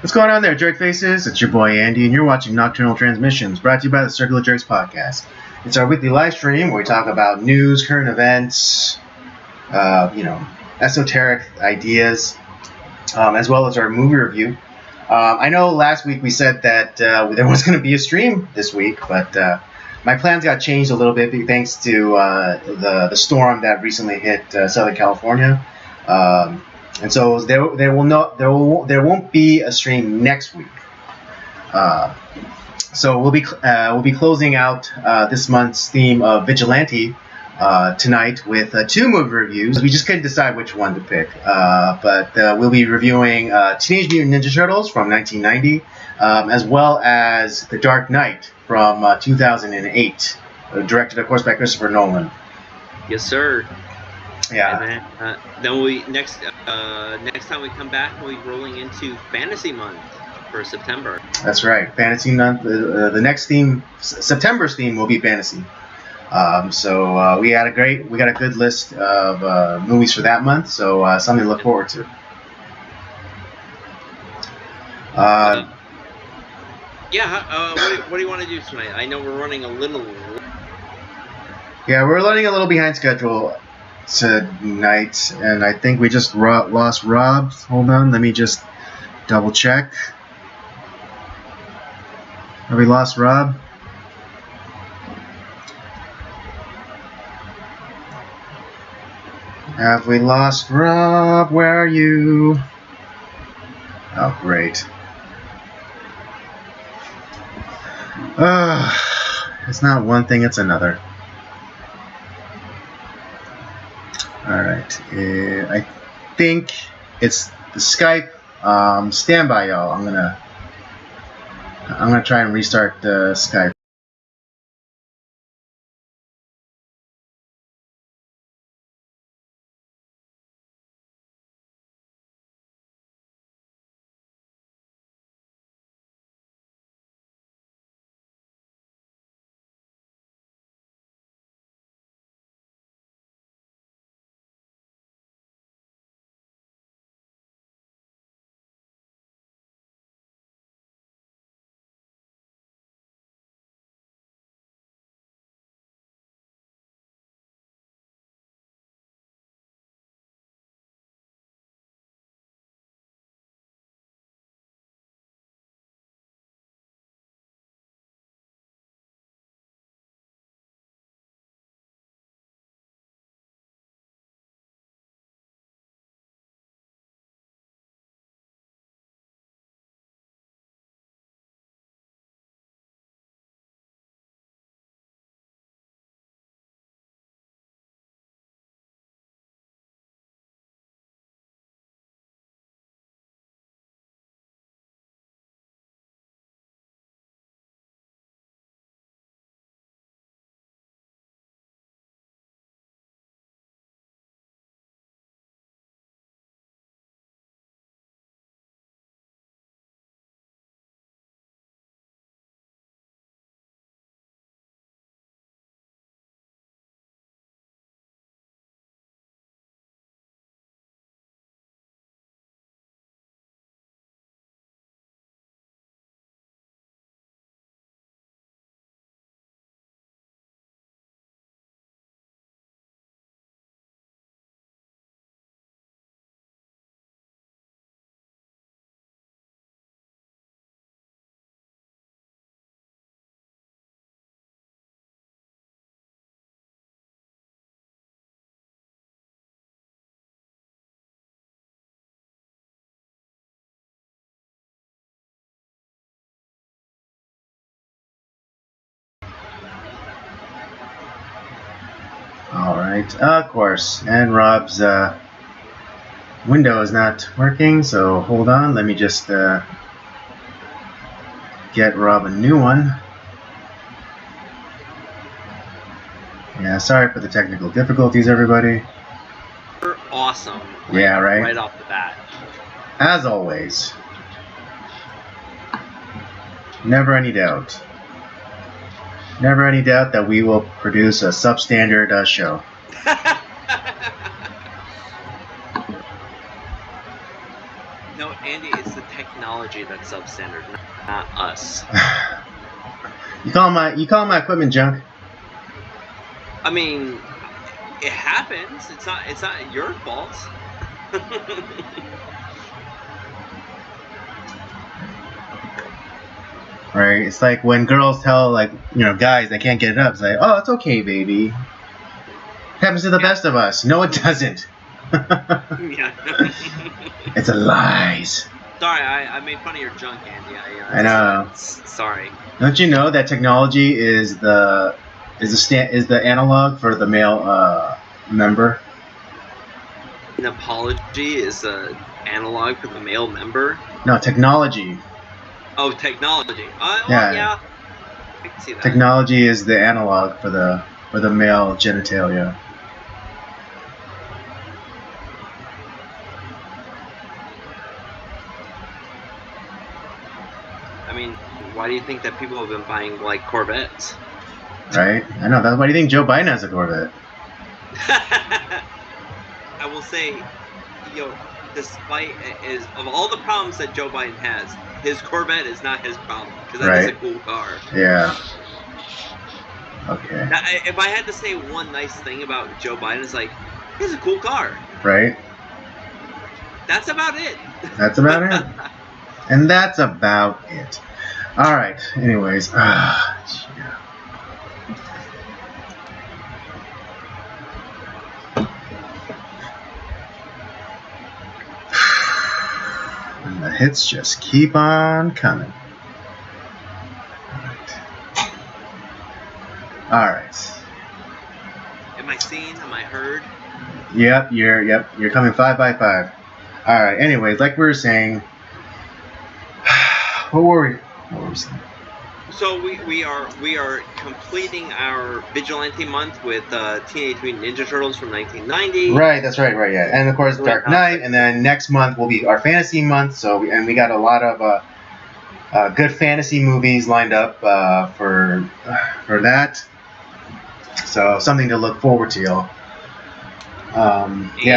What's going on there, Jerk Faces? It's your boy Andy, and you're watching Nocturnal Transmissions, brought to you by the Circle of Jerks podcast. It's our weekly live stream where we talk about news, current events, esoteric ideas, as well as our movie review. I know last week we said that there was going to be a stream this week, but my plans got changed a little bit thanks to the storm that recently hit Southern California. And so there won't be a stream next week. So we'll be closing out this month's theme of Vigilante tonight with two movie reviews. We just couldn't decide which one to pick, but we'll be reviewing Teenage Mutant Ninja Turtles from 1990, as well as The Dark Knight from 2008, directed of course by Christopher Nolan. Yes, sir. Yeah. And then we next time we come back, we'll be rolling into Fantasy Month for September. That's right, Fantasy Month. The next theme, September's theme, will be fantasy. So we got a good list of movies for that month. So something to look forward to. What do you want to do tonight? I know we're running a little. Yeah, we're running a little behind schedule tonight, and I think we just lost Rob. Hold on, let me just double check. Have we lost Rob? Have we lost Rob? Where are you? Oh, great. It's not one thing, it's another. Alright, I think it's the Skype. Stand by, y'all. I'm gonna try and restart the Skype. Alright, of course. And Rob's window is not working, so hold on. Let me just get Rob a new one. Yeah, sorry for the technical difficulties, everybody. You're awesome. Yeah, right? Right off the bat. As always. Never any doubt. Never any doubt that we will produce a substandard show. No, Andy, it's the technology. technology that's substandard, not us. You call my equipment junk? I mean, it happens. It's not your fault. Right? It's like when girls tell guys they can't get it up. It's like, oh, it's okay, baby. It happens to the best of us. No, it doesn't. Yeah. It's a lies. Sorry, I made fun of your junk, Andy. I know. Sorry. Don't you know that technology is the analog for the male member? An apology is the analog for the male member? No, technology. Oh, technology. Yeah. I can see that. Technology is the analog for the male genitalia. I mean, why do you think that people have been buying like Corvettes? Right? I know. Why do you think Joe Biden has a Corvette? I will say, despite of all the problems that Joe Biden has, his Corvette is not his problem because that is a cool car. Yeah. Okay. Now, if I had to say one nice thing about Joe Biden, it's like he has a cool car. Right. That's about it. That's about it. And that's about it. All right. Anyways. Yeah. And the hits just keep on coming. All right. Am I seen? Am I heard? Yep. You're coming 5 by 5. All right. Anyways, like we were saying. What were we saying? So we are completing our Vigilante month with Teenage Mutant Ninja Turtles from 1990. Right, that's right, yeah. And of course Dark Knight, and then next month will be our fantasy month. So we got a lot of good fantasy movies lined up for that. So something to look forward to, y'all.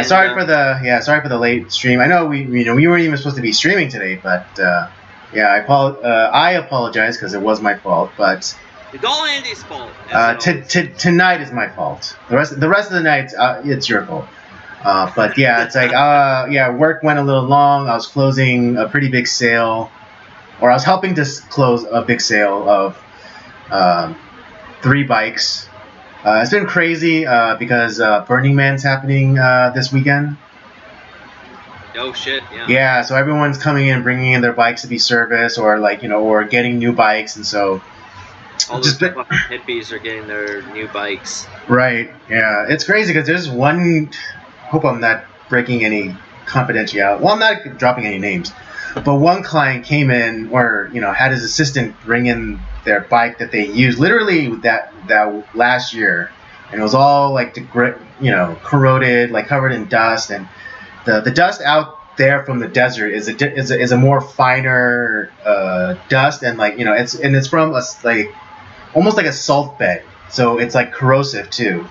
Sorry for the late stream. I know we weren't even supposed to be streaming today, but. I apologize because it was my fault, but it's all Andy's fault. Tonight is my fault. The rest of the night, it's your fault. But yeah, it's like work went a little long. I was closing a pretty big sale, or I was helping to close a big sale of 3 bikes. It's been crazy because Burning Man's happening this weekend. Oh shit! Yeah. Yeah, so everyone's coming in, bringing in their bikes to be serviced, or or getting new bikes, and so all those fucking hippies are getting their new bikes. Right. Yeah, it's crazy because there's one. Hope I'm not breaking any confidentiality. Well, I'm not dropping any names, but one client came in, or had his assistant bring in their bike that they used literally that last year, and it was all corroded, covered in dust and. The dust out there from the desert is a more finer dust, and it's from almost like a salt bed, so it's corrosive too.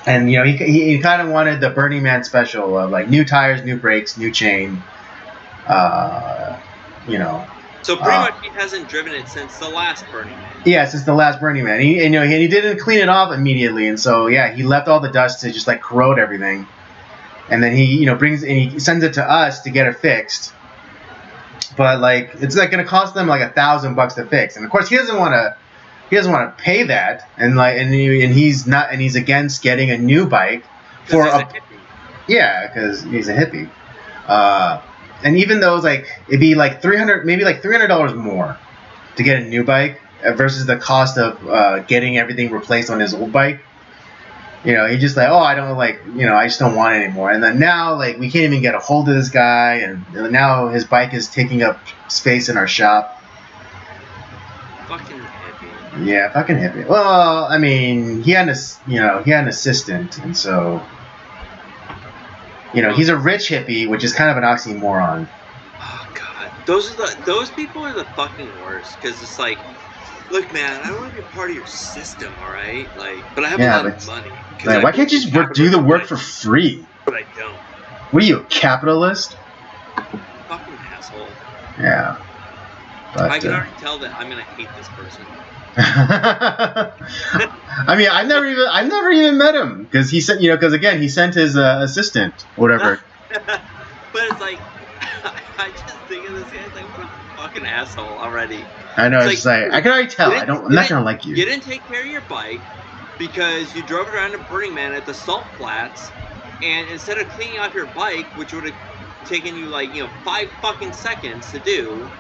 And he kind of wanted the Burning Man special of new tires, new brakes, new chain. So pretty much he hasn't driven it since the last Burning Man. Yeah, since the last Burning Man. He didn't clean it off immediately, and so he left all the dust to just corrode everything. And then he, brings and he sends it to us to get it fixed. But it's gonna cost them $1,000 to fix. And of course he doesn't want to pay that. And he's against getting a new bike for because he's a hippie. And even though it'd be $300 more to get a new bike versus the cost of getting everything replaced on his old bike. He just I don't I just don't want it anymore. And then now we can't even get a hold of this guy, and now his bike is taking up space in our shop. Fucking hippie. Yeah, fucking hippie. Well, I mean, he had an assistant, and so he's a rich hippie, which is kind of an oxymoron. Oh god, those people are the fucking worst because it's look, man, I don't want to be part of your system, all right? But I have a lot of money. Why can't you just do the work for free? But I don't. What are you, a capitalist? Fucking asshole. Yeah. But, I can already tell that I'm gonna hate this person. I mean, I've never even met him because he sent, because again, he sent his assistant, whatever. But it's like, I just think of this guy, it's like, what a fucking asshole already. I know, it's like I can already tell. I'm not gonna like you. You didn't take care of your bike because you drove it around to Burning Man at the salt flats, and instead of cleaning off your bike, which would have taken you like 5 fucking seconds to do,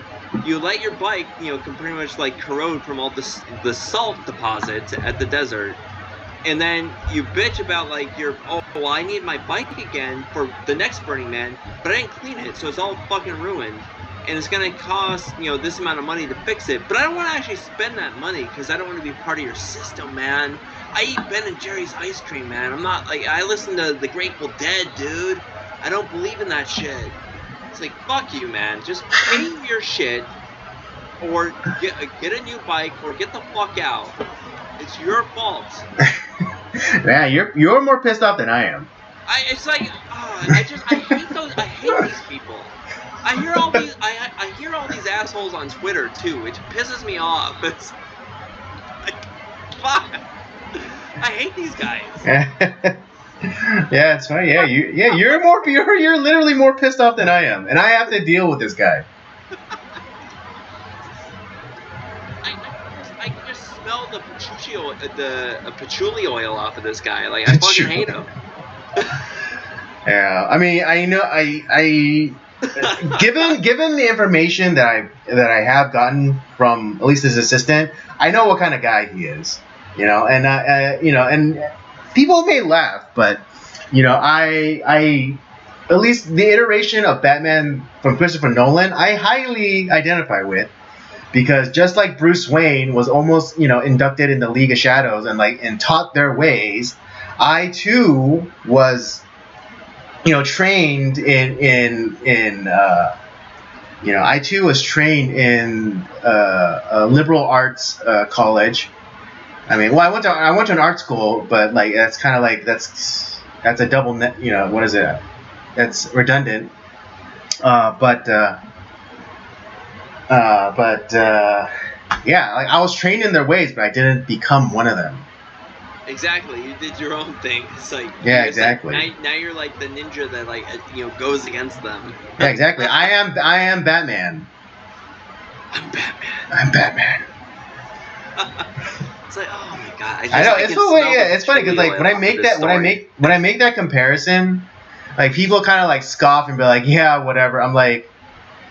you let your bike can pretty much like corrode from all the salt deposits at the desert, and then you bitch about like well, I need my bike again for the next Burning Man, but I didn't clean it, so it's all fucking ruined. And it's gonna cost this amount of money to fix it, but I don't want to actually spend that money because I don't want to be part of your system, man. I eat Ben and Jerry's ice cream, man. I'm not like, I listen to the Grateful Dead, dude. I don't believe in that shit. It's like, fuck you, man. Just pay your shit, or get a new bike, or get the fuck out. It's your fault. Yeah, you're more pissed off than I am. It's like, I hate these people. I hear all these assholes on Twitter too, which pisses me off. It's like, fuck. I hate these guys. Yeah, it's funny. Yeah, you're literally more pissed off than I am, and I have to deal with this guy. I can just smell the patchouli oil off of this guy. Like, I fucking hate him. Yeah, I mean, I know, given the information that I have gotten from at least his assistant, I know what kind of guy he is. And people may laugh, but I at least the iteration of Batman from Christopher Nolan, I highly identify with, because just like Bruce Wayne was almost inducted in the League of Shadows and taught their ways, I too was trained I too was trained in a liberal arts college. I mean, well, I went to an art school, but like that's kind of like that's a double net. What is it? That's redundant. But yeah, like I was trained in their ways, but I didn't become one of them. Exactly, you did your own thing. It's like, yeah, exactly. Like, now you're like the ninja that like goes against them. Yeah, exactly. I am Batman. I'm Batman. I'm Batman. It's like, oh my god! I know it's funny because like when I make that comparison, like people kind of like scoff and be like, yeah, whatever. I'm like,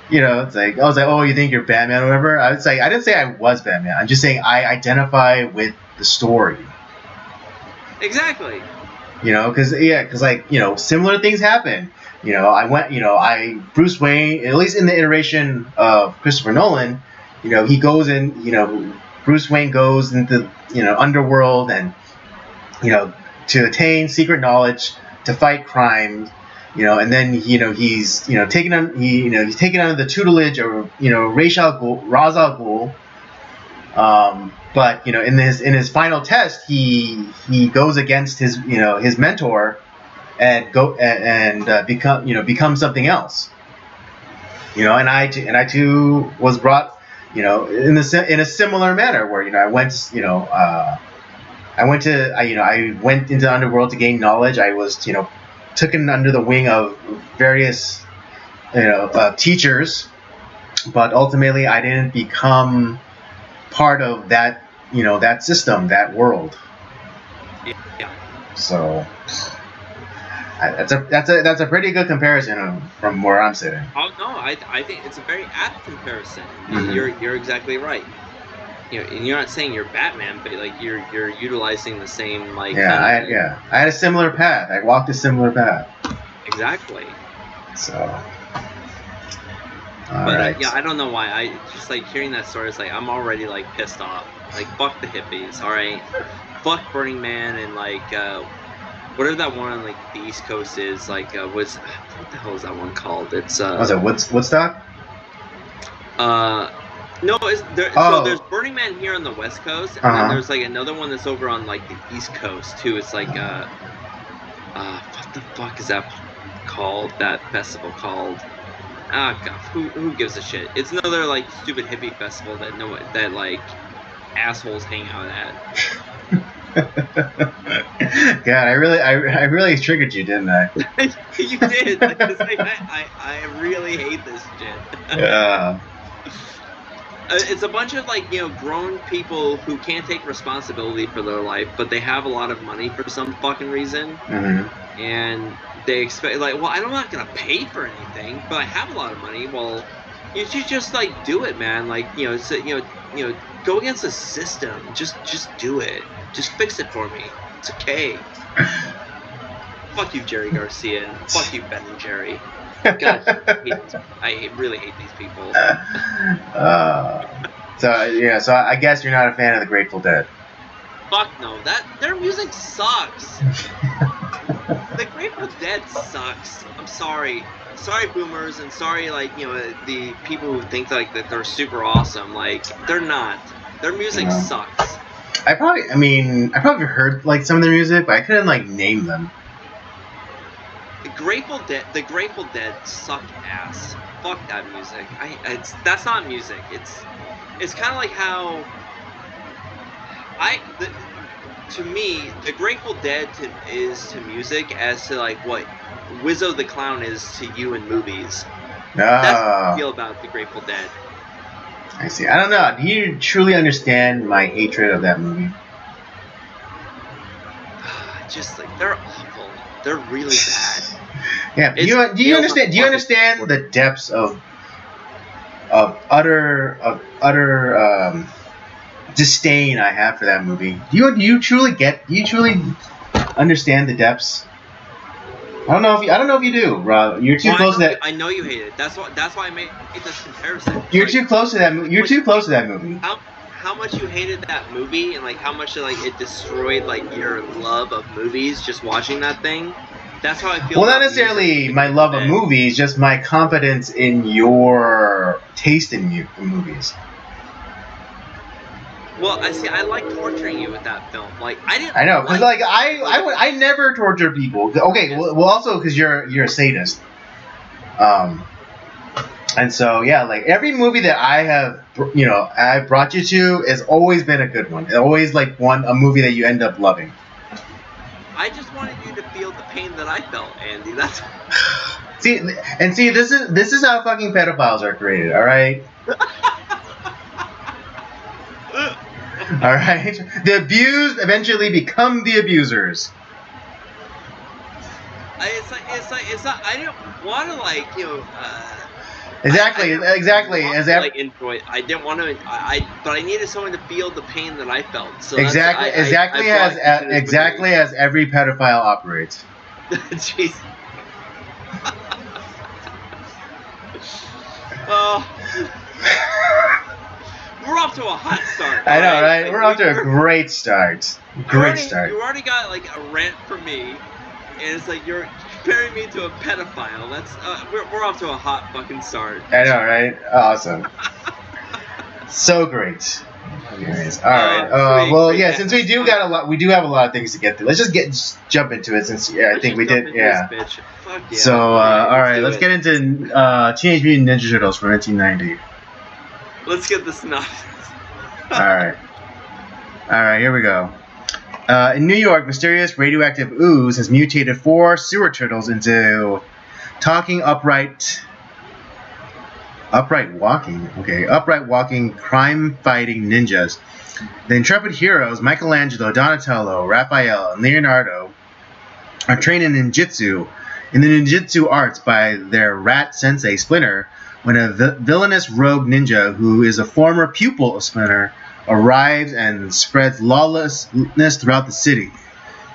it's like I was like, oh, you think you're Batman or whatever. I didn't say I was Batman. I'm just saying I identify with the story. Exactly. Because like similar things happen. Bruce Wayne, at least in the iteration of Christopher Nolan, he goes in, Bruce Wayne goes into underworld and to attain secret knowledge to fight crime, and then he's taken under the tutelage of Ra's al Ghul. But in his final test, he goes against his mentor and become something else. And I too was brought in a similar manner where I went into the underworld to gain knowledge. I was taken under the wing of various teachers, but ultimately I didn't become part of that that system, that world. Yeah. So that's a pretty good comparison from where I'm sitting. Oh no, I think it's a very apt comparison. Mm-hmm. You're exactly right. And you're not saying you're Batman, but like you're utilizing the same like. Yeah, I had a similar path. I walked a similar path. Exactly. So. But yeah, I don't know why. I just like hearing that story. It's like I'm already like pissed off. Like fuck the hippies, all right? Fuck Burning Man and like whatever that one on like the East Coast is. Like what the hell is that one called? It's was it Woodstock? No, so there's Burning Man here on the West Coast, and then there's like another one that's over on like the East Coast too. It's like what the fuck is that called? That festival called? Ah, God, who gives a shit? It's another like stupid hippie festival that like assholes hang out God, I really triggered you, didn't I? at. You did. I really hate this shit. Yeah. It's a bunch of like grown people who can't take responsibility for their life, but they have a lot of money for some fucking reason, and they expect like, well, I'm not gonna pay for anything, but I have a lot of money. Well, you should just like do it, man. Like go against the system. Just do it. Just fix it for me. It's okay. Fuck you, Jerry Garcia. Fuck you, Ben and Jerry. God, I really hate these people. So I guess you're not a fan of the Grateful Dead. Fuck no, their music sucks. The Grateful Dead sucks. I'm sorry, boomers, and sorry like the people who think like that they're super awesome. Like they're not. Their music sucks. I probably heard like some of their music, but I couldn't like name them. The Grateful Dead suck ass. Fuck that music. That's not music. It's kind of like how to me the Grateful Dead is to music as to like what Wizzo the Clown is to you in movies. That's how I feel about the Grateful Dead. I see. I don't know. Do you truly understand my hatred of that movie? Just like they're awful. They're really bad. Yeah. Do you understand? Do you understand the depths of utter disdain I have for that movie? Do you truly understand the depths? I don't know if you do, Rob. You're too close to that. I know you hate it. That's why I made this comparison. You're too close to that. You're too close to that movie. How much you hated that movie, and like how much like it destroyed like your love of movies just watching that thing. That's how I feel. Well, not necessarily my love of movies, just my confidence in your taste in movies. Well, I like torturing you with that film. Like I know, because I never torture people. Okay, well also because you're a sadist. And so yeah, like every movie that I have, I've brought you to has always been a good one. It's always like a movie that you end up loving. I just wanted you to feel the pain that I felt, Andy. That's see, this is how fucking pedophiles are created. All right. All right. The abused eventually become the abusers. It's not. I didn't want to Exactly. Enjoy. I didn't want to. But I needed someone to feel the pain that I felt. So exactly as every pedophile operates. Jeez. Well, we're off to a hot start. I know, right? Like, we're off to a great start. Start. You already got like a rant from me, and it's like you're comparing me to a pedophile. That's we're off to a hot fucking start. I know, right? Awesome. So great. Anyways, all right. Well, yeah. Since we do have a lot of things to get through. Let's just jump into it. Since I think we did. Yeah. Fuck yeah. So all right, let's get into Teenage Mutant Ninja Turtles from 1990. Let's get the synopsis. All right, here we go. In New York, mysterious radioactive ooze has mutated 4 sewer turtles into talking upright walking, crime-fighting ninjas. The intrepid heroes Michelangelo, Donatello, Raphael, and Leonardo are trained in ninjutsu arts by their rat sensei Splinter, when a villainous rogue ninja who is a former pupil of Splinter arrives and spreads lawlessness throughout the city.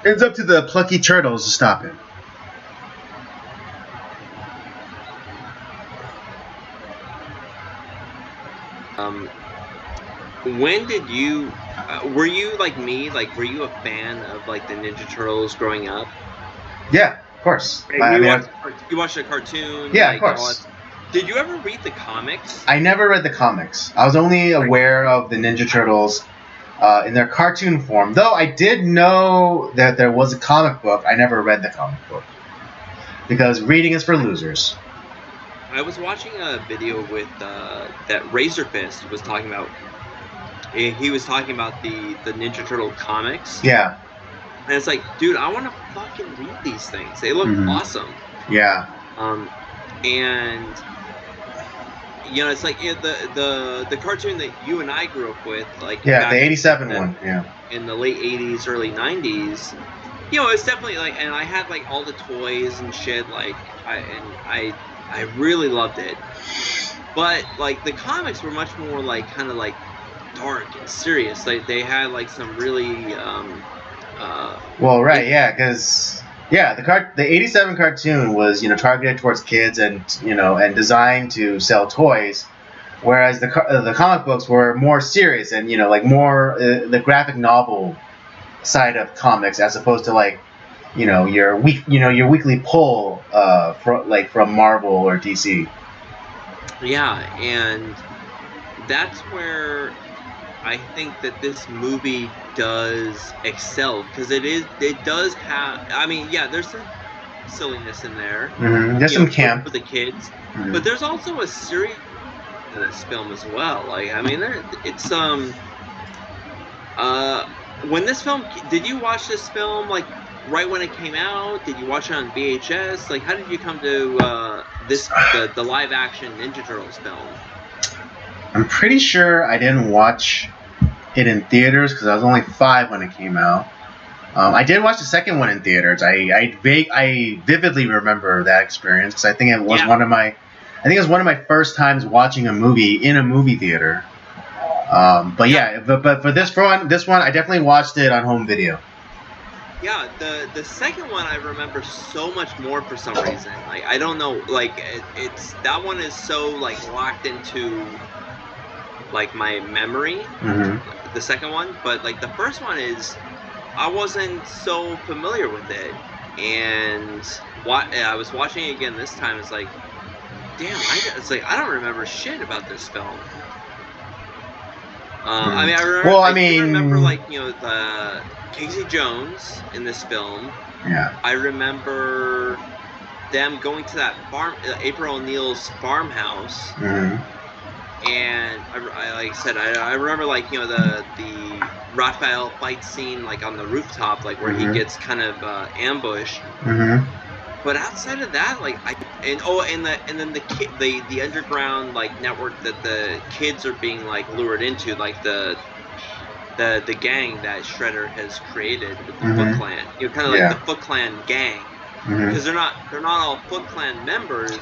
It's up to the plucky turtles to stop him. When did you were you like me? Like, were you a fan of like the Ninja Turtles growing up? Yeah, of course. You watched a cartoon? Yeah, of course. Did you ever read the comics? I never read the comics. I was only aware of the Ninja Turtles in their cartoon form. Though I did know that there was a comic book, I never read the comic book. Because reading is for losers. I was watching a video with that Razor Fist was talking about. He was talking about the Ninja Turtle comics. Yeah. And it's like, dude, I want to fucking read these things. They look awesome. Yeah. And you know, it's like the cartoon that you and I grew up with, like the '87 one, in the late '80s, early '90s. You know, it's definitely like, and I had like all the toys and shit. Like, I really loved it. But like the comics were much more like kind of like dark and serious. Like they had like some really because the '87 cartoon was targeted towards kids and and designed to sell toys, whereas the comic books were more serious and like more the graphic novel side of comics as opposed to like your weekly pull from Marvel or DC. Yeah, and that's where I think that this movie does excel, because it does have, I mean, yeah, there's some silliness in there. There's some camp for the kids, but there's also a serious in this film as well. Like, I mean, it's when this film, did you watch this film like right when it came out? Did you watch it on VHS? Like, how did you come to the live action Ninja Turtles film? I'm pretty sure I didn't watch it in theaters because I was only 5 when it came out. I did watch the second one in theaters. I vividly remember that experience because I think it was one of my first times watching a movie in a movie theater. But for this one, I definitely watched it on home video. Yeah, the second one I remember so much more for some reason. Like, I don't know, like it's that one is so like locked into like my memory. The second one, but like the first one is, I wasn't so familiar with it, and I was watching it again this time. It's like, damn, I don't remember shit about this film. I mean, I remember like the Casey Jones in this film. Yeah. I remember them going to that farm, April O'Neil's farmhouse. And like I said, I remember like the Raphael fight scene like on the rooftop, like where he gets kind of ambushed. But outside of that, like and then the underground like network that the kids are being like lured into, like the gang that Shredder has created with the Foot Clan, kind of like the Foot Clan gang, because they're not all Foot Clan members,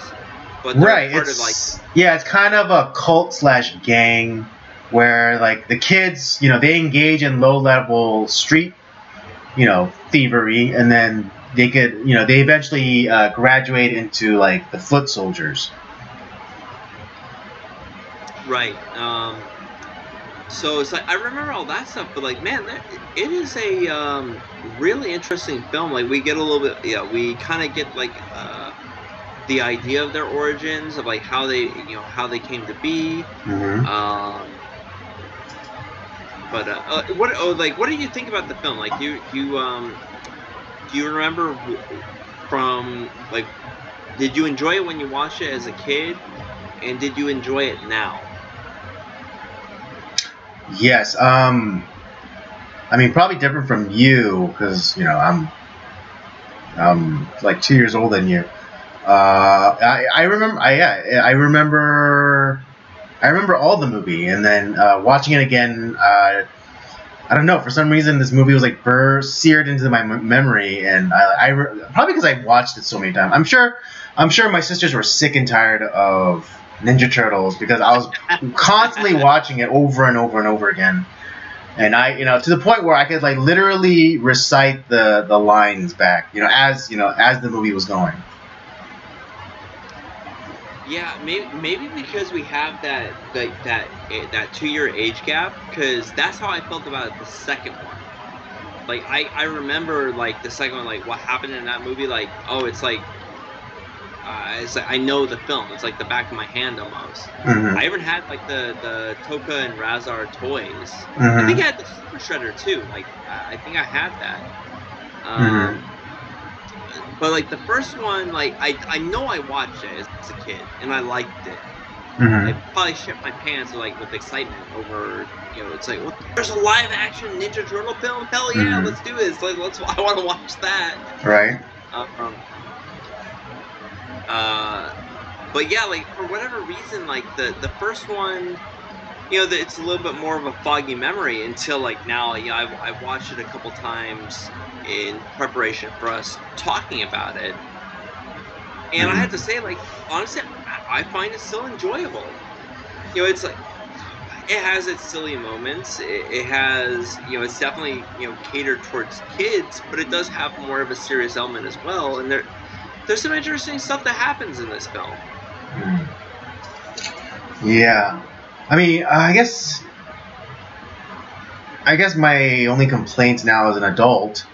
but they're part of like it's kind of a cult / gang where like the kids they engage in low level street thievery, and then they could they eventually graduate into like the foot soldiers. Right. So it's like I remember all that stuff, but like, man, it is a really interesting film. Like, we get a little bit, we kind of get like the idea of their origins, of like how they came to be. What do you think about the film? Like, do you remember from like, did you enjoy it when you watched it as a kid, and did you enjoy it now? Yes. I mean, probably different from you because I'm like 2 years older than you. I remember all the movie, and then watching it again. I don't know, for some reason this movie was like seared into my memory, and probably because I watched it so many times. I'm sure my sisters were sick and tired of Ninja Turtles because I was constantly watching it over and over and over again, and I to the point where I could like literally recite the lines back as the movie was going. Yeah, maybe because we have that 2-year age gap, because that's how I felt about the second one. Like, I remember like the second one, like what happened in that movie, like, oh, it's like I know the film. It's like the back of my hand almost. I even had like the Toka and Razar toys. I think I had the Super Shredder too. Like, I think I had that. But like the first one, like I know I watched it as a kid and I liked it. Mm-hmm. I probably shit my pants like with excitement over, it's like, well, there's a live action Ninja Turtle film. Hell yeah, Mhm. let's do this. Like, I want to watch that. Right. But yeah, like for whatever reason, like the first one, it's a little bit more of a foggy memory until like now. I've watched it a couple times in preparation for us talking about it, and I have to say, like, honestly, I find it still enjoyable. It's like it has its silly moments. It has, it's definitely catered towards kids, but it does have more of a serious element as well. And there's some interesting stuff that happens in this film. Yeah, I mean, I guess my only complaint now as an adult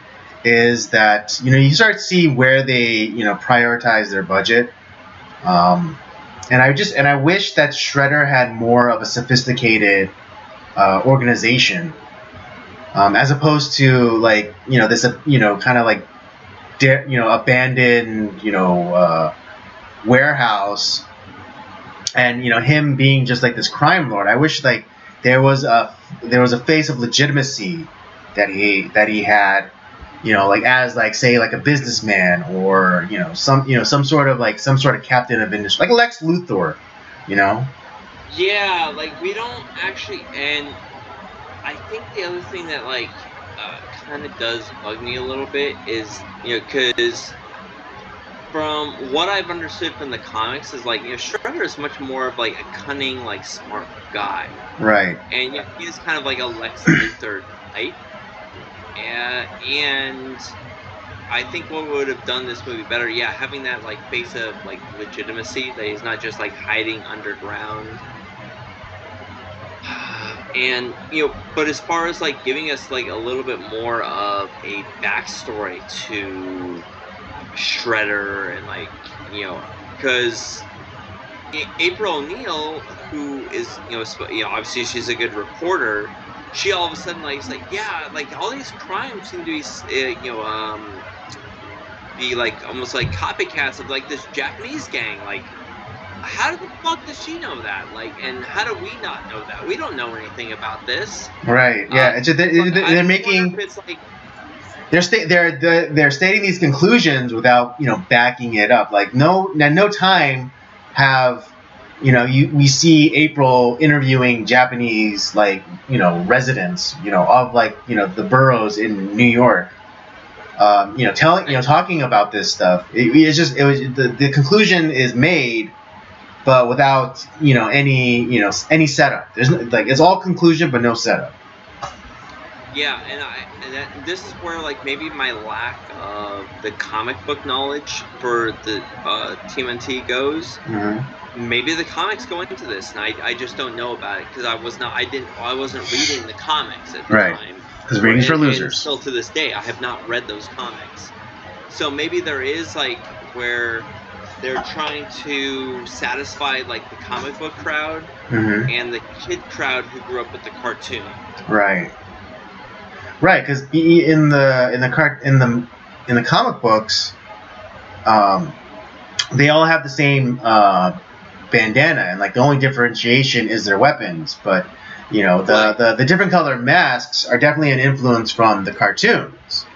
is that you start to see where they prioritize their budget, and I wish that Shredder had more of a sophisticated organization, as opposed to like this kind of like abandoned warehouse, and him being just like this crime lord. I wish like there was a face of legitimacy that he had, like as like say like a businessman, or some sort of captain of industry, like Lex Luthor, Yeah, like we don't actually, and I think the other thing that like kind of does bug me a little bit is because from what I've understood from the comics is like Shredder is much more of like a cunning, like smart guy, right? And he's kind of like a Lex Luthor type, and I think what would have done this movie better, having that like face of like legitimacy, that he's not just like hiding underground. And but as far as like giving us like a little bit more of a backstory to Shredder, and like because April O'Neil, who is obviously she's a good reporter, she all of a sudden like is like, yeah, like all these crimes seem to be be like almost like copycats of like this Japanese gang. Like, how the fuck does she know that? Like, and how do we not know that? We don't know anything about this. Right. Yeah. They're making. It's like, they're stating these conclusions without backing it up. Like no time have we see April interviewing Japanese like residents of like the boroughs in New York. Talking about this stuff. The conclusion is made, but without any setup. There's like it's all conclusion but no setup. Yeah, and this is where like maybe my lack of the comic book knowledge for the TMNT goes. Mm-hmm. Maybe the comics go into this, and I just don't know about it because I wasn't reading the comics at the time. Because reading's for losers. And still to this day, I have not read those comics. So maybe there is like where they're trying to satisfy like the comic book crowd and the kid crowd who grew up with the cartoon. Right. Right, because in the comic books, they all have the same bandana, and like the only differentiation is their weapons. But the different colored masks are definitely an influence from the cartoons.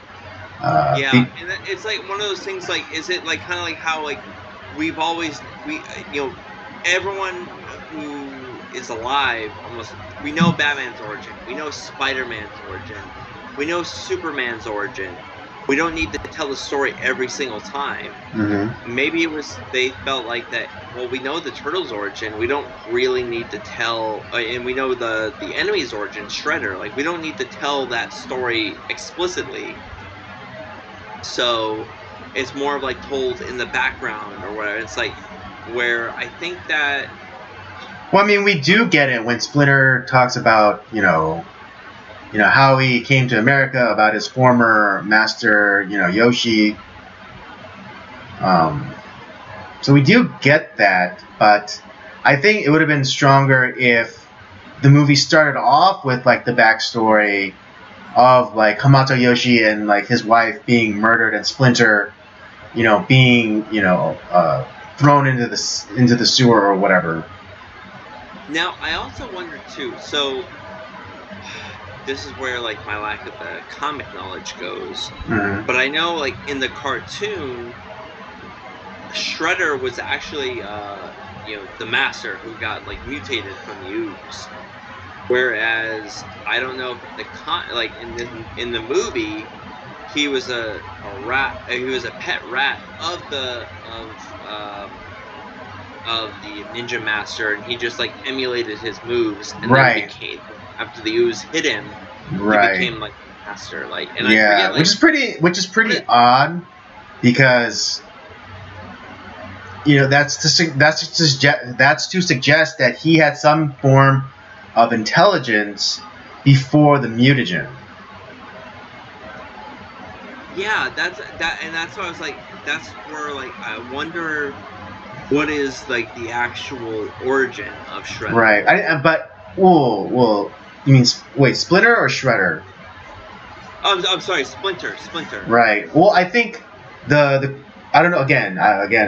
And it's like one of those things. Like, is it like kind of like how like we've always everyone who is alive almost, we know Batman's origin, we know Spider-Man's origin, we know Superman's origin. We don't need to tell the story every single time. Mm-hmm. Maybe they felt like that. Well, we know the Turtles' origin. We don't really need to tell, and we know the enemy's origin, Shredder. Like, we don't need to tell that story explicitly. So it's more of like told in the background or whatever. It's like where I think that. Well, I mean, we do get it when Splinter talks about how he came to America, about his former master, Yoshi. So we do get that, but I think it would have been stronger if the movie started off with like the backstory of like Hamato Yoshi and like his wife being murdered, and Splinter, being thrown into the sewer or whatever. Now, I also wonder too. So, this is where like my lack of the comic knowledge goes. Mm-hmm. But I know, like in the cartoon, Shredder was actually, the Master who got like mutated from the ooze. Whereas I don't know if in the movie, he was a rat. He was a pet rat of the Ninja Master, and he just like emulated his moves, and then became, after the ooze hit him, he became like Master. Like, and I forget, like, which is pretty odd, because that's to suggest that he had some form of intelligence before the mutagen. Yeah, that's why I was like, that's where like I wonder what is like the actual origin of Shredder. Right. Well, you mean Splinter or Shredder? I'm sorry, Splinter. Right. Well, I think the I don't know. Again,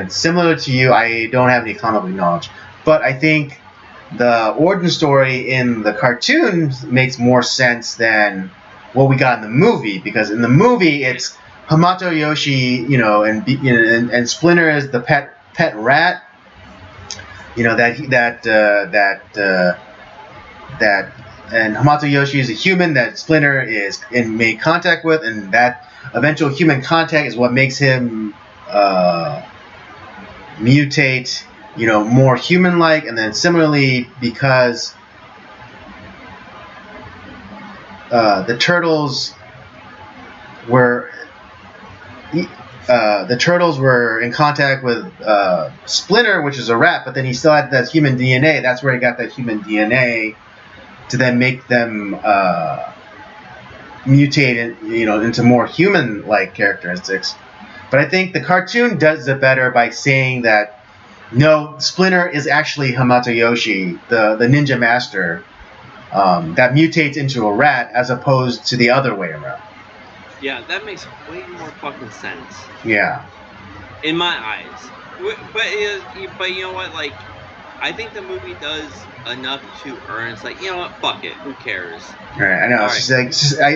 it's similar to you. I don't have any comic book knowledge, but I think the origin story in the cartoon makes more sense than what we got in the movie, because in the movie it's Hamato Yoshi, and Splinter is the pet rat, and Hamato Yoshi is a human that Splinter is made contact with, and that eventual human contact is what makes him mutate, more human-like. And then similarly, because the turtles were in contact with Splinter, which is a rat, but then he still had that human DNA. That's where he got that human DNA to then make them mutate, into more human-like characteristics. But I think the cartoon does it better by saying that no, Splinter is actually Hamato Yoshi, the Ninja Master, that mutates into a rat, as opposed to the other way around. Yeah, that makes way more fucking sense. Yeah. In my eyes. But you know what? Like, I think the movie does enough to earn. It's like, you know what? Fuck it. Who cares? All right. I know.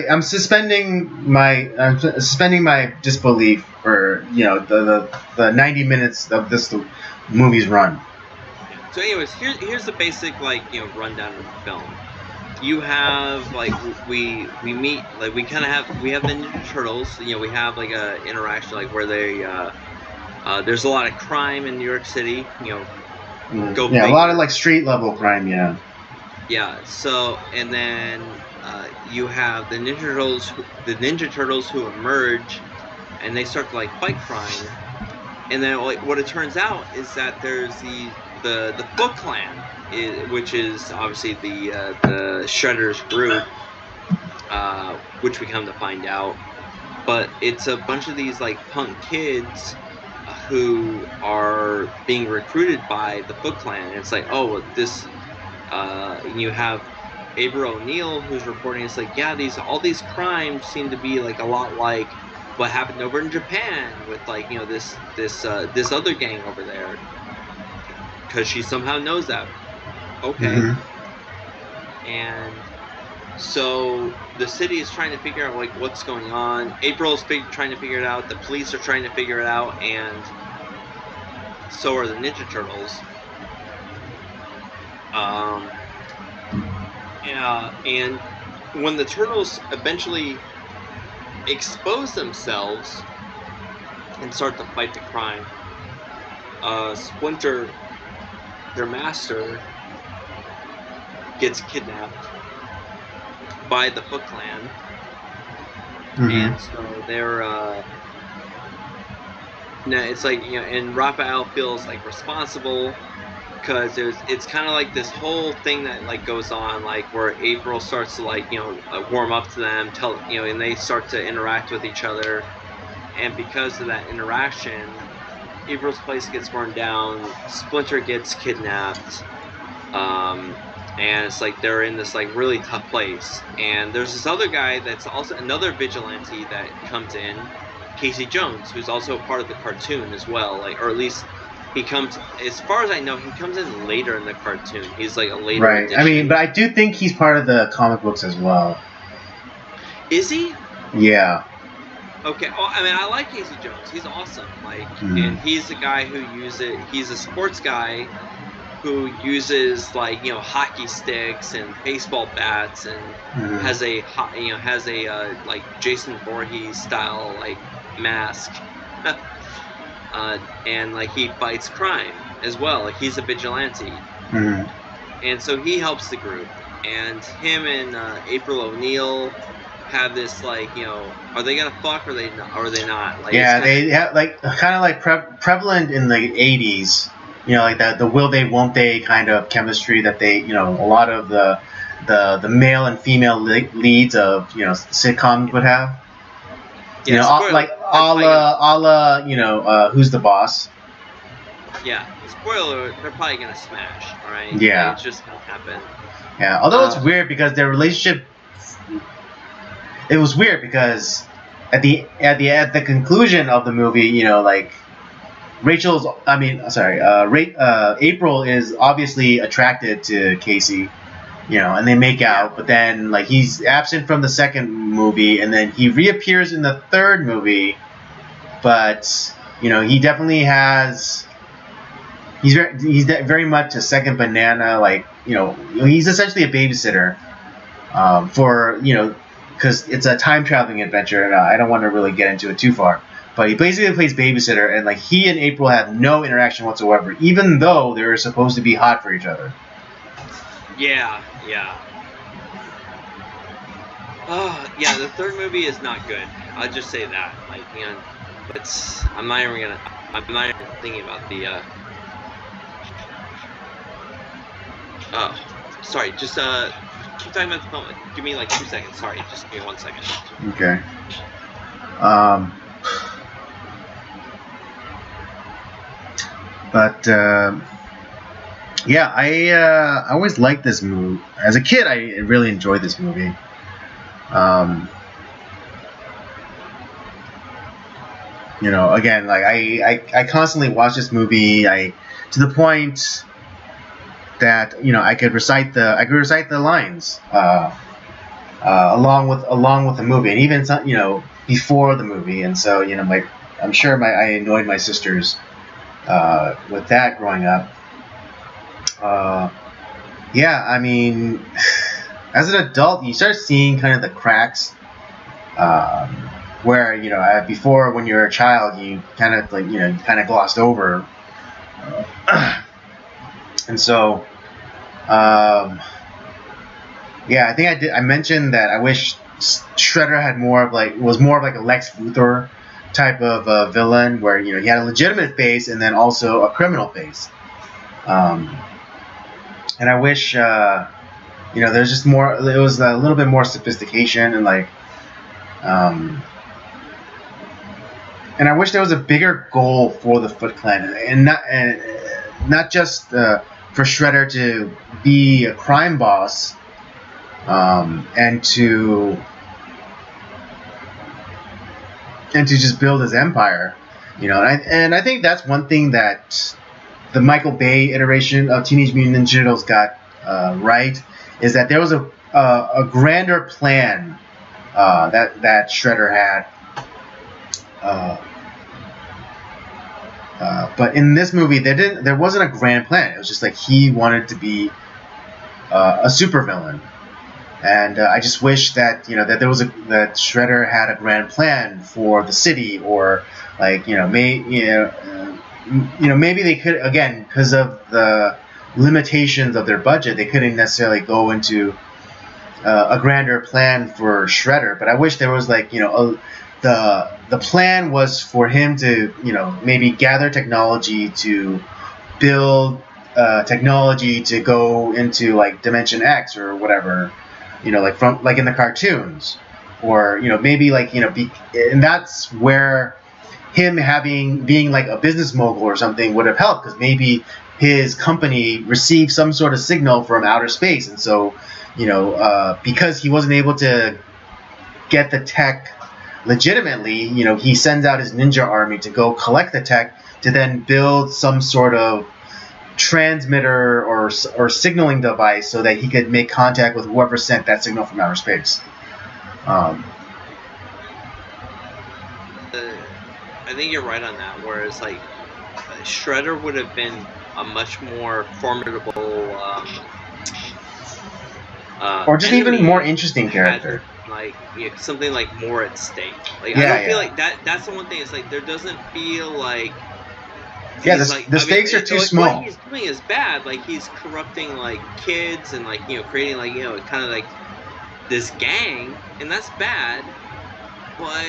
I'm suspending my disbelief for the 90 minutes of this movie's run. So, anyways, here's the basic rundown of the film. You have we meet, we have the Ninja Turtles. We have like a interaction where they there's a lot of crime in New York City. A lot of street level crime. Yeah. So, and then you have the Ninja Turtles who emerge, and they start to fight crime. And then what it turns out is that there's the Foot Clan, which is obviously the Shredder's group, which we come to find out. But it's a bunch of these punk kids who are being recruited by the Foot Clan. And it's this. You have April O'Neil who's reporting. It's all these crimes seem to be a lot like what happened over in Japan with this other gang over there, because she somehow knows that. Okay. Mm-hmm. And so the city is trying to figure out what's going on. April's trying to figure it out. The police are trying to figure it out, and so are the Ninja Turtles. And when the Turtles eventually expose themselves and start to fight the crime, Splinter, their master, gets kidnapped by the Foot Clan. Mm-hmm. And so they're it's and Raphael feels responsible, because it's kind of this whole thing that goes on, where April starts to warm up to them, and they start to interact with each other, and because of that interaction, April's place gets burned down, Splinter gets kidnapped, and it's they're in this really tough place. And there's this other guy that's also another vigilante that comes in, Casey Jones, who's also part of the cartoon as well, like, or at least he comes, as far as I know, he comes in later in the cartoon. He's like a later Right. edition. I mean, but I do think he's part of the comic books as well. Is he? Yeah. Okay. Well, I mean, I like Casey Jones. He's awesome. Like, and he's a guy who he's a sports guy who uses, like, you know, hockey sticks and baseball bats, and has a like Jason Voorhees style, like, mask. And, like, he fights crime as well. Like, he's a vigilante. And so he helps the group. And him and April O'Neil have this, like, you know, are they gonna fuck or are they not? Like, yeah, they have, like, kind of like prevalent in the 80s. You know, like the will they, won't they kind of chemistry that they, you know, a lot of the male and female leads of, you know, sitcoms would have. You know, spoiler, like a la, you know, Who's the Boss? Yeah, spoiler, they're probably gonna smash. All right. Yeah, it's just gonna happen. Yeah, although it's weird because their relationship. It was weird because at the conclusion of the movie, you know, like April is obviously attracted to Casey, you know, and they make out, but then, like, he's absent from the second movie, and then he reappears in the third movie, but, you know, he definitely has. He's very much a second banana, like, you know, he's essentially a babysitter, for, you know, because it's a time traveling adventure, and I don't want to really get into it too far. But he basically plays babysitter, and, like, he and April have no interaction whatsoever, even though they're supposed to be hot for each other. Yeah. Yeah, the third movie is not good. I'll just say that. Like, you know, I'm not even thinking about the. Oh, sorry. Just keep talking about the film. Give me like 2 seconds. Sorry, just give me 1 second. Okay. But yeah, I always liked this movie. As a kid, I really enjoyed this movie. You know, again, like I constantly watch this movie. To the point that, you know, I could recite the lines along with the movie, and even some, you know, before the movie. And so, you know, I'm sure I annoyed my sisters with that growing up. Yeah, I mean, as an adult, you start seeing kind of the cracks where, you know, before, when you're a child, you kind of, like, you know, you kind of glossed over. And so, yeah, I think I mentioned that I wish Shredder was more of like a Lex Luthor type of villain, where, you know, he had a legitimate face and then also a criminal face. And I wish, you know, there's just more. It was a little bit more sophistication, and, like, and I wish there was a bigger goal for the Foot Clan, and not just for Shredder to be a crime boss, and to just build his empire, you know. And I think that's one thing that the Michael Bay iteration of Teenage Mutant Ninja Turtles got right, is that there was a grander plan that Shredder had. But in this movie, there wasn't a grand plan. It was just like he wanted to be a supervillain, and I just wish that, you know, that that Shredder had a grand plan for the city, or, like, you know, maybe they could, again, because of the limitations of their budget, they couldn't necessarily go into a grander plan for Shredder. But I wish there was, like, you know, the plan was for him to, you know, maybe gather technology to build technology to go into, like, Dimension X or whatever, you know, like in the cartoons, or, you know, maybe, like, you know, and that's where him being like a business mogul or something would have helped, because maybe his company received some sort of signal from outer space, and so, you know, because he wasn't able to get the tech legitimately, he sends out his ninja army to go collect the tech to then build some sort of transmitter or signaling device so that he could make contact with whoever sent that signal from outer space. I think you're right on that. Whereas like Shredder would have been a much more formidable, or just even more interesting character. Like something like more at stake. Like yeah, I don't feel like that. That's the one thing. It's like there doesn't feel like. Yeah, the stakes are too small. What he's doing is bad. Like he's corrupting like kids and like creating like kind of like this gang, and that's bad. But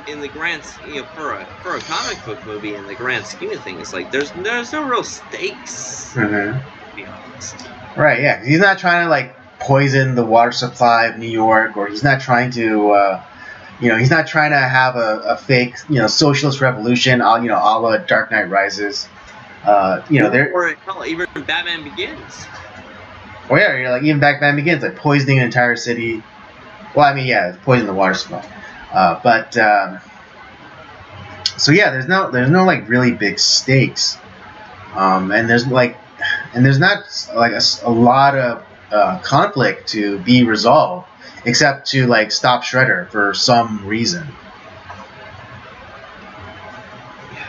in the grand, for a comic book movie, in the grand scheme of things, like there's no real stakes. Mm-hmm. To be honest. Right. Yeah. He's not trying to like poison the water supply of New York, or he's not trying to. He's not trying to have a fake, socialist revolution, a la Dark Knight Rises. Or hell, even Batman Begins. Oh yeah, you're like even Batman Begins, like poisoning an entire city. Well, I mean, yeah, poison the water supply. So yeah, there's no like really big stakes, and there's not like a lot of conflict to be resolved. Except to like stop Shredder for some reason. Yeah.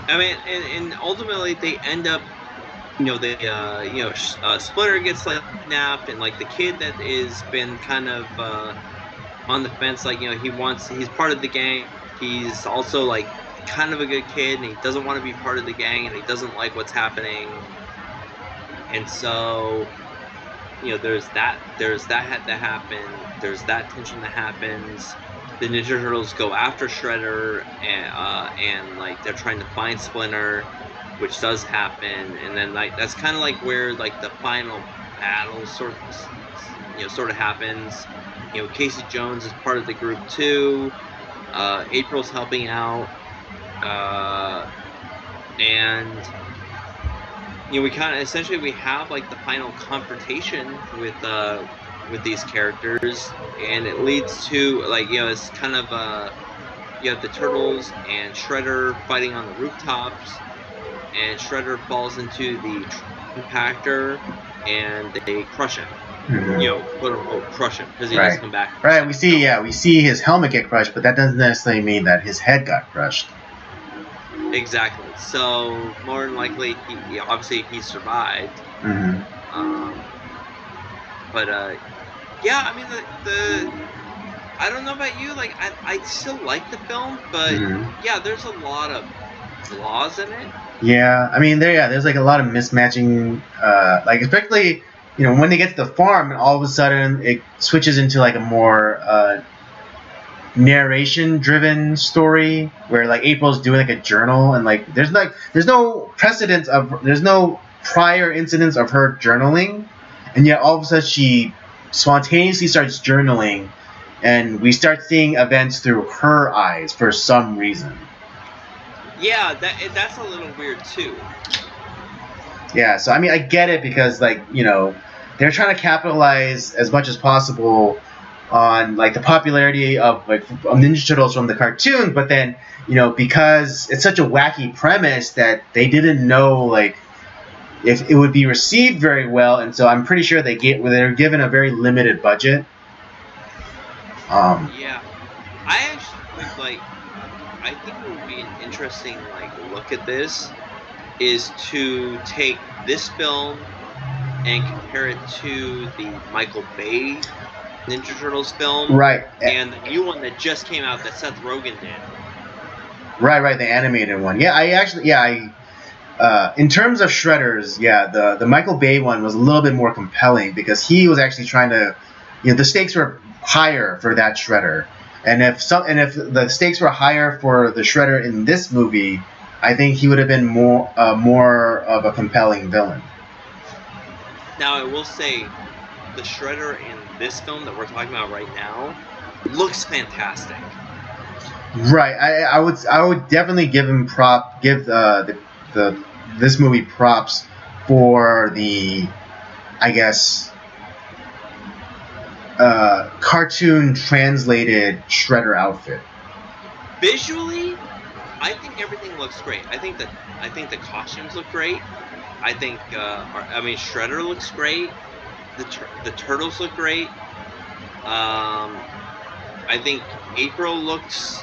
I mean, and ultimately they end up, Splinter gets like kidnapped, and like the kid that is been kind of on the fence, like he's part of the gang. He's also like kind of a good kid, and he doesn't want to be part of the gang, and he doesn't like what's happening, and so. There's that happen. There's that tension that happens. The Ninja Turtles go after Shredder, and like they're trying to find Splinter, which does happen. And then like that's kind of like where like the final battle sort of happens. Casey Jones is part of the group too. April's helping out, and. We kind of essentially we have like the final confrontation with these characters, and it leads to like it's kind of you have the Turtles and Shredder fighting on the rooftops, and Shredder falls into the compactor, and they crush him. Mm-hmm. Quote unquote crush him because he doesn't come back. Right. We see his helmet get crushed, but that doesn't necessarily mean that his head got crushed. Exactly. So more than likely, obviously he survived. Mm-hmm. But yeah, I mean the I don't know about you. Like I still like the film, but yeah, there's a lot of flaws in it. Yeah, I mean there's like a lot of mismatching. Like especially when they get to the farm, and all of a sudden it switches into like a more narration-driven story where like April's doing like a journal, and like there's no precedence there's no prior incidents of her journaling, and yet all of a sudden she spontaneously starts journaling, and we start seeing events through her eyes for some reason. Yeah, that's a little weird too. Yeah, so I mean I get it because like they're trying to capitalize as much as possible on like the popularity of like Ninja Turtles from the cartoon, but then because it's such a wacky premise that they didn't know like if it would be received very well, and so I'm pretty sure they're given a very limited budget. Yeah, I actually I think it would be an interesting like look at this is to take this film and compare it to the Michael Bay Ninja Turtles film, right, and the new one that just came out that Seth Rogen did. Right, the animated one. Yeah, in terms of Shredders, yeah, the Michael Bay one was a little bit more compelling because he was actually trying to, the stakes were higher for that Shredder, and if the stakes were higher for the Shredder in this movie, I think he would have been more of a compelling villain. Now I will say, the Shredder in this film that we're talking about right now looks fantastic. Right, I would definitely give this movie props for the, I guess, cartoon translated Shredder outfit. Visually, I think everything looks great. I think the costumes look great. I think Shredder looks great. The turtles look great. I think April looks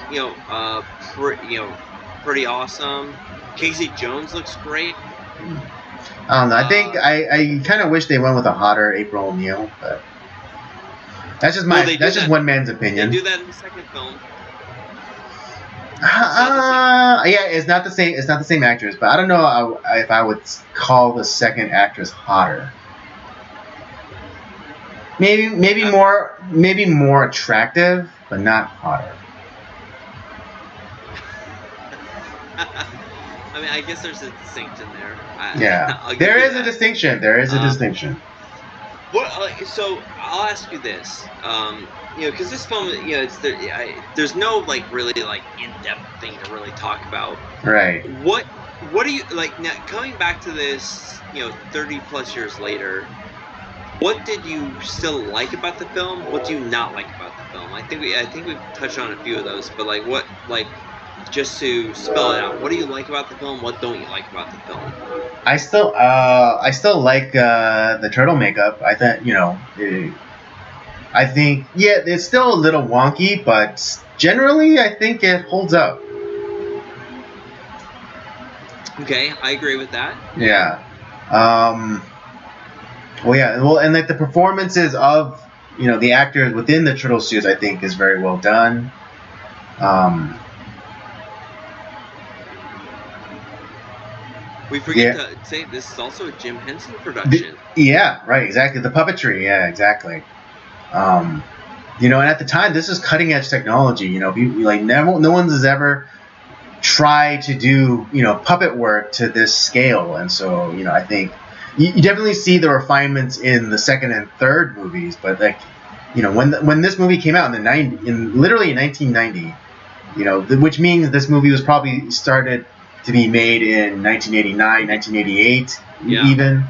pretty awesome. Casey Jones looks great. I don't know. I think I kind of wish they went with a hotter April O'Neil, but that's just one man's opinion. They do that in the second film. Yeah, it's not the same. It's not the same actress, but I don't know if I would call the second actress hotter. Maybe more attractive, but not hotter. I mean, I guess there's a distinction there. There is a distinction. There is a distinction. So I'll ask you this, because this film, there's no really in-depth thing to really talk about. Right. What do you like now? Coming back to this, 30 plus years later, what did you still like about the film? What do you not like about the film? I think we've touched on a few of those, but just to spell it out, what do you like about the film? What don't you like about the film? I still like the turtle makeup. I think it's still a little wonky, but generally I think it holds up. Okay, I agree with that. Yeah. And the performances of the actors within the turtle suits, I think, is very well done. We forget to say this is also a Jim Henson production. Right, exactly. The puppetry, exactly. And at the time, this is cutting edge technology. No one's has ever tried to do puppet work to this scale, and so I think you definitely see the refinements in the second and third movies. But when this movie came out literally in 1990, which means this movie was probably started to be made in 1989, 1988, even.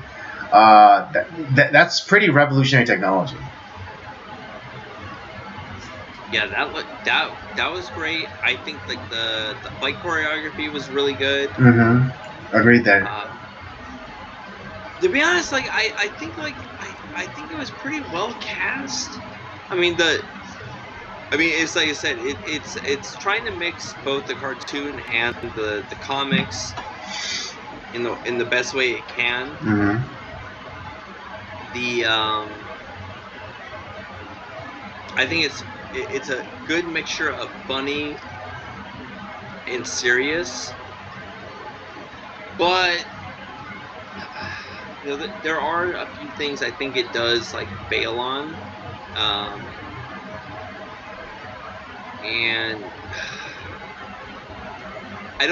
That's pretty revolutionary technology. Yeah, that was great. I think the fight choreography was really good. Mm-hmm. Agreed there. To be honest, I think it was pretty well cast. It's like I said, it's trying to mix both the cartoon and the comics in the best way it can. Mm-hmm. I think it's a good mixture of funny and serious, but there are a few things I think it does fail on. And I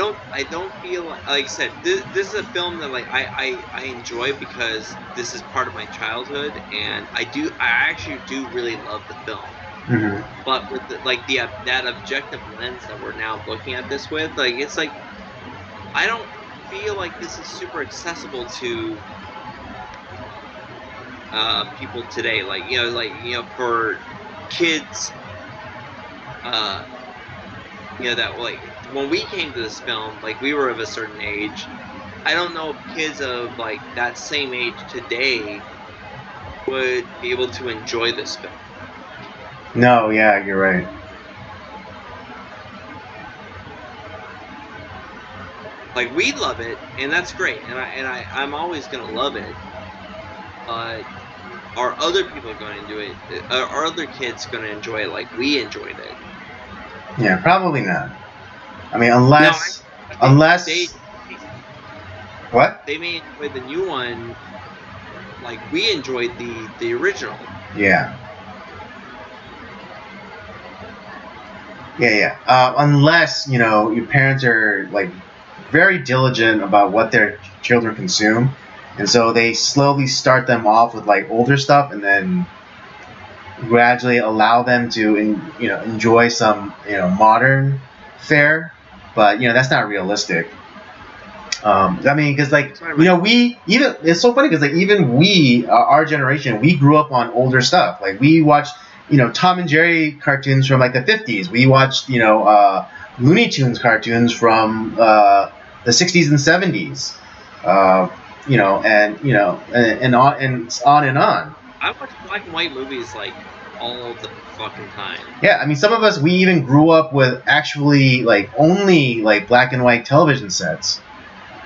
don't feel like I said this is a film that I enjoy because this is part of my childhood, and I actually do really love the film. Mm-hmm. But with that objective lens that we're now looking at this with, it's I don't feel like this is super accessible to people today. For kids. That when we came to this film, we were of a certain age. I don't know if kids of that same age today would be able to enjoy this film. No, yeah, you're right. We love it, and that's great, and I'm always gonna love it. But are other people going to do it? Are other kids going to enjoy it like we enjoyed it? Yeah, probably not. I mean, unless what? They may enjoy the new one like we enjoyed the original. Yeah. Unless your parents are very diligent about what their children consume. And so they slowly start them off with older stuff, and then gradually allow them to enjoy some modern fare. But that's not realistic. I mean, because like Sorry, you know, we even it's so funny because like even we, our generation, we grew up on older stuff. Like we watched, you know, Tom and Jerry cartoons from like the 50s. We watched, you know, Looney Tunes cartoons from the 60s and 70s. You know, and on and on. I watch black and white movies like all the fucking time. Yeah, I mean, some of us we even grew up with actually like only like black and white television sets.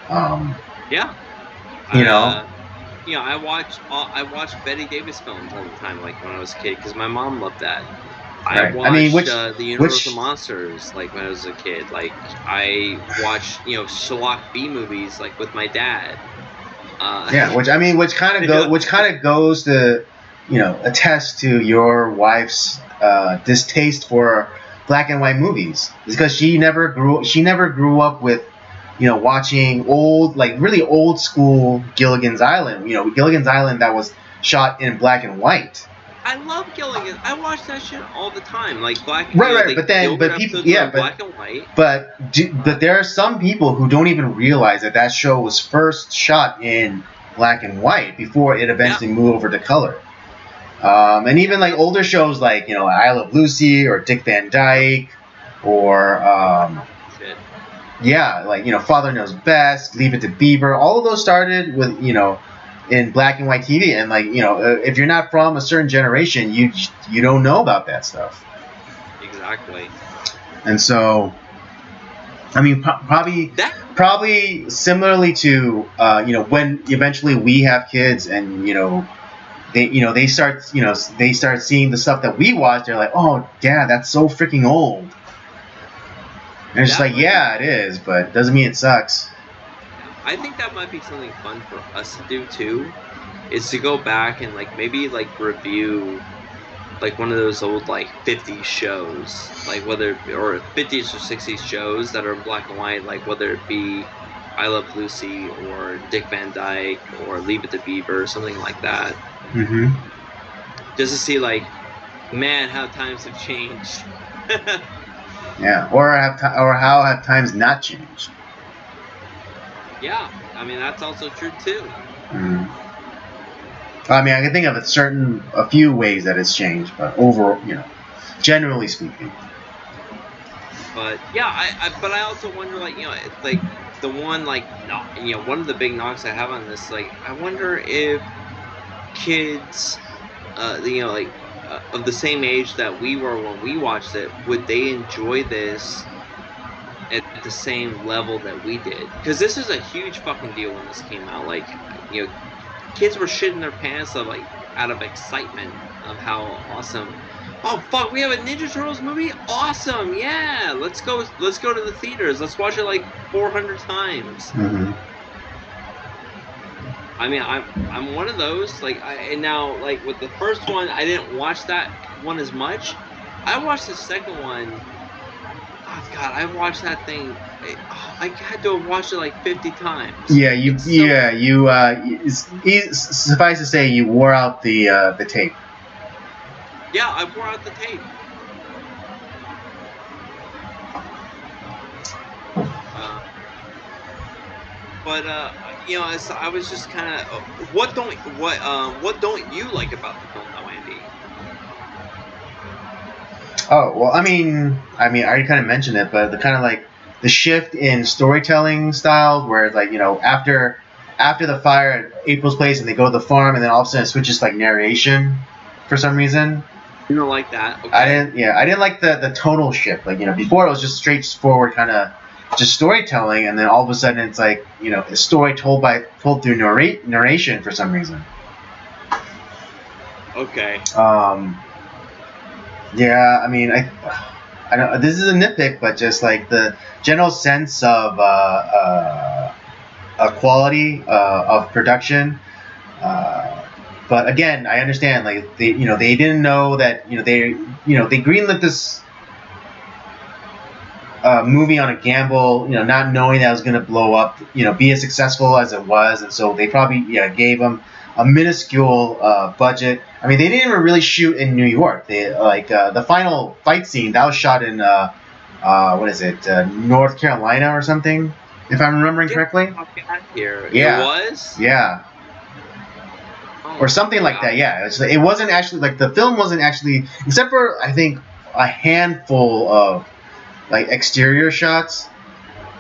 Yeah. You know. You know, I watched Betty Davis films all the time, like when I was a kid, because my mom loved that. Right. I watched I mean, the Universal Monsters, like when I was a kid. Like I watched, you know, Sherlock B movies, like with my dad. Yeah, which kind of goes to, you know, attest to your wife's distaste for black and white movies. It's because she never grew up with, you know, watching old, like really old school Gilligan's Island. You know, Gilligan's Island that was shot in black and white. I love Gilligan. I watch that shit all the time, like black. Right, you know, right. like But then, but people, yeah, black and white. But there are some people who don't even realize that show was first shot in black and white before it eventually moved over to color. And even like older shows like, you know, I Love Lucy or Dick Van Dyke or yeah, like, you know, Father Knows Best, Leave It to Beaver. All of those started with, you know, in black and white TV, and like, you know, if you're not from a certain generation, you don't know about that stuff. Exactly. And so, I mean, probably similarly to you know, when eventually we have kids, and you know, they start seeing the stuff that we watch. They're like, oh, Dad, that's so freaking old. And it's just like, yeah, it is, but doesn't mean it sucks. I think that might be something fun for us to do too, is to go back and like maybe like review like one of those old like 50s shows, like whether or 50s or 60s shows that are in black and white, like whether it be I Love Lucy or Dick Van Dyke or Leave It to Beaver or something like that. Mm-hmm. Just to see like, man, how times have changed. Yeah, or how have times not changed. Yeah, I mean that's also true too. Mm. I mean, I can think of a few ways that it's changed, but overall, you know, generally speaking. But yeah, I also wonder, like, you know, like the one like you know, one of the big knocks I have on this, like I wonder if kids, you know, like of the same age that we were when we watched it, would they enjoy this at the same level that we did? Because this is a huge fucking deal when this came out. Like, you know, kids were shitting their pants of, like, out of excitement of how awesome. Oh fuck, we have a Ninja Turtles movie? Awesome, yeah. Let's go to the theaters. Let's watch it like 400 times. Mm-hmm. I mean, I'm one of those. Like, and now, like with the first one, I didn't watch that one as much. I watched the second one. Oh God, I watched that thing. I had to have watched it like 50 times. Yeah, suffice to say, you wore out the tape. Yeah, I wore out the tape. But you know, I was just kind of, what don't you like about the film, though, Andy? Oh well, I mean, I already kind of mentioned it, but the kind of like the shift in storytelling styles, where it's like, you know, after the fire at April's place, and they go to the farm, and then all of a sudden it switches to like narration for some reason. You don't like that? Okay. I didn't like the tonal shift. Like, you know, before it was just straightforward kind of just storytelling, and then all of a sudden it's like, you know, a story told through narration for some reason. Okay. Yeah, I mean, I don't. This is a nitpick, but just like the general sense of a quality of production. But again, I understand. Like they didn't know that. They greenlit this movie on a gamble. Not knowing that it was going to blow up. Be as successful as it was, and so they probably gave them a minuscule budget. I mean, they didn't even really shoot in New York. They the final fight scene that was shot in North Carolina or something. if I'm remembering correctly. Here. Yeah. It was? Yeah. Oh, or something like that. Yeah, it wasn't actually like the film wasn't actually, except for I think a handful of like exterior shots.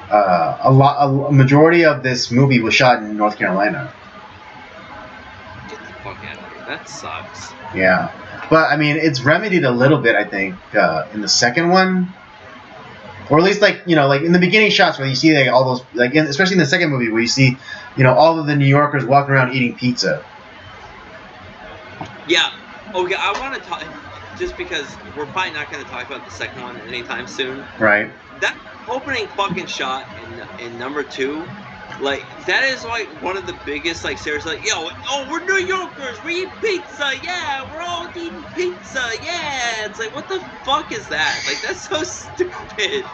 A majority of this movie was shot in North Carolina. Get the fuck out of here. That sucks. Yeah, but I mean, it's remedied a little bit, I think, in the second one, or at least like like in the beginning shots where you see like all those especially in the second movie where you see all of the New Yorkers walking around eating pizza. Yeah. Okay, I want to talk just because we're probably not going to talk about the second one anytime soon. Right. That opening fucking shot in number 2, like that is like one of the biggest like seriously like we're New Yorkers, we eat pizza, yeah, we're all eating pizza, yeah. It's like what the fuck is that? Like that's so stupid.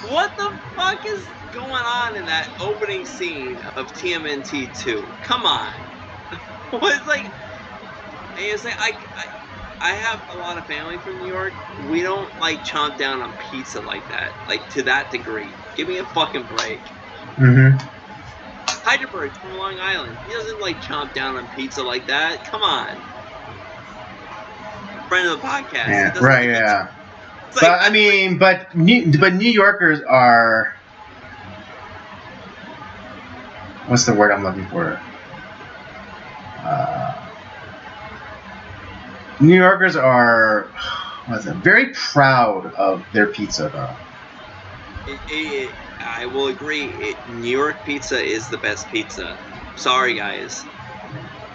What the fuck is going on in that opening scene of TMNT 2? Come on. It's like it's like I have a lot of family from New York. We don't like chomp down on pizza like that, like to that degree. Give me a fucking break. Mm-hmm. Heidelberg's from Long Island. He doesn't like chomp down on pizza like that. Come on. Friend of the podcast. Yeah, right, yeah. But like, I mean, but New Yorkers are, what's the word I'm looking for? New Yorkers are, very proud of their pizza, though. I will agree. New York pizza is the best pizza. Sorry, guys.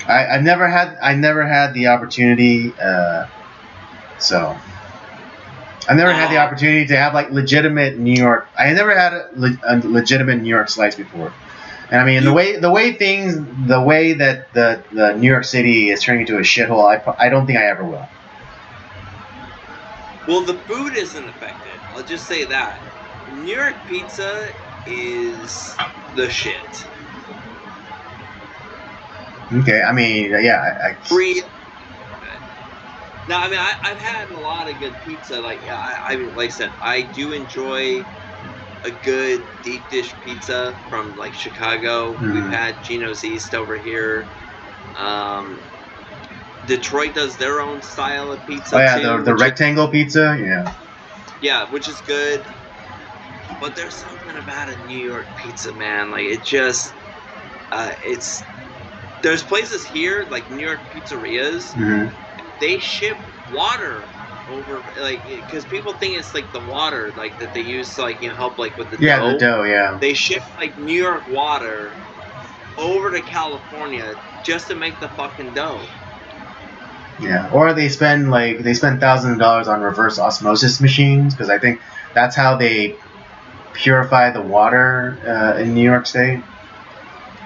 I never had the opportunity. So I never had the opportunity to have like legitimate New York. I never had a legitimate New York slice before. And I mean, the way that the New York City is turning into a shithole, I don't think I ever will. Well, the food isn't affected. I'll just say that. New York pizza is the shit. Okay, I mean, yeah, Free. Now, I mean, I've had a lot of good pizza. Like, like I said, I do enjoy a good deep dish pizza from like Chicago. Mm-hmm. We've had Gino's East over here. Detroit does their own style of pizza. Oh yeah, the rectangle pizza, yeah. Yeah, which is good. But there's something about a New York pizza, man. Like it just, there's places here like New York pizzerias. Mm-hmm. They ship water over, like, because people think it's like the water like that they use to like help like with the dough. Yeah, the dough. Yeah. They ship like New York water over to California just to make the fucking dough. Yeah, or they spend thousands of dollars on reverse osmosis machines because I think that's how they purify the water in New York State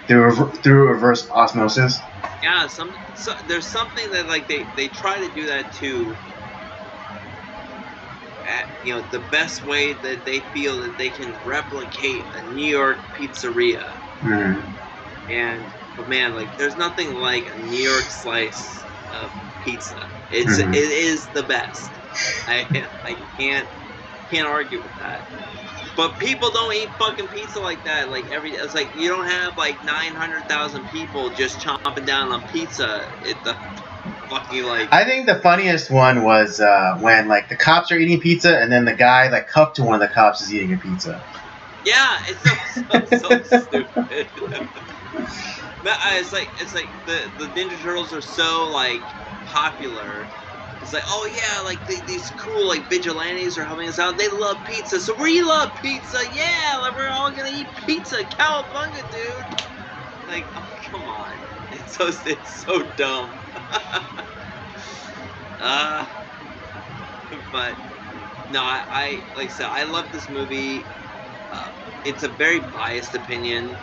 through reverse osmosis. Yeah, there's something that like they try to do that too. At the best way that they feel that they can replicate a New York pizzeria. Mm-hmm. But man, like there's nothing like a New York slice of pizza. It is the best. I can't argue with that. But people don't eat fucking pizza like that. Like it's like you don't have like 900,000 people just chomping down on pizza. I think the funniest one was when like the cops are eating pizza and then the guy like cupped to one of the cops is eating a pizza. Yeah, it's so stupid. It's like the Ninja Turtles are so like popular. It's like, oh yeah, like these cool like vigilantes are helping us out. They love pizza, so we love pizza. Yeah, like we're all gonna eat pizza, cowabunga, dude. Like, oh, come on, it's so dumb. But no, I like I said, I love this movie. It's a very biased opinion.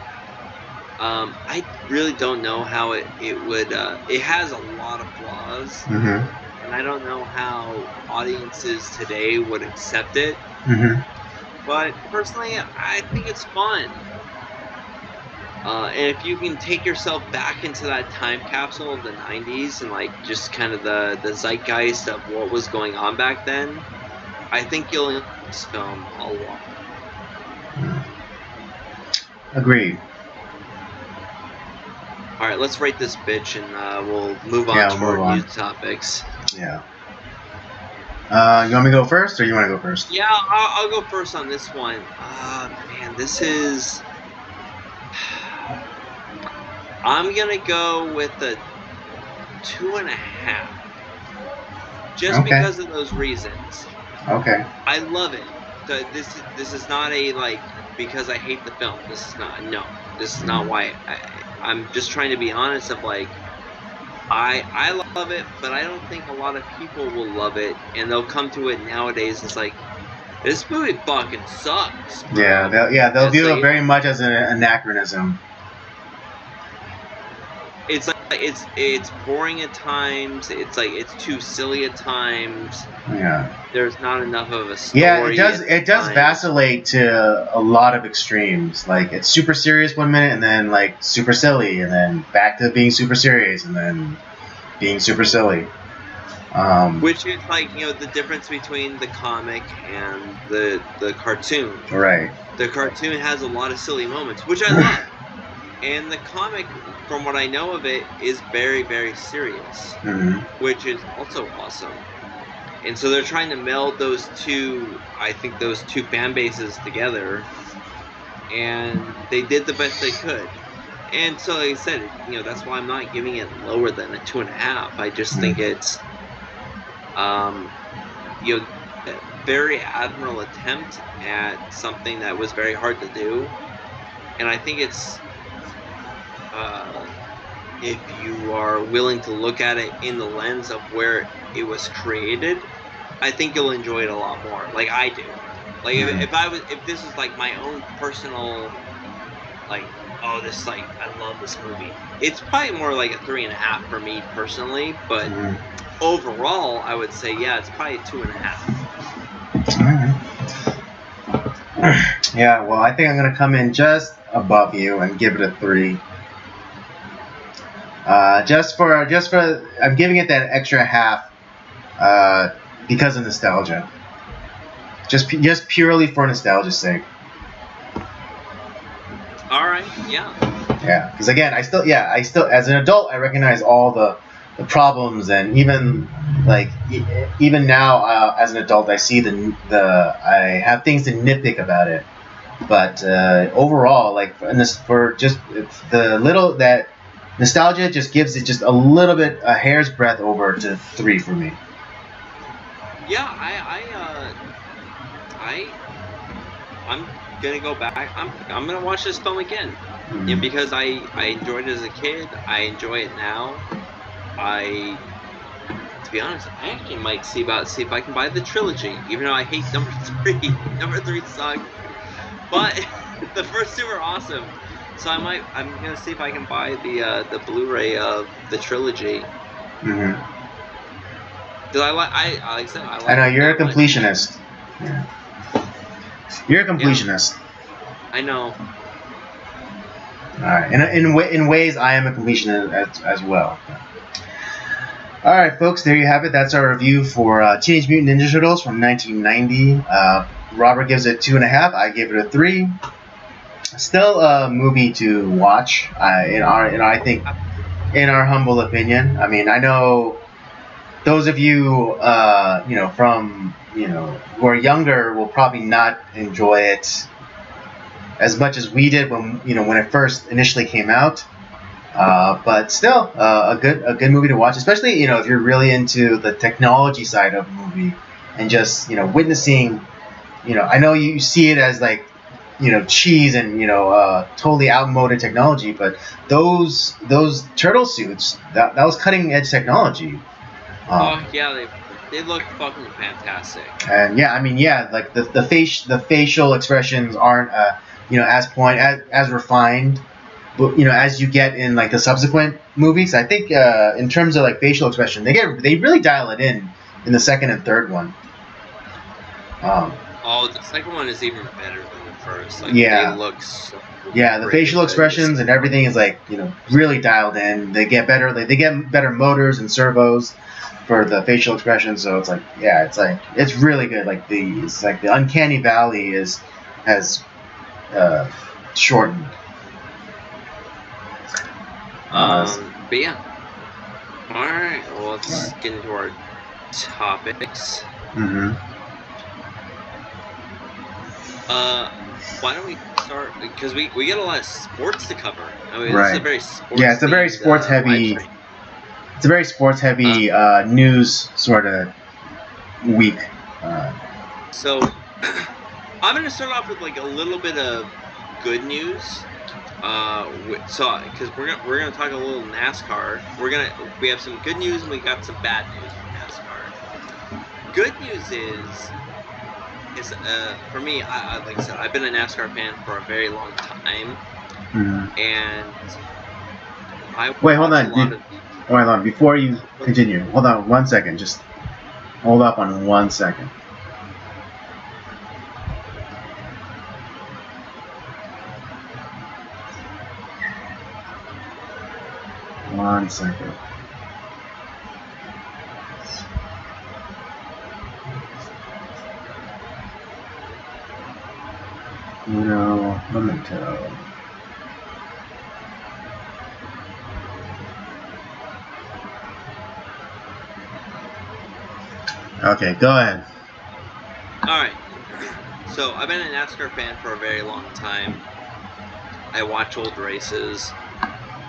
I really don't know how it would. It has a lot of flaws. Mm-hmm. And I don't know how audiences today would accept it. Mm-hmm. But personally, I think it's fun. And if you can take yourself back into that time capsule of the 90s and like just kind of the zeitgeist of what was going on back then, I think you'll enjoy this film a lot. Agreed. All right, let's rate this bitch, and we'll move on to our news topics. Yeah. You want me to go first, or you want to go first? Yeah, I'll go first on this one. Man, this is. I'm gonna go with a 2.5, just because of those reasons. Okay. I love it. This is not a like because I hate the film. This is not This is not why. I'm just trying to be honest. Of like, I love it, but I don't think a lot of people will love it, and they'll come to it nowadays. It's like, this movie fucking sucks. Bro. Yeah, they'll view it very much as an anachronism. It's like it's boring at times. It's like it's too silly at times. Yeah. There's not enough of a story. Yeah, it does vacillate to a lot of extremes. Like, it's super serious one minute, and then like super silly, and then back to being super serious, and then being super silly. Which is like, the difference between the comic and the cartoon. Right. The cartoon has a lot of silly moments, which I love. And the comic, from what I know of it, is very, very serious, which is also awesome. And so they're trying to meld those two fan bases together, and they did the best they could. And so, like I said, that's why I'm not giving it lower than a 2.5. I just think it's, a very admirable attempt at something that was very hard to do. And I think it's, if you are willing to look at it in the lens of where it was created, I think you'll enjoy it a lot more, like I do. Like, if this is like my own personal, like, I love this movie, it's probably more like a 3.5 for me personally. But overall, I would say, yeah, it's probably 2.5. Yeah, well, I think I'm gonna come in just above you and give it a 3. Just for I'm giving it that extra half because of nostalgia. Just purely for nostalgia's sake. All right, yeah. Yeah, because again, I still as an adult I recognize all the problems, and even now as an adult I see I have things to nitpick about it. But overall, like, for just the little that nostalgia just gives it just a little bit, a hair's breadth over to 3 for me. Yeah, I'm gonna go back. I'm gonna watch this film again, because I enjoyed it as a kid. I enjoy it now. To be honest, I actually might see if I can buy the trilogy, even though I hate number 3. Number 3 sucks, but the first 2 are awesome. So I'm gonna see if I can buy the Blu-ray of the trilogy. Because I know you're a completionist. Yeah. You're a completionist. Yeah. I know. All right. In ways, I am a completionist as well. All right, folks. There you have it. That's our review for Teenage Mutant Ninja Turtles from 1990. Robert gives it 2.5. I gave it a 3. Still a movie to watch. I think, in our humble opinion. I mean, I know those of you, who are younger will probably not enjoy it as much as we did when it first initially came out. But still, a good movie to watch, especially if you're really into the technology side of the movie and just witnessing. I know you see it as like cheese and totally outmoded technology, but those turtle suits, that was cutting edge technology. They look fucking fantastic. And like the facial expressions aren't as refined, but as you get in like the subsequent movies. I think in terms of like facial expression, they really dial it in the second and third one. The second one is even better than the first. Like, yeah. They look so the facial expressions and everything is like really dialed in. They get better. They get better motors and servos for the facial expressions. So it's really good. Like the uncanny valley has shortened. But yeah. All right. Well, let's get into our topics. Why don't we start? Because we get a lot of sports to cover. I mean, this is a very sports. Yeah, it's a very sports heavy. It's a very sports heavy news sort of week. So I'm gonna start off with like a little bit of good news. Because we're gonna talk a little NASCAR. We have some good news and we got some bad news from NASCAR. Good news is for me. Like I said, I've been a NASCAR fan for a very long time, and wait, hold on. Before you continue, hold on 1 second. Just hold up on 1 second. One second. Uno momento. Okay, go ahead. Alright. So, I've been a NASCAR fan for a very long time. I watch old races.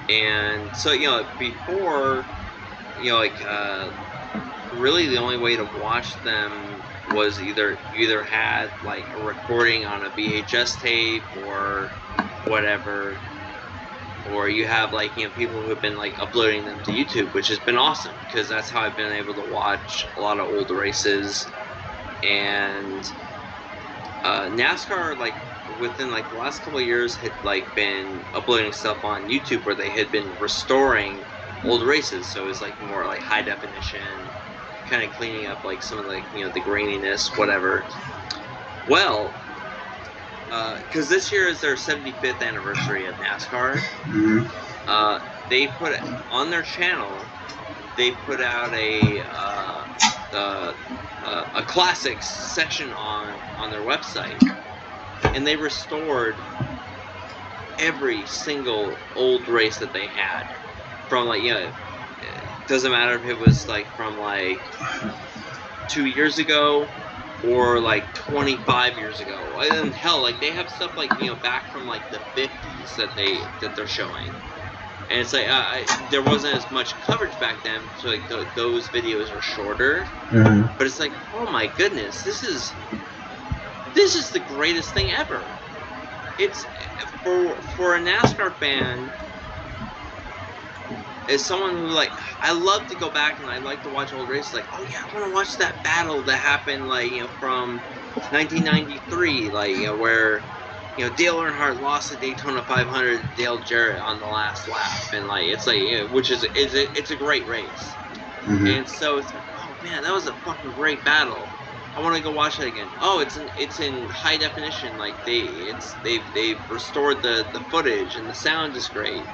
And so, before, really the only way to watch them was you either had like a recording on a VHS tape or whatever, or you have like people who have been like uploading them to YouTube, which has been awesome because that's how I've been able to watch a lot of old races. And NASCAR, like within like the last couple of years, had like been uploading stuff on YouTube where they had been restoring old races, so it was like more like high definition, kind of cleaning up like some of the the graininess, whatever. Well, because this year is their 75th anniversary of NASCAR, they put on their channel. They put out a classics section on their website, and they restored every single old race that they had from like it doesn't matter if it was like from like 2 years ago or like 25 years ago. And hell, like they have stuff like back from like the 50s that they're showing. And it's like there wasn't as much coverage back then, so like those videos are shorter. But it's like, oh my goodness, this is the greatest thing ever. It's for a NASCAR fan, as someone who like I love to go back and I like to watch old races. Like, oh yeah, I want to watch that battle that happened like from 1993, like where Dale Earnhardt lost the Daytona 500 to Dale Jarrett on the last lap, and like it's like which is it's a great race. And so it's like, oh man, that was a fucking great battle. I want to go watch it again. Oh, it's in high definition. Like they've restored the footage and the sound is great.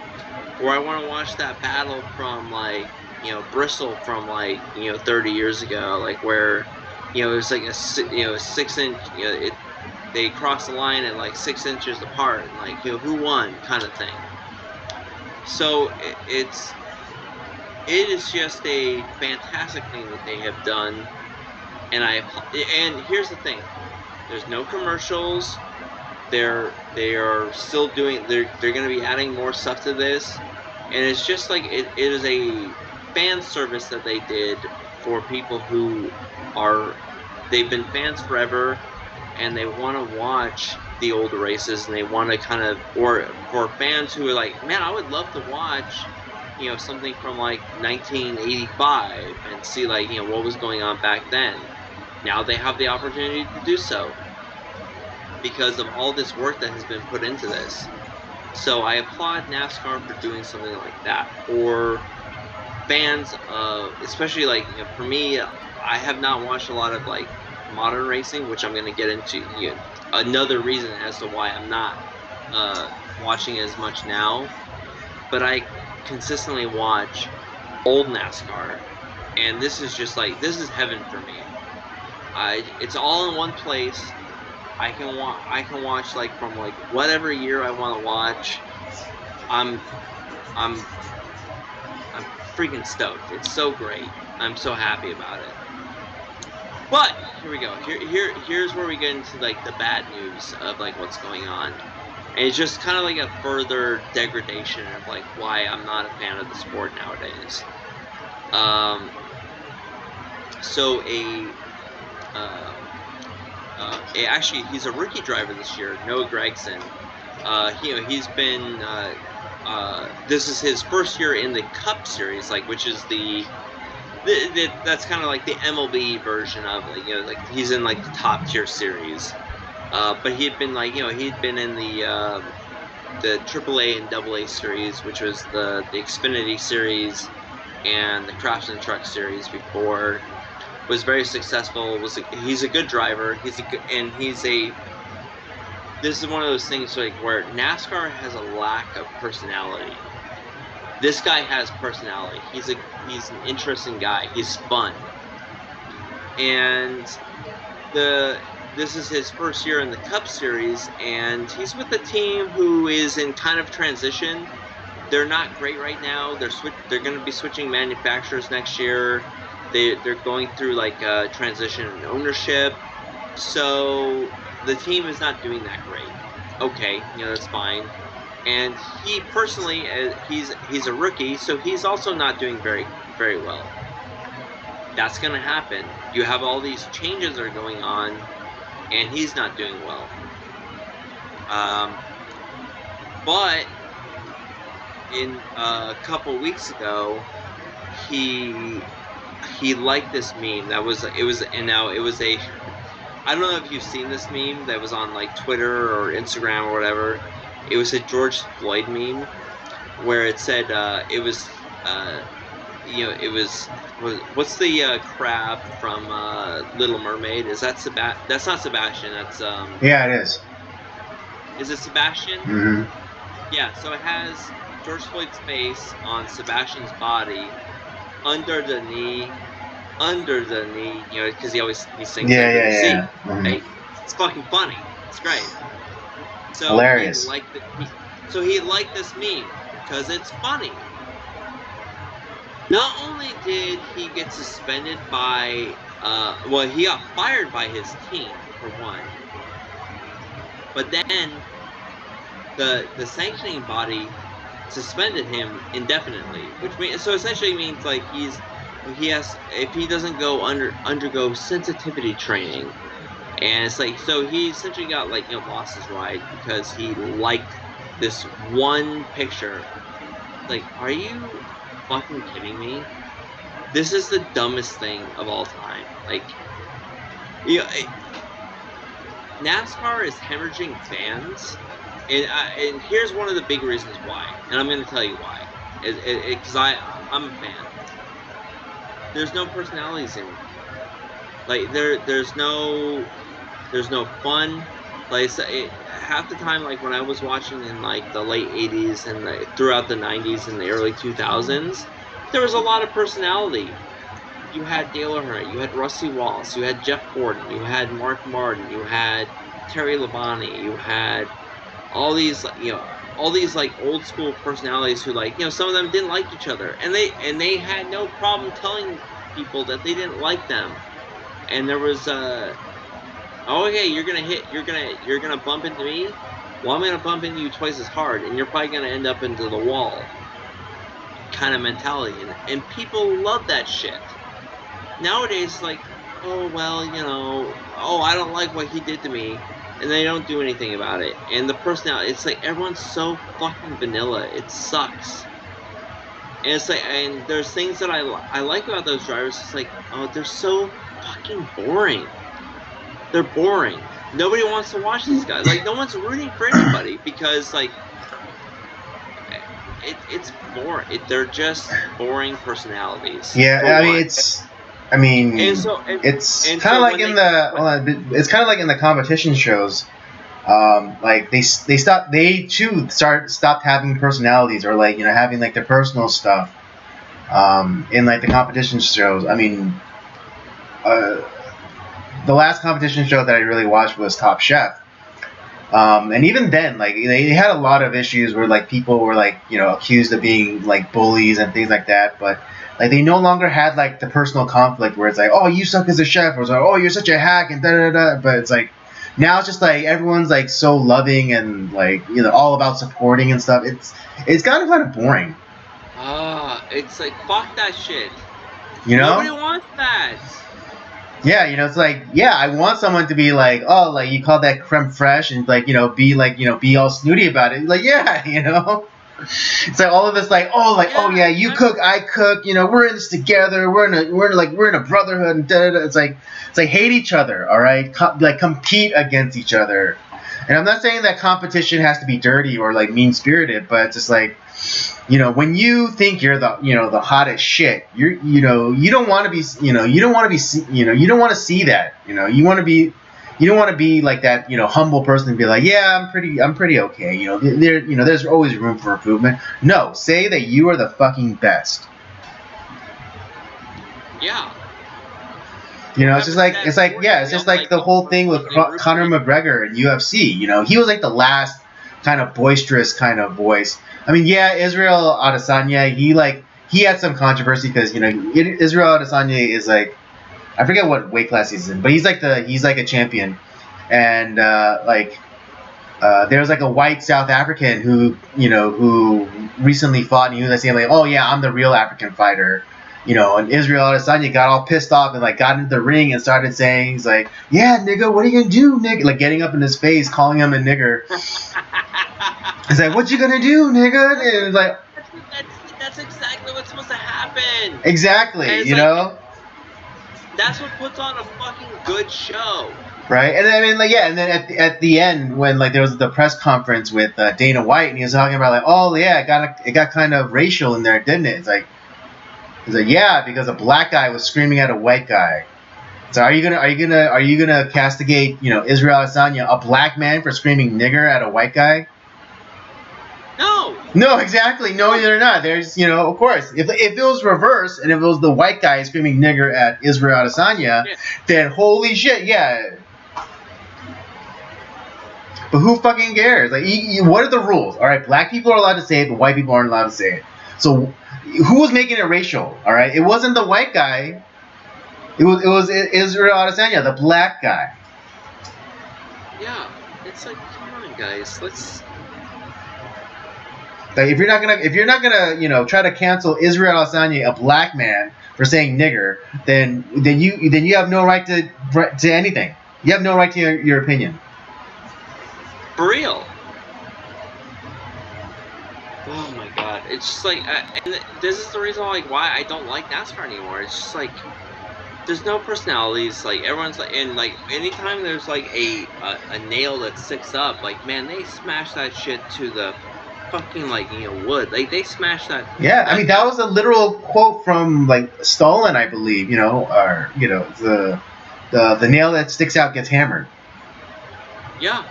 Or I want to watch that battle from like Bristol from like 30 years ago, like where it was like a 6-inch they crossed the line at like 6 inches apart, and like who won kind of thing. So it is just a fantastic thing that they have done. And here's the thing, there's no commercials. They are still doing. They're going to be adding more stuff to this, and it's just like it is a fan service that they did for people who they've been fans forever, and they want to watch the old races, and they want to kind of, or for fans who are like, man, I would love to watch something from like 1985 and see like what was going on back then. Now they have the opportunity to do so because of all this work that has been put into this. So I applaud NASCAR for doing something like that. Or fans of, especially like for me, I have not watched a lot of like modern racing, which I'm going to get into. Another reason as to why I'm not watching as much now, but I consistently watch old NASCAR, and this is just like, this is heaven for me. It's all in one place. I can watch like from like whatever year I want to watch. I'm freaking stoked. It's so great. I'm so happy about it. But here we go. Here's where we get into like the bad news of like what's going on. And it's just kind of like a further degradation of like why I'm not a fan of the sport nowadays. So actually he's a rookie driver this year, Noah Gragson. He's been this is his first year in the Cup Series, like which is that's kind of like the MLB version of it. Like he's in like the top tier series. But he had been like he'd been in the AAA and AA series, which was the Xfinity series and the Craftsman Truck series before. Was very successful. He's a good driver. This is one of those things like where NASCAR has a lack of personality. This guy has personality. He's an interesting guy. He's fun. And this is his first year in the Cup Series, and he's with a team who is in kind of transition. They're not great right now. They're going to be switching manufacturers next year. They're going through like a transition in ownership, so the team is not doing that great. Okay, that's fine. And he personally, he's a rookie, so he's also not doing very, very well. That's going to happen. You have all these changes that are going on, and he's not doing well. But in a couple weeks ago, he liked this meme. I don't know if you've seen this meme that was on like Twitter or Instagram or whatever. It was a George Floyd meme where it said what's the crab from Little Mermaid? Is that that's not Sebastian, that's yeah, it is. Is it Sebastian? Mm-hmm. Yeah, so it has George Floyd's face on Sebastian's body, under the knee, because he sings. Yeah. Mm-hmm. Right? It's fucking funny. It's great. So hilarious. He liked this meme because it's funny. Not only did he get suspended by, he got fired by his team for one. But then the sanctioning body suspended him indefinitely, which means essentially means like if he doesn't undergo sensitivity training, and it's like so he essentially got lost his ride because he liked this one picture. Like, are you fucking kidding me? This is the dumbest thing of all time. Like, NASCAR is hemorrhaging fans, and here's one of the big reasons why, and I'm going to tell you why. Because I'm a fan. There's no personalities in it. Like there's no fun. Like half the time, like when I was watching in like the late '80s and throughout the '90s and the early 2000s, there was a lot of personality. You had Dale Earnhardt, you had Rusty Wallace, you had Jeff Gordon, you had Mark Martin, you had Terry Labonte, you had all these like old school personalities who some of them didn't like each other, and they had no problem telling people that they didn't like them. And there was okay, you're gonna bump into me, well I'm gonna bump into you twice as hard, and you're probably gonna end up into the wall kind of mentality, and people love that shit. Nowadays, like, oh well, I don't like what he did to me, and they don't do anything about it. And the personality, it's like everyone's so fucking vanilla. It sucks. And it's like, and there's things that I like about those drivers. It's like, oh, they're so fucking boring. They're boring. Nobody wants to watch these guys. Like, no one's rooting for anybody because, like, it's boring. They're just boring personalities. Yeah, it's kind of like in the competition shows. Like they stopped having personalities, or like having like their personal stuff in like the competition shows. I mean, the last competition show that I really watched was Top Chef, And even then, like they had a lot of issues where like people were like accused of being like bullies and things like that. But like they no longer had like the personal conflict where it's like, oh, you suck as a chef, or it's like, oh, you're such a hack and da da da. But it's like now it's just like everyone's like so loving and like all about supporting and stuff. It's kind of boring. It's like fuck that shit. Nobody wants that. Yeah, it's like, yeah, I want someone to be like, oh, like you call that creme fraiche and like, be all snooty about it. Like, yeah, it's like all of this like, oh, like, oh yeah, you cook, I cook, we're in this together. We're in a brotherhood and da, da, da. It's like hate each other. All right. Like compete against each other. And I'm not saying that competition has to be dirty or like mean spirited, but it's just like, when you think you're the hottest shit, you don't want to be, you don't want to see that, you want to be, you don't want to be like that, humble person and be like, yeah, I'm pretty okay. There's always room for improvement. No, say that you are the fucking best. Yeah. It's just like, it's just like the whole thing with Conor McGregor in UFC. He was like the last kind of boisterous kind of voice. I mean, yeah, Israel Adesanya, he had some controversy because Israel Adesanya is like, I forget what weight class he's in, but he's like a champion, and there was like a white South African who recently fought, and he was saying like, oh yeah, I'm the real African fighter. And Israel Adesanya got all pissed off and like got into the ring and started saying, he's like, yeah, nigga, what are you gonna do, nigga? Like getting up in his face, calling him a nigger. He's like, what you gonna do, nigga? And it's like, that's exactly what's supposed to happen. Exactly, That's what puts on a fucking good show. Right, and I mean, like, yeah, and then at the end when like there was the press conference with Dana White, and he was talking about like, oh yeah, it got kind of racial in there, didn't it? It's like, yeah, because a black guy was screaming at a white guy. So are you gonna castigate Israel Adesanya, a black man, for screaming nigger at a white guy? No, exactly. No, they're not. There's of course, if it was reverse and if it was the white guy screaming nigger at Israel Adesanya, then holy shit, yeah. But who fucking cares? Like, what are the rules? All right, black people are allowed to say it, but white people aren't allowed to say it. So who was making it racial? All right, it wasn't the white guy. It was Israel Adesanya, the black guy. Yeah, it's like, come on, guys, let's. Like, if you're not gonna try to cancel Israel Adesanya, a black man, for saying nigger, then you have no right to anything. You have no right to your opinion. For real. Oh my god, it's just like, and this is the reason why I don't like NASCAR anymore. It's just like, there's no personalities. Like, everyone's like, and like anytime there's like a nail that sticks up, like, man, they smash that shit to the fucking wood. Like, they smash that. Yeah, I mean, that was a literal quote from like Stalin, I believe. Or the nail that sticks out gets hammered. Yeah,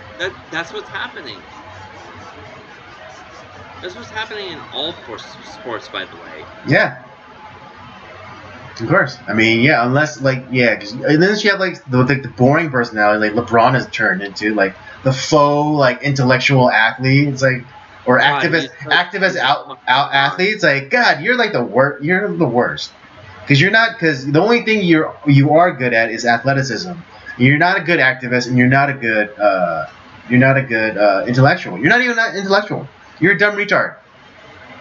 that's what's happening. That's what's happening in all sports, by the way. Yeah. Of course. I mean, yeah, unless, because then you have, the boring personality, like LeBron has turned into, the faux, intellectual athlete. It's like, or activist athlete. It's like, God, you're, you're the worst. Because the only thing you are good at is athleticism. You're not a good activist, and you're not a good intellectual. You're not even that intellectual. You're a dumb retard.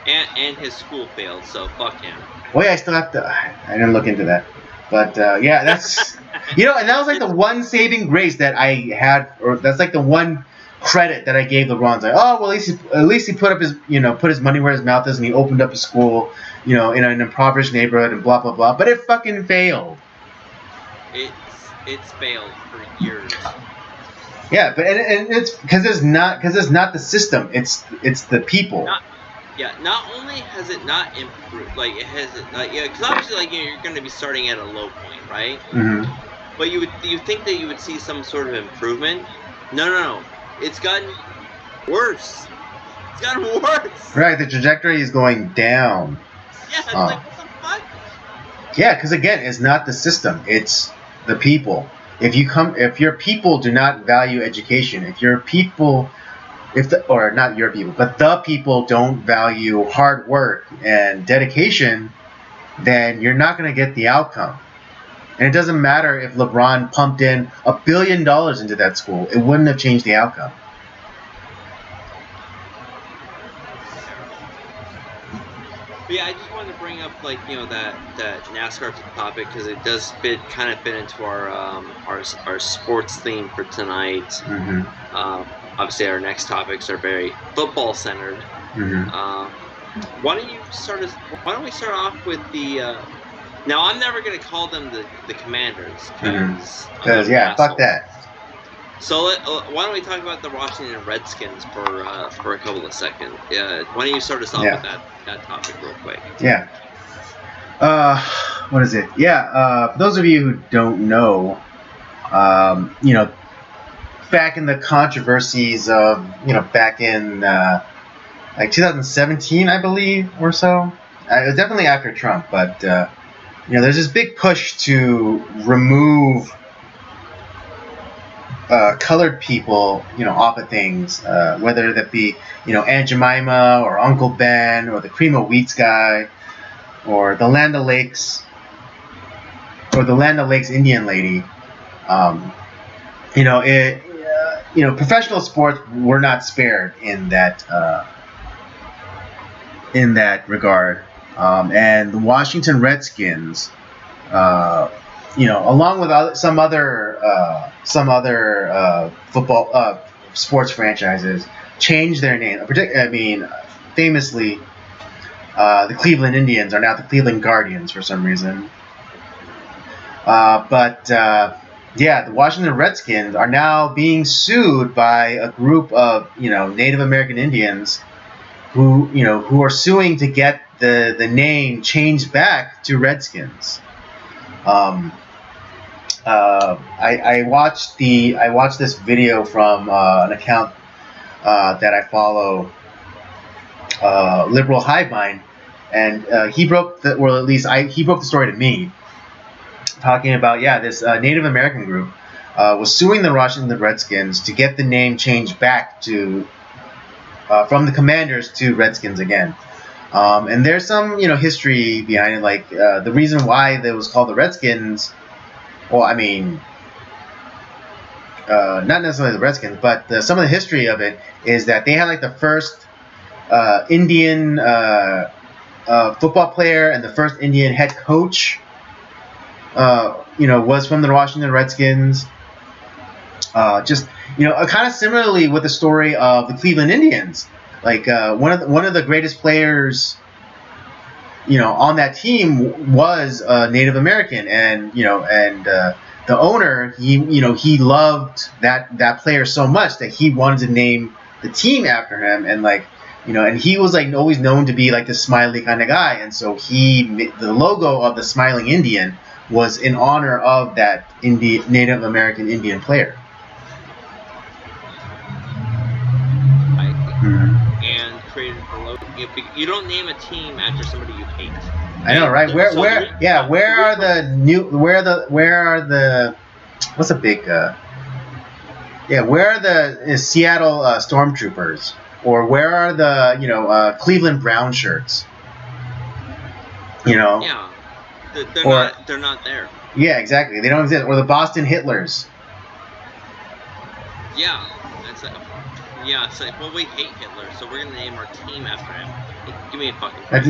And his school failed, so fuck him. Well, yeah, I still have to. I didn't look into that, but yeah, that's and that was the one saving grace that I had, or that's the one credit that I gave LeBron. It's like, oh well, at least he put up his put his money where his mouth is, and he opened up a school, in an impoverished neighborhood, and blah blah blah. But it fucking failed. It's failed for years. Yeah, but and it's because it's not the system. It's the people. Not only has it not improved, it hasn't, because obviously, you're going to be starting at a low point, right? Mm-hmm. But you think that you would see some sort of improvement? No. It's gotten worse. It's gotten worse. Right, the trajectory is going down. Yeah, what the fuck? Yeah, because again, it's not the system; it's the people. if your people do not value education, if your people, or not your people, but the people don't value hard work and dedication, then you're not going to get the outcome. And it doesn't matter if LeBron pumped in $1 billion into that school; it wouldn't have changed the outcome. But yeah, I just wanted to bring up that NASCAR topic because it does kind of fit into our sports theme for tonight. Mm-hmm. Obviously, our next topics are very football centered. Mm-hmm. Why don't we start off with the? Now, I'm never going to call them the Commanders because fuck that. So why don't we talk about the Washington Redskins for a couple of seconds? Why don't you start us off with that topic real quick? Yeah. What is it? Yeah. For those of you who don't know, back in the controversies of back in like 2017, I believe, or so. It was definitely after Trump, but there's this big push to remove colored people, off of things, whether that be, Aunt Jemima or Uncle Ben or the Cream of Wheats guy or the Land O'Lakes Indian lady. Professional sports were not spared in that regard, and the Washington Redskins, along with some other football sports franchises, changed their name. Famously, the Cleveland Indians are now the Cleveland Guardians for some reason. The Washington Redskins are now being sued by a group of Native American Indians who are suing to get the name changed back to Redskins. I watched this video from an account that I follow, Liberal Highbind, and he broke the story to me, talking about this Native American group was suing the Washington Redskins to get the name changed back to from the Commanders to Redskins again. And there's some history behind it, like the reason why it was called the Redskins. Well, not necessarily the Redskins, but some of the history of it is that they had the first Indian football player and the first Indian head coach. Was from the Washington Redskins. Kind of similarly with the story of the Cleveland Indians. One of the greatest players, on that team was Native American, and the owner, he loved that player so much that he wanted to name the team after him, and and he was always known to be the smiley kind of guy, and so the logo of the smiling Indian was in honor of that Native American Indian player. And created a logo. You don't name a team after somebody you hate. I know, right? Where are the Seattle Stormtroopers, or where are the Cleveland Brown shirts? Yeah, they're not there. Yeah, exactly. They don't exist. Or the Boston Hitlers. Yeah, it's well, we hate Hitler, so we're gonna name our team after him. Give me a fucking break.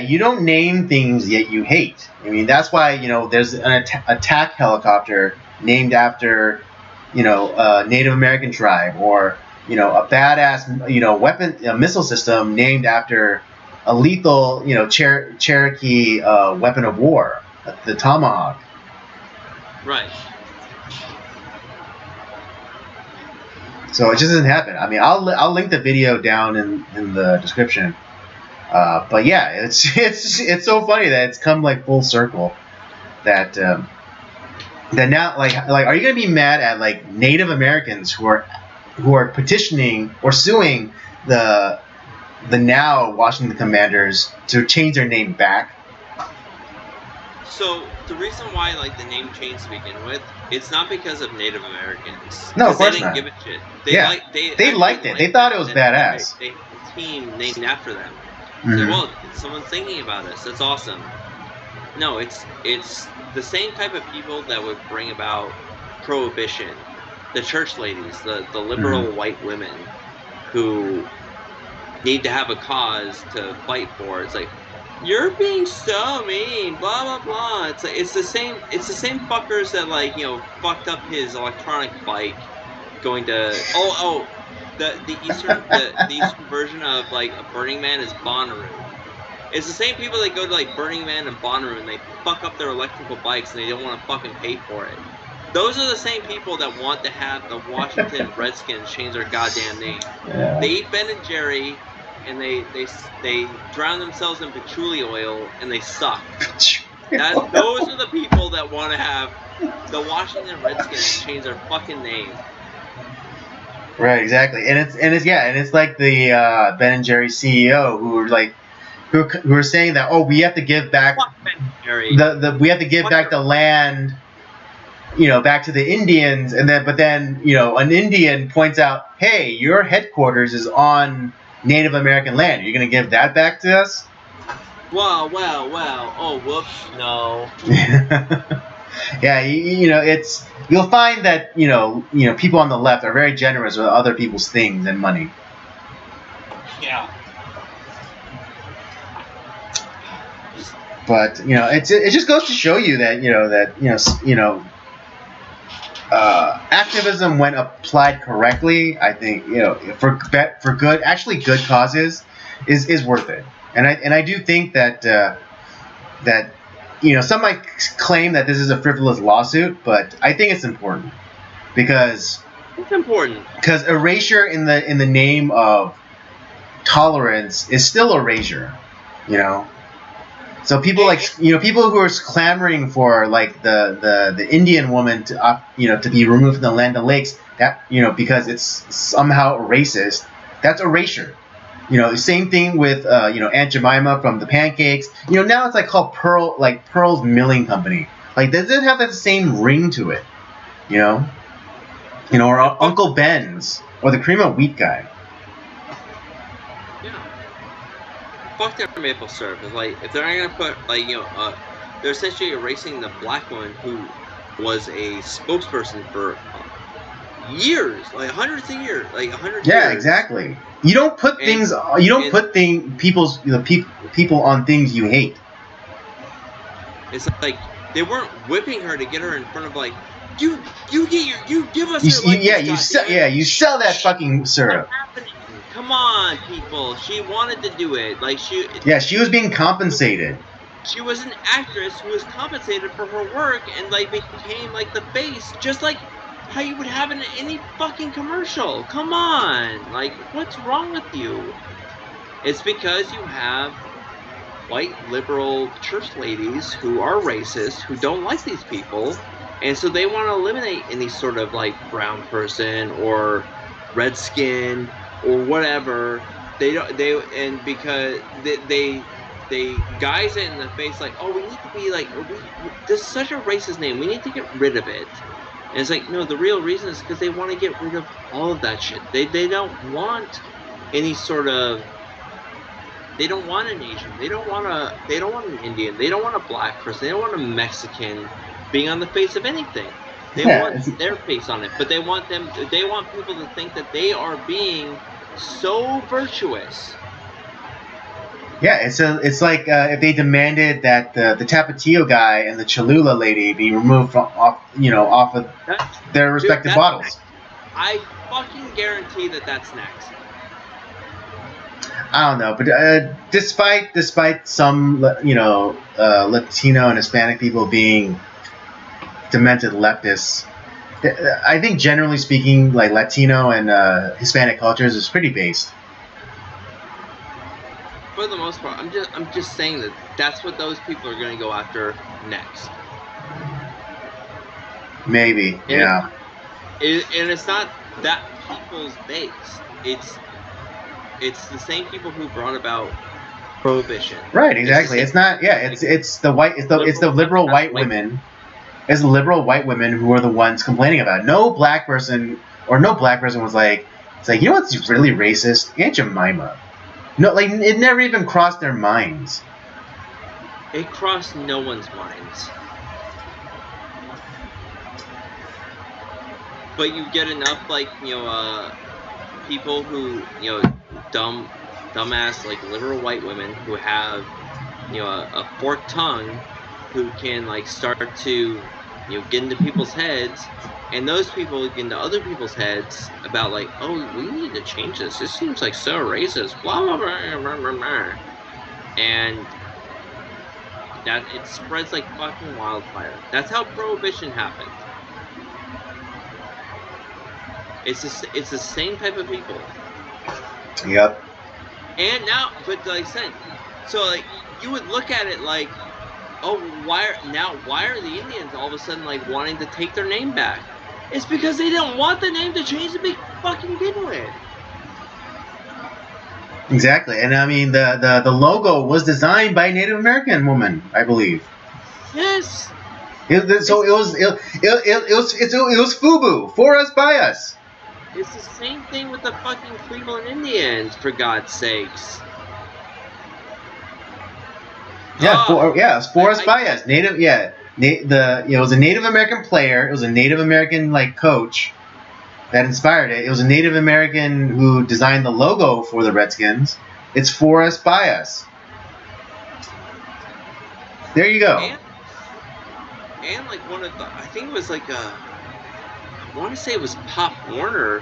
You don't name things that you hate. That's why there's an attack helicopter named after a Native American tribe, or a badass weapon missile system named after a lethal Cherokee weapon of war, the Tomahawk. Right. So it just doesn't happen. I'll link the video down in the description. But yeah, it's so funny that it's come full circle. That now are you gonna be mad at Native Americans who are petitioning or suing the now Washington Commanders to change their name back? So the reason why like the name changed to begin with, it's not because of Native Americans. No, of They course didn't not. give a shit. They Actually liked it. They thought it was badass. They had a team named after them. Mm-hmm. So, well, someone's thinking about us. That's awesome. No, it's the same type of people that would bring about prohibition. The church ladies, the liberal white women who need to have a cause to fight for. It's like, you're being so mean, blah blah blah. It's like, it's the same fuckers that like, you know, fucked up his electronic bike going to the eastern the eastern version of like a Burning Man is Bonnaroo. It's the same people that go to like Burning Man and Bonnaroo and they fuck up their electrical bikes and they don't want to fucking pay for it. Those are the same people that want to have the Washington Redskins change their goddamn name. Yeah. They eat Ben and Jerry, and they drown themselves in patchouli oil, and they suck. Those are the people that want to have the Washington Redskins change their fucking name. Right, exactly, and it's like the Ben and Jerry CEO who were saying that we have to give back we have to give back the land, you know, back to the Indians, but then you know an Indian points out, hey, your headquarters is on Native American land. You're gonna give that back to us? Well. Oh, whoops, no. Yeah, you know, you'll find that you know people on the left are very generous with other people's things and money. Yeah. But you know, it just goes to show you that activism, when applied correctly, I think for good causes, is worth it. And I do think that some might claim that this is a frivolous lawsuit, but I think it's important because erasure in the name of tolerance is still erasure, you know. So people people who are clamoring for like the Indian woman to to be removed from the Land O'Lakes, that because it's somehow racist, that's erasure. Same thing with Aunt Jemima from the pancakes. Now it's like called Pearl's Milling Company. Like does it have that same ring to it? Or Uncle Ben's or the cream of wheat guy. Fuck their maple syrup. It's like if they're not gonna put they're essentially erasing the black woman who was a spokesperson for years, like hundreds of years, like 100 years. Yeah, exactly. You don't put people on things you hate. It's like they weren't whipping her to get her in front of like you give us you sell that fucking syrup. Come on, people. She wanted to do it. She was being compensated. She was an actress who was compensated for her work and became like the face, just like how you would have in any fucking commercial. Come on. Like, what's wrong with you? It's because you have white liberal church ladies who are racist, who don't like these people, and so they want to eliminate any sort of like brown person or red skin or whatever. Because they guys it in the face like, oh, we need to be like, this is such a racist name, we need to get rid of it. And it's like, no, the real reason is because they want to get rid of all of that shit. They don't want any sort of, they don't want an Asian, they don't want an Indian, they don't want a black person, they don't want a Mexican being on the face of anything. They want their face on it, but they want people to think that they are being so virtuous. Yeah, it's like if they demanded that the Tapatio guy and the Cholula lady be removed off of their respective bottles. I fucking guarantee that's next. I don't know, but despite some Latino and Hispanic people being demented leftists, I think generally speaking, like Latino and Hispanic cultures is pretty based. For the most part, I'm just saying that's what those people are going to go after next. Maybe, yeah. And it's not that people's base. It's the same people who brought about prohibition. Right, exactly. It's not. Yeah, it's the liberal white women. It's the liberal white women who are the ones complaining about it. No black person was like, it's like, you know what's really racist? Aunt Jemima. No, like it never even crossed their minds. It crossed no one's minds. But you get enough, like, people who, dumbass, like, liberal white women who have, a forked tongue, who can, like, start to, get into people's heads, and those people get into other people's heads about, like, oh, we need to change this. This seems like so racist, blah, blah, blah, blah, blah, blah. And that it spreads like fucking wildfire. That's how prohibition happened. It's the same type of people. Yep. And now, but like I said, so like you would look at it like, oh, why are the Indians all of a sudden like wanting to take their name back? It's because they didn't want the name to change to fucking begin with. Exactly, and I mean the logo was designed by a Native American woman, I believe. Yes. It was FUBU, for us, by us. It's the same thing with the fucking Cleveland Indians, for God's sakes. Yeah, it's for us, by us. Native, yeah. It was a Native American player. It was a Native American like coach that inspired it. It was a Native American who designed the logo for the Redskins. It's for us, by us. There you go. And like one of the, I think it was like I want to say it was Pop Warner,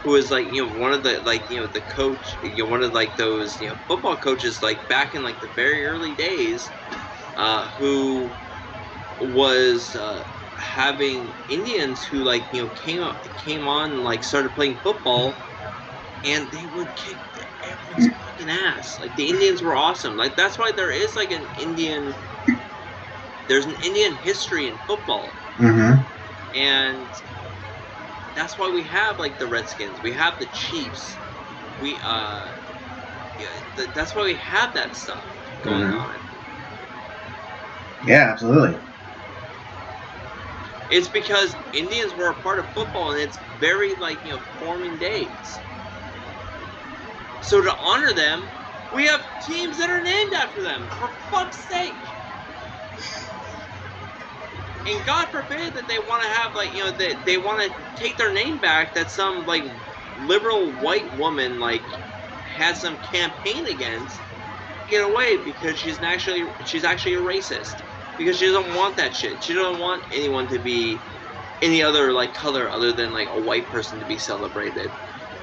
who was like, one of the, like, the coach, one of like those, football coaches, like back in like the very early days, who was having Indians who like, came on and like started playing football, and they would kick everyone's fucking ass. Like the Indians were awesome. Like that's why there is like there's an Indian history in football. Mm-hmm. And that's why we have like the Redskins, we have the Chiefs, that's why we have that stuff going on. Yeah, absolutely. It's because Indians were a part of football, and it's very like forming days. So to honor them, we have teams that are named after them. For fuck's sake. And God forbid that they want to have like they want to take their name back, that some like liberal white woman like has some campaign against, get away, because she's actually a racist, because she doesn't want that shit. She doesn't want anyone to be any other like color other than like a white person to be celebrated.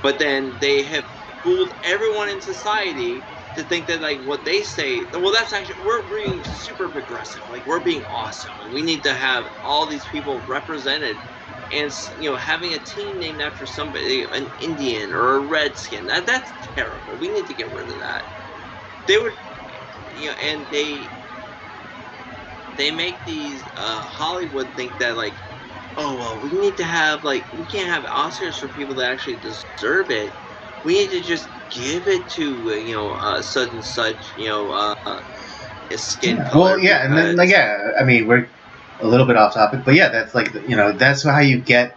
But then they have fooled everyone in society to think that like what they say, well, that's actually, we're being super progressive, like we're being awesome, and we need to have all these people represented, and having a team named after somebody, an Indian or a Redskin, that's terrible. We need to get rid of that. They would, and they make these Hollywood think that like, oh well, we need to have like, we can't have Oscars for people that actually deserve it. We need to just give it to such and such, a skin color. Well, yeah, and then like, yeah, I mean, we're a little bit off topic, but yeah, that's like, that's how you get,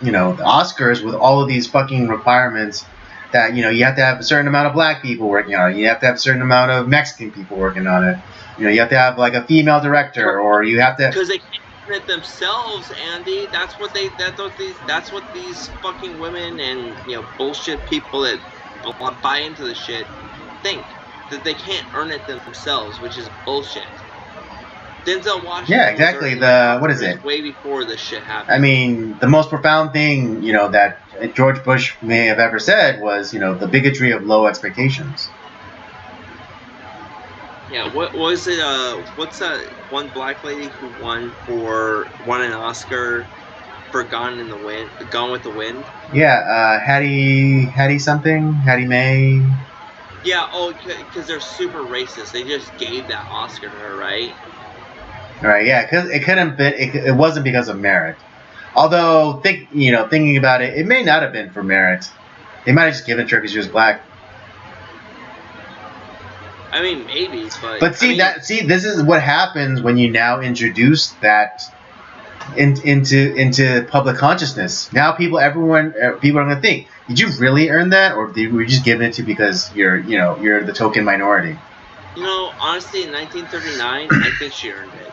the Oscars, with all of these fucking requirements that you have to have a certain amount of black people working on it, you have to have a certain amount of Mexican people working on it, you have to have like a female director, or you have to, because they can't it themselves, Andy. That's what these fucking women and bullshit people that buy into the shit think, that they can't earn it themselves, which is bullshit. Denzel Washington. Yeah, exactly. What is it? Way before this shit happened. I mean, the most profound thing that George Bush may have ever said was the bigotry of low expectations. Yeah, what was it? What's that one black lady who won an Oscar for Gone with the Wind? Yeah, Hattie May. Yeah, because they're super racist. They just gave that Oscar to her, right? Right. Yeah, because it couldn't been. It wasn't because of merit. Although, thinking about it, it may not have been for merit. They might have just given it to her because she was black. I I mean, maybe, but. But see, this is what happens when you now introduce that into public consciousness. Now people are going to think, did you really earn that, or were you just giving it to because you're the token minority? Honestly, in 1939, I think she earned it.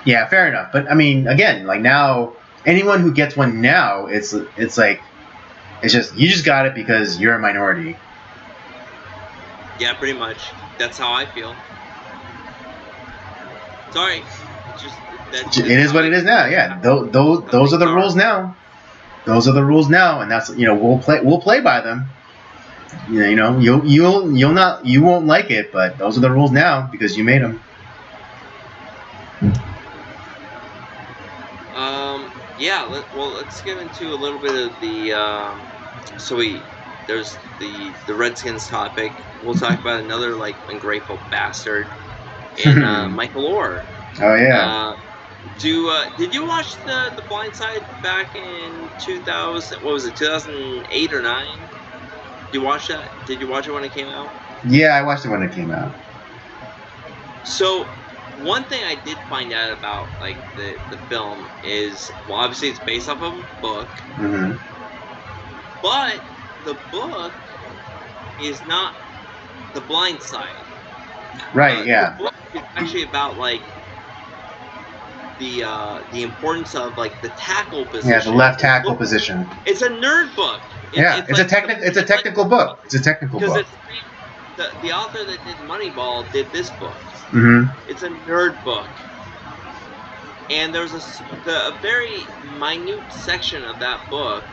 Yeah, fair enough. But I mean, again, like now, anyone who gets one now, it's like, it's just, you just got it because you're a minority. Yeah, pretty much. That's how I feel. Sorry, it is what it is now. Yeah, those are the rules now. Those are the rules now, and that's we'll play by them. You won't like it, but those are the rules now because you made them. Yeah. Let's get into a little bit of the. There's the Redskins topic. We'll talk about another ungrateful bastard, and Michael Orr. Oh yeah. Did you watch the Blind Side back in 2000? What was it, 2008 or 9? Did you watch that? Did you watch it when it came out? Yeah, I watched it when it came out. So, one thing I did find out about the film is, well, obviously it's based off of a book, but the book is not The Blind Side. Right. Yeah. The book is actually about the importance of the tackle position. Yeah, the left tackle position. It's a nerd book. It's a technical book. It's a technical book. Because the author that did Moneyball did this book. It's a nerd book, and there's a very minute section of that book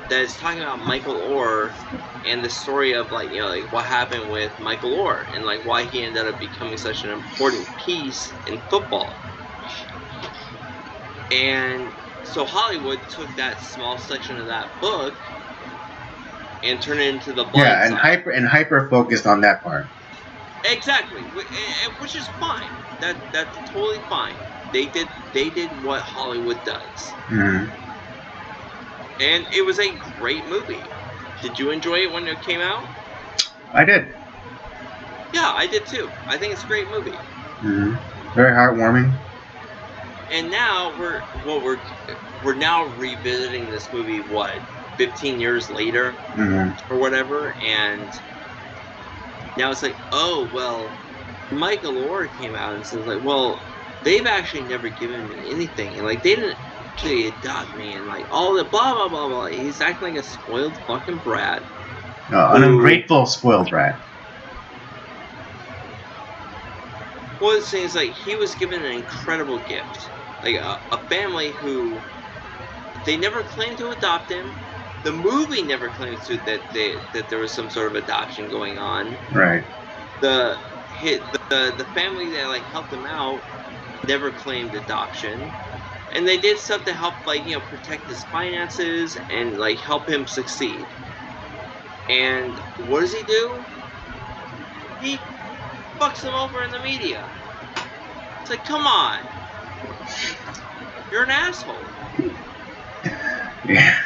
that is talking about Michael Orr and the story of what happened with Michael Orr and why he ended up becoming such an important piece in football. And so Hollywood took that small section of that book and turned it into The Blind Side. hyper focused on that part. Exactly, which is fine. That's totally fine. They did what Hollywood does. And it was a great movie. Did you enjoy it when it came out? I did. Yeah, I did too. I think it's a great movie. Very heartwarming. And now we're now revisiting this movie 15 years later or whatever, and now it's oh well, Michael Orr came out and says well, they've actually never given me anything, and they didn't actually adopt me, and all the blah blah blah blah. He's acting like a spoiled fucking brat. An ungrateful spoiled brat. Well, the thing is he was given an incredible gift. A family who they never claimed to adopt him. The movie never claims that there was some sort of adoption going on. Right. The family that helped him out never claimed adoption, and they did stuff to help protect his finances and help him succeed. And what does he do? He fucks them over in the media. It's come on. You're an asshole. Yeah.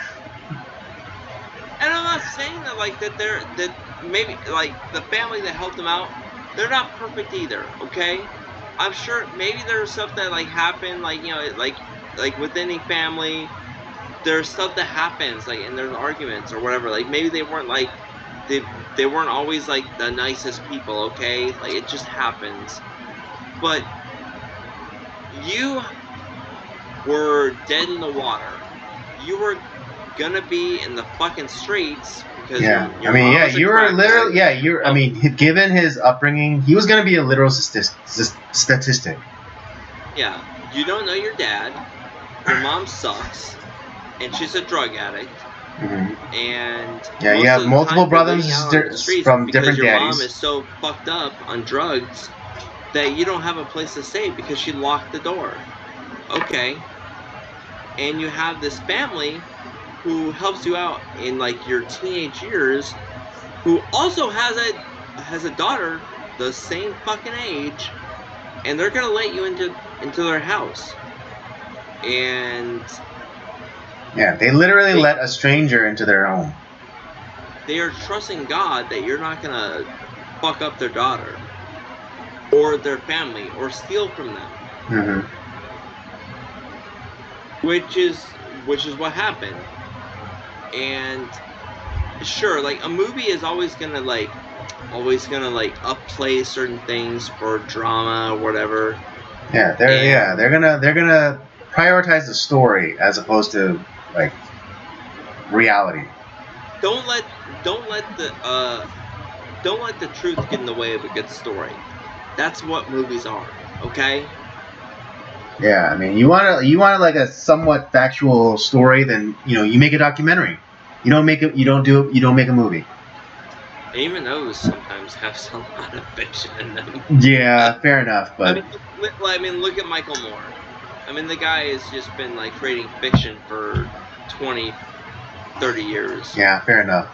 And I'm not saying that maybe the family that helped them out, they're not perfect either, okay? I'm sure maybe there's stuff that happened, with any family, there's stuff that happens, and there's arguments or whatever. Maybe they weren't they weren't always the nicest people, okay? It just happens. But you were dead in the water. You were gonna be in the fucking streets because you were literally given his upbringing, he was gonna be a literal statistic. Yeah, you don't know your dad. Your mom sucks, and she's a drug addict. And you have multiple brothers from different daddies. Your mom is so fucked up on drugs that you don't have a place to stay because she locked the door. Okay. And you have this family who helps you out in your teenage years, who also has a daughter the same fucking age, and they're gonna let you into their house. And they literally let a stranger into their home. They are trusting God that you're not gonna fuck up their daughter or their family or steal from them. Mm-hmm. Which is what happened. And sure, like a movie is always gonna upplay certain things for drama or whatever. Yeah, they're gonna prioritize the story as opposed to like reality. Don't let the truth get in the way of a good story. That's what movies are, okay? Yeah, I mean, you want like a somewhat factual story, then you make a documentary. You don't make a movie. And even those sometimes have a lot of fiction in them. Yeah, fair enough, but I mean, look at Michael Moore. I mean, the guy has just been like creating fiction for 20, 30 years. Yeah, fair enough.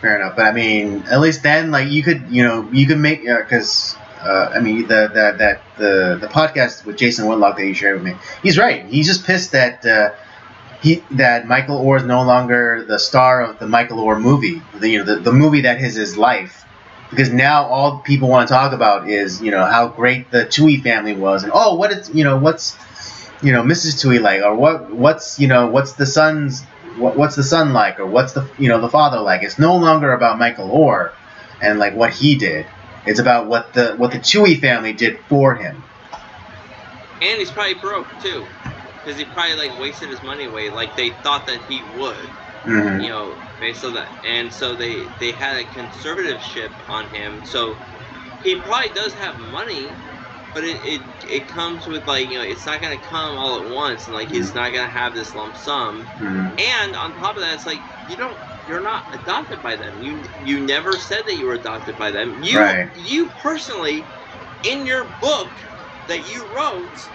But I mean, at least then, like you could make because I mean the podcast with Jason Whitlock that you shared with me, he's right. He's just pissed that that Michael Orr is no longer the star of the Michael Orr movie, the movie that is his life, because now all people want to talk about is how great the Tui family was, and what's Mrs. Tui like, or what's the son's. What's the son like, or what's the the father like? It's no longer about Michael Orr and like what he did. It's about what the Chewie family did for him. And he's probably broke too, because he probably like wasted his money away, like they thought that he would. Mm-hmm. Based on that, and so they had a conservatorship on him. So he probably does have money, but it comes with like it's not gonna come all at once, and like he's not gonna have this lump sum. And on top of that, it's like you're not adopted by them. You never said that you were adopted by them. You personally, in your book that you wrote,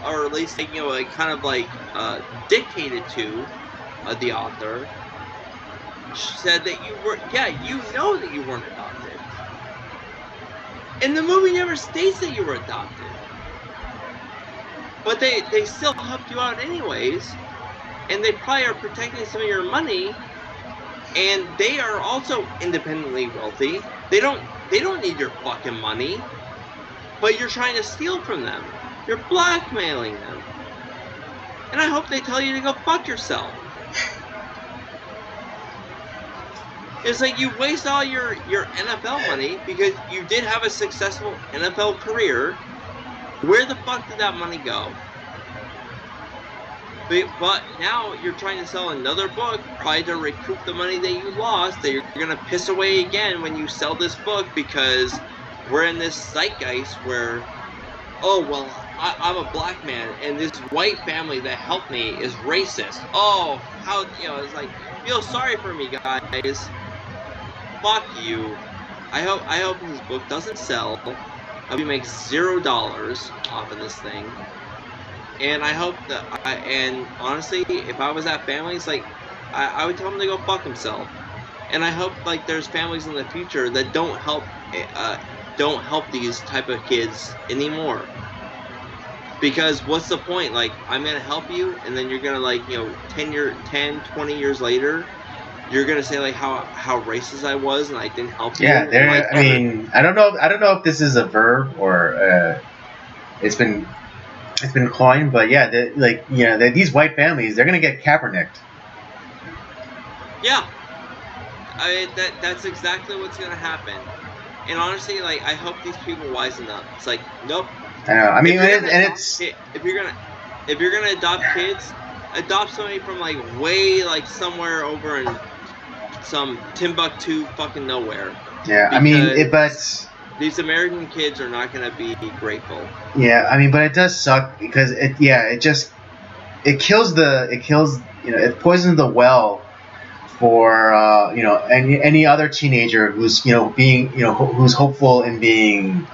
or at least like kind of like dictated to the author, said that you were that you weren't adopted. And the movie never states that you were adopted. But they still helped you out anyways. And they probably are protecting some of your money. And they are also independently wealthy. They don't need your fucking money. But you're trying to steal from them. You're blackmailing them. And I hope they tell you to go fuck yourself. It's like you waste all your NFL money because you did have a successful NFL career. Where the fuck did that money go? But now you're trying to sell another book, probably to recoup the money that you lost, that you're going to piss away again when you sell this book, because we're in this zeitgeist where, I'm a black man and this white family that helped me is racist. Oh, how, it's like, feel sorry for me, guys. Fuck you. I hope his book doesn't sell. I hope he makes $0 off of this thing. And I hope that and honestly, if I was that family, it's like I would tell him to go fuck himself. And I hope like there's families in the future that don't help these type of kids anymore. Because what's the point? Like, I'm gonna help you, and then you're gonna like 10, 20 years later, you're gonna say like how racist I was and I didn't help you. Yeah, I mean, I don't know if this is a verb or it's been coined, but yeah, these white families, they're gonna get Kaepernicked. Yeah, I mean that's exactly what's gonna happen. And honestly, like I hope these people wisen up. It's like, nope. I know. I mean, if you're gonna adopt kids, adopt somebody from like way like somewhere over in some Timbuktu fucking nowhere. Yeah, I mean, but these American kids are not gonna be grateful. Yeah, I mean, but it does suck because it poisons the well for any other teenager who's being who's hopeful in being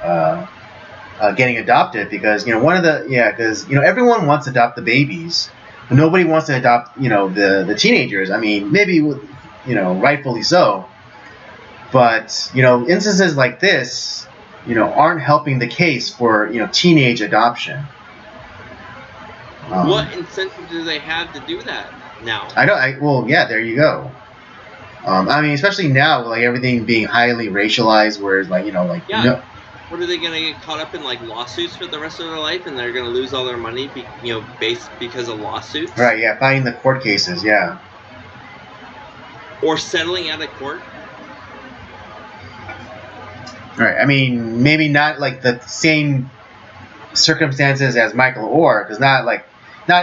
getting adopted, because everyone wants to adopt the babies, but nobody wants to adopt the teenagers. I mean, maybe rightfully so, but instances like this aren't helping the case for teenage adoption. What incentive do they have to do that now? Well, yeah, there you go. I mean, especially now, like everything being highly racialized, where like Yeah. What are they gonna get caught up in, like lawsuits for the rest of their life, and they're gonna lose all their money, based because of lawsuits? Right. Yeah. Fighting the court cases. Yeah. Or settling out of court. Right. I mean, maybe not like the same circumstances as Michael Orr, because not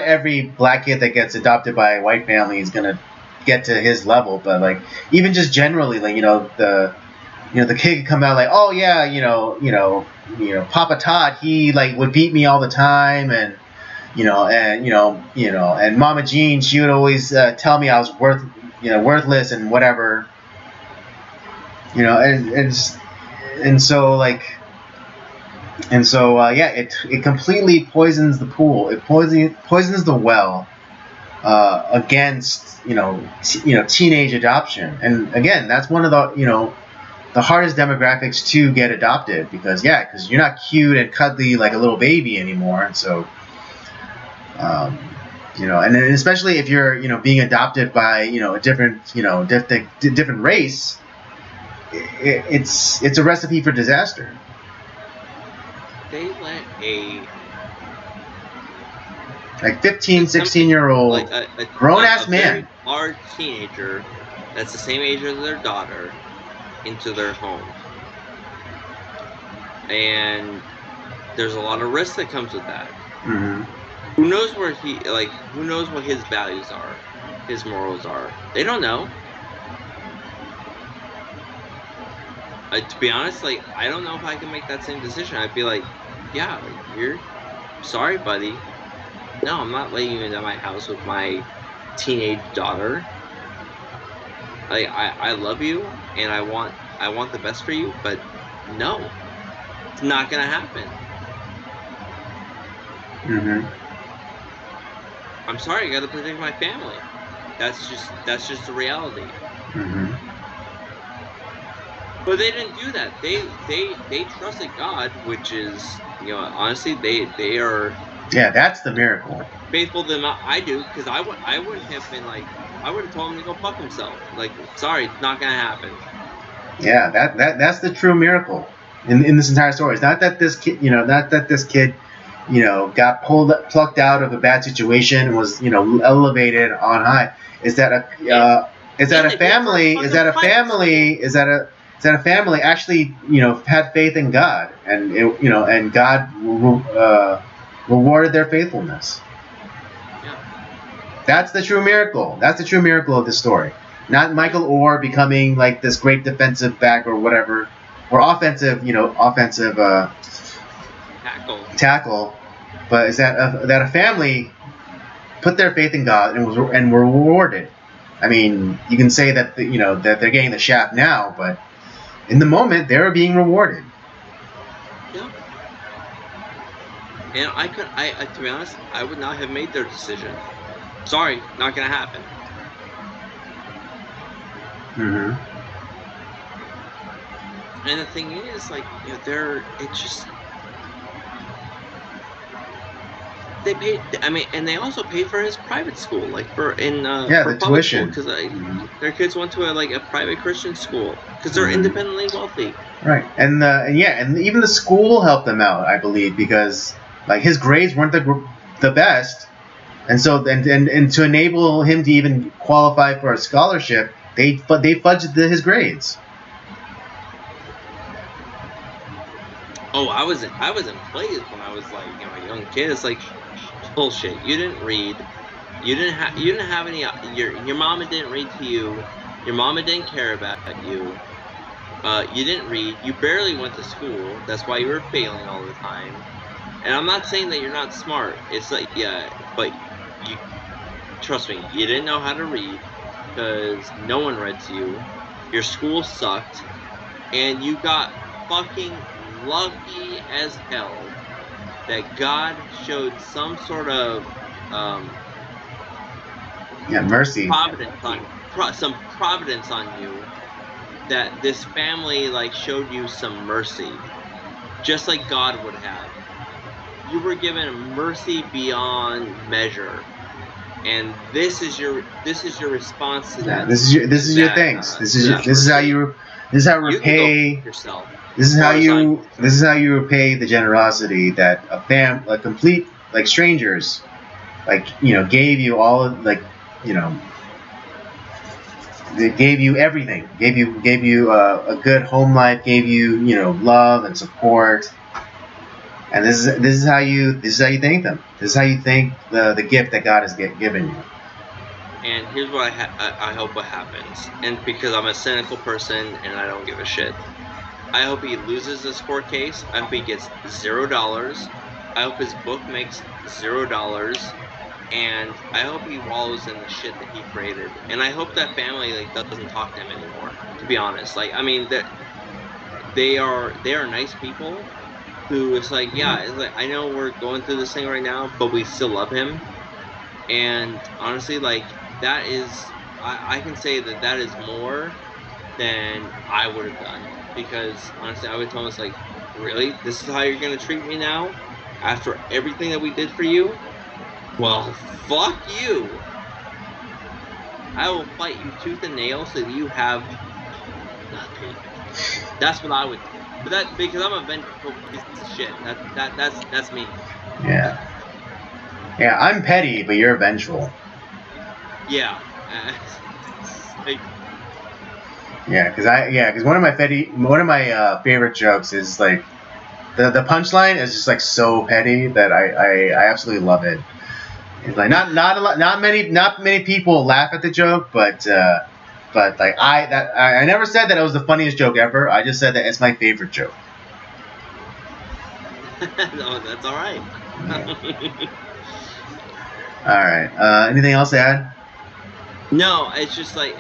every black kid that gets adopted by a white family is gonna get to his level, but like even just generally, like the kid could come out like, oh yeah, Papa Todd, he like would beat me all the time, and and Mama Jean, she would always tell me I was worthless and whatever, and so yeah, it completely poisons the pool. It poisons the well against teenage adoption. And again, that's one of the hardest demographics to get adopted, because you're not cute and cuddly like a little baby anymore. And so and then especially if you're being adopted by a different race, it's a recipe for disaster. They let a 15, 16-year-old like a grown-ass man, our teenager that's the same age as their daughter, into their home, and there's a lot of risk that comes with that. Mm-hmm. Who knows who knows what his values are, his morals are? They don't know. To be honest, I don't know if I can make that same decision. I'd be like, yeah, you're sorry, buddy. No, I'm not letting you into my house with my teenage daughter. I love you, and I want the best for you, but no, it's not gonna happen. Mm-hmm. I'm sorry, I gotta protect my family. That's just the reality. Mm-hmm. But they didn't do that. They trusted God, which is, honestly, they are. Yeah, that's the miracle. Faithful than I do, because I wouldn't have been like, I would have told him to go fuck himself. Like, sorry, it's not gonna happen. Yeah, that's the true miracle in this entire story. It's not that this kid, got plucked out of a bad situation and was, elevated on high. Is that a family actually, had faith in God, and and God rewarded their faithfulness. Yeah. That's the true miracle. That's the true miracle of this story. Not Michael Orr becoming like this great defensive back or whatever, or offensive tackle. But is that a family put their faith in God and were rewarded. I mean, you can say that that they're getting the shaft now, but in the moment they were being rewarded. Yeah. And I to be honest, I would not have made their decision. Sorry, not gonna happen. Mm-hmm. And the thing is, they paid. I mean, and they also paid for his private school, for the tuition, because their kids went to a private Christian school because they're independently wealthy. Right, and even the school helped them out, I believe, because his grades weren't the best, and so and to enable him to even qualify for a scholarship, they fudged his grades. Oh, I was in plays when I was a young kid. It's bullshit. You didn't read. You didn't have any. Your mama didn't read to you. Your mama didn't care about you. You didn't read. You barely went to school. That's why you were failing all the time. And I'm not saying that you're not smart. It's but you trust me. You didn't know how to read because no one read to you. Your school sucked, and you got fucking lucky as hell that God showed some sort of mercy, some providence on you, that this family showed you some mercy, just like God would have. You were given mercy beyond measure, and this is your response to that. This is your thanks. This is how you repay yourself. This is how you repay the generosity that a complete like strangers, like gave you all like they gave you everything, gave you a good home life, gave you love and support, and this is how you thank them. This is how you thank the gift that God has given you. And here's what I hope what happens, and because I'm a cynical person and I don't give a shit, I hope he loses this court case. I hope he gets $0. I hope his book makes $0. And I hope he wallows in the shit that he created. And I hope that family like doesn't talk to him anymore. To be honest, like I mean that they are nice people who it's like it's like I know we're going through this thing right now, but we still love him. And honestly, like that is I can say that is more than I would have done, because honestly I would tell him it's like, really, this is how you're gonna treat me now after everything that we did for you? Well, fuck you. I will fight you tooth and nail so that you have nothing. That's what I would do. But that because I'm a vengeful piece of shit. That's me. Yeah. Yeah, I'm petty, but you're vengeful. Yeah. Like, because one of my favorite jokes is like the punchline is just like so petty that I absolutely love it. It's like not many people laugh at the joke, but like I never said that it was the funniest joke ever. I just said that it's my favorite joke. No, that's all right. All right. Anything else to add? No, it's just like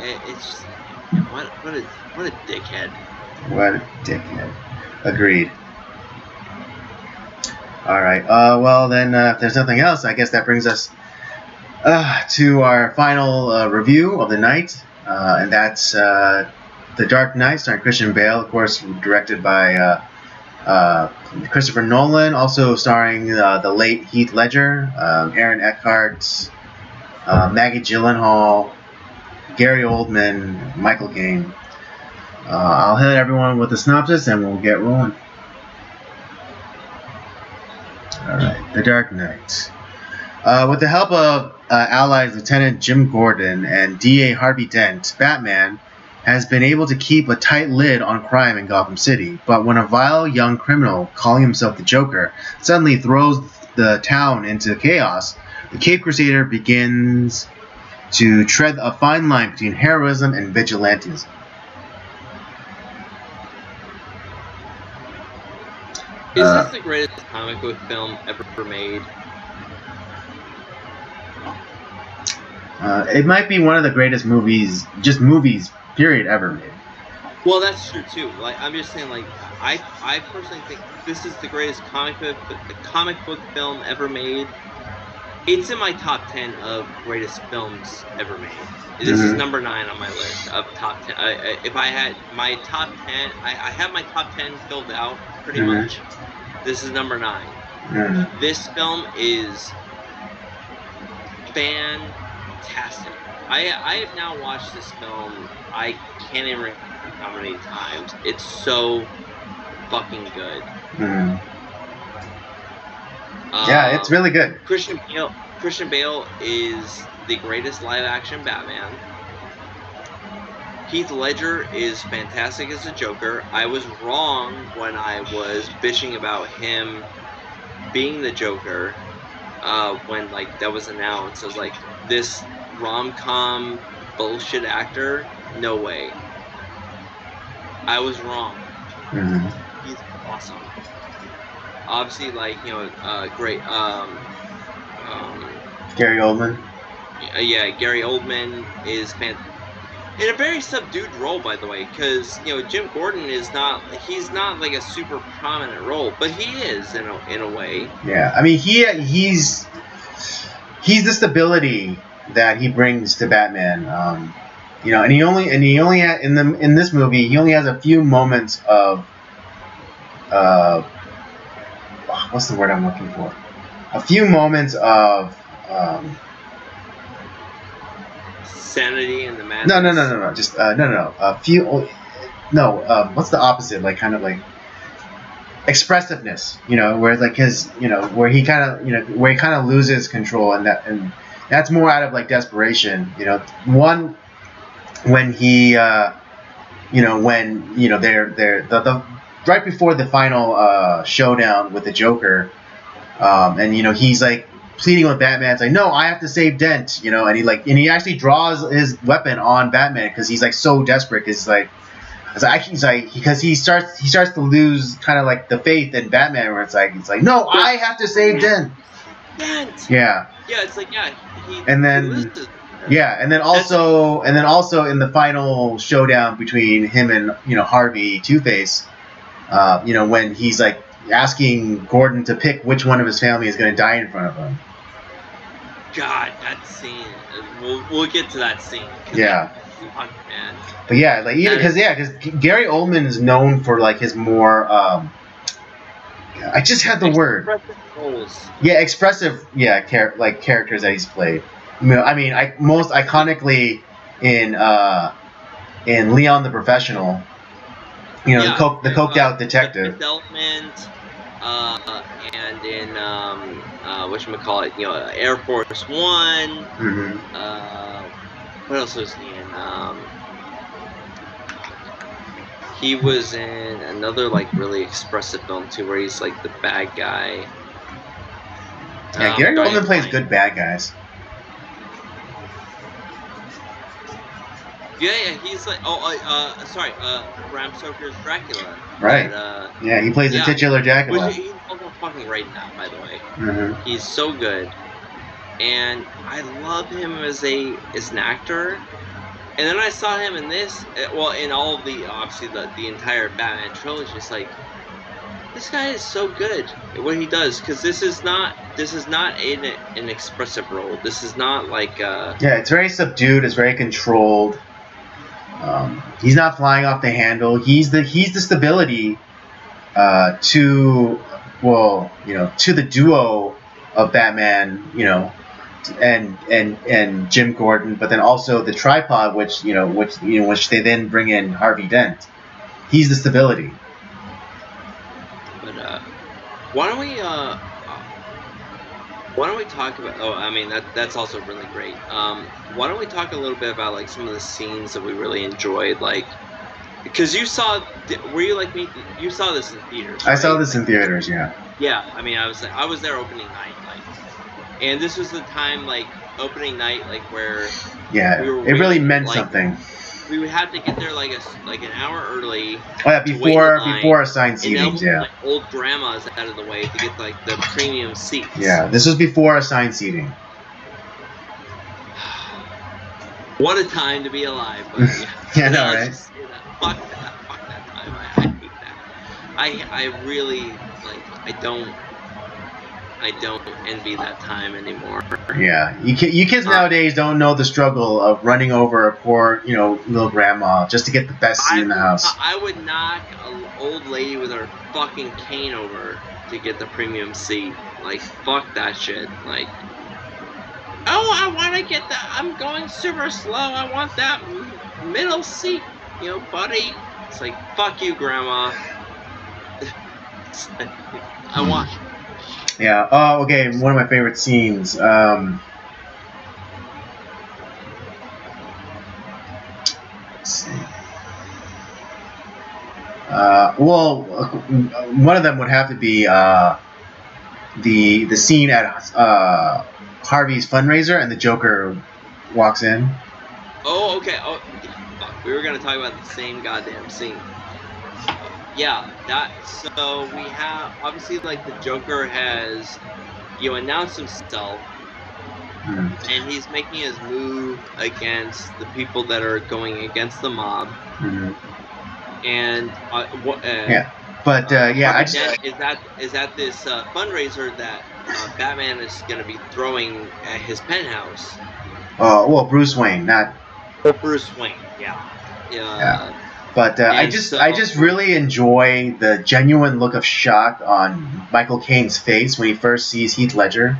what a dickhead. What a dickhead. Agreed. All right. Well, then, if there's nothing else, I guess that brings us to our final review of the night, and that's The Dark Knight, starring Christian Bale, of course, directed by Christopher Nolan, also starring the late Heath Ledger, Aaron Eckhart, Maggie Gyllenhaal, Gary Oldman, Michael Caine. I'll hit everyone with a synopsis, and we'll get rolling. Alright, The Dark Knight. With the help of allies Lieutenant Jim Gordon and DA Harvey Dent, Batman has been able to keep a tight lid on crime in Gotham City. But when a vile young criminal calling himself the Joker suddenly throws the town into chaos, the Caped Crusader begins to tread a fine line between heroism and vigilantism. Is this the greatest comic book film ever made? It might be one of the greatest movies, period, ever made. Well, that's true too. Like I'm just saying, like I personally think this is the greatest comic book film ever made. It's in my top 10 of greatest films ever made. This is number 9 on my list of top 10. If I had my top 10, I have my top 10 filled out pretty much. This is number 9. This film is fantastic. I have now watched this film, I can't even remember how many times. It's so fucking good. Yeah, it's really good. Christian Bale is the greatest live-action Batman. Heath Ledger is fantastic as the Joker. I was wrong when I was bitching about him being the Joker when like that was announced. I was like, this rom-com bullshit actor? No way. I was wrong. He's awesome. Obviously, like, you know, great. Gary Oldman. Yeah, Gary Oldman is in a very subdued role, by the way, because you know Jim Gordon is not. He's not like a super prominent role, but he is in a way. Yeah, I mean he's the stability that he brings to Batman. You know, and he only in this movie he only has a few moments of what's the word I'm looking for? A few moments of sanity and the madness. No. Just no. What's the opposite? Like kind of like expressiveness. Where like his, where he kind of loses control, and that's more out of like desperation. One when he, they're the right before the final showdown with the Joker, and he's like pleading with Batman. It's like, no, I have to save Dent, and he actually draws his weapon on Batman because he's like so desperate. Because he starts to lose kind of like the faith in Batman, where it's like no, I have to save Dent. Yeah. Yeah, it's like and then also in the final showdown between him and Harvey Two-Face, when he's like asking Gordon to pick which one of his family is going to die in front of him. God, that scene. We'll get to that scene. Yeah. Fuck, man. But yeah, like even because Gary Oldman is known for like his more I just had the word. Roles. Yeah, expressive. Yeah, characters that he's played. Most iconically in Leon the Professional. The coked out detective. Development, and in whatchamacallit, Air Force One. Mm-hmm. What else was he in? He was in another like really expressive film too, where he's like the bad guy. Yeah, Gary Oldman plays good bad guys. Yeah, he's like Bram Stoker's Dracula. Right. But, he plays the titular Dracula. Which he's also fucking great now, by the way. Mm-hmm. He's so good, and I love him as an actor. And then I saw him in this, in all of the obviously the entire Batman trilogy. It's like, this guy is so good at what he does, because this is not an expressive role. This is not like it's very subdued. It's very controlled. He's not flying off the handle. He's the stability to the duo of Batman, and Jim Gordon, but then also the tripod, which they then bring in Harvey Dent. He's the stability. But why don't we talk about? That's also really great. Why don't we talk a little bit about like some of the scenes that we really enjoyed, like, because were you like me? You saw this in theaters. I saw this in theaters. Yeah. Yeah, I was there opening night, like, and this was the time, like, opening night, like, where it really meant something. We would have to get there like an hour early. Oh yeah, before assigned seatings. Like, old grandmas out of the way to get like the premium seats. Yeah, this was before assigned seating. What a time to be alive! But, yeah, no, right? Fuck that time. I hate that. I really like. I don't envy that time anymore. Yeah, you kids nowadays don't know the struggle of running over a poor, little grandma just to get the best seat in the house. I would knock an old lady with her fucking cane over to get the premium seat. Like, fuck that shit. Like, I want to get I'm going super slow. I want that middle seat, buddy. It's like, fuck you, grandma. I want. Yeah. Oh, okay. One of my favorite scenes. Let's see. One of them would have to be the scene at Harvey's fundraiser, and the Joker walks in. Oh, okay. Oh, fuck. We were gonna talk about the same goddamn scene. Yeah, so we have, obviously, like, the Joker has, announced himself, and he's making his move against the people that are going against the mob, and, is at this fundraiser that Batman is going to be throwing at his penthouse. Bruce Wayne, not... Bruce Wayne, yeah. But I just really enjoy the genuine look of shock on Michael Caine's face when he first sees Heath Ledger,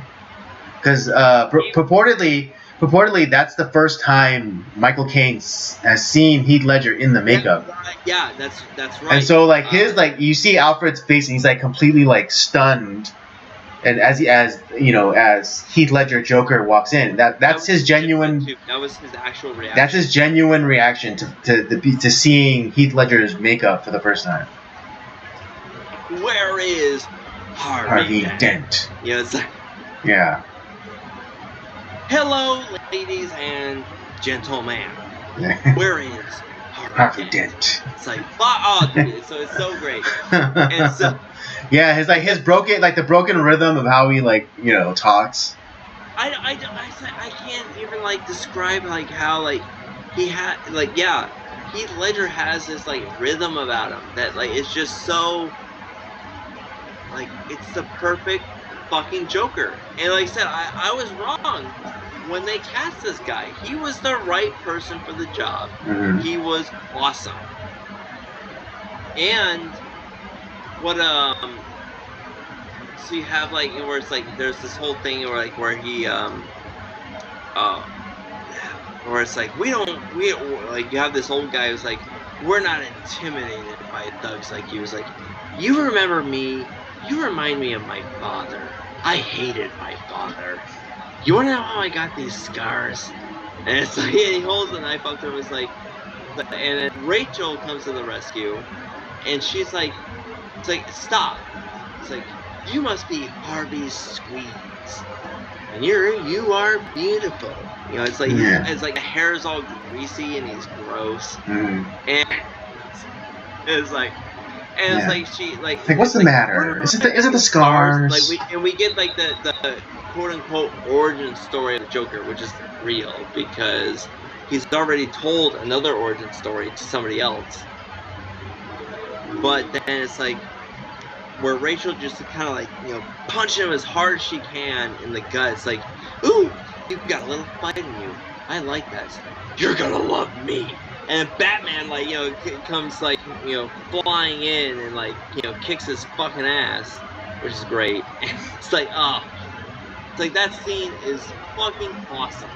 because purportedly purportedly that's the first time Michael Caine has seen Heath Ledger in the makeup. Yeah, that's right. And so like his like you see Alfred's face and he's like completely like stunned, and as Heath Ledger Joker walks in, that's his genuine. That was his actual reaction. That's his genuine reaction to seeing Heath Ledger's makeup for the first time. Where is Harvey Dent? Yeah, it's like, yeah. Hello, ladies and gentlemen. Where is Harvey Dent? It's like, dude, so it's so great. And so, yeah, his broken rhythm of how he talks. I can't even like describe like how like he had like Heath Ledger has this like rhythm about him that like it's just so like it's the perfect fucking Joker. And like I said, I was wrong when they cast this guy. He was the right person for the job. Mm-hmm. He was awesome. And what so you have like where it's like there's this whole thing where like where he where it's like we like you have this old guy who's like, we're not intimidated by thugs like you. It's like, you remember me, you remind me of my father. I hated my father. You wanna know how I got these scars? And it's like, he holds the knife up to him. It's like, and then Rachel comes to the rescue, and she's like, it's like, stop. It's like, you must be Harvey's squeeze, and you are beautiful. You know, it's like it's like the hair is all greasy and he's gross, and it's like. And it's like she like what's the matter? Is it the scars? Like we get like the quote unquote origin story of the Joker, which is real because he's already told another origin story to somebody else. But then it's like where Rachel just kind of like punch him as hard as she can in the gut. It's like, ooh, you've got a little fight in you. I like that. You're gonna love me. And Batman, like, comes, like, flying in and, like, kicks his fucking ass, which is great. And it's like, it's like that scene is fucking awesome.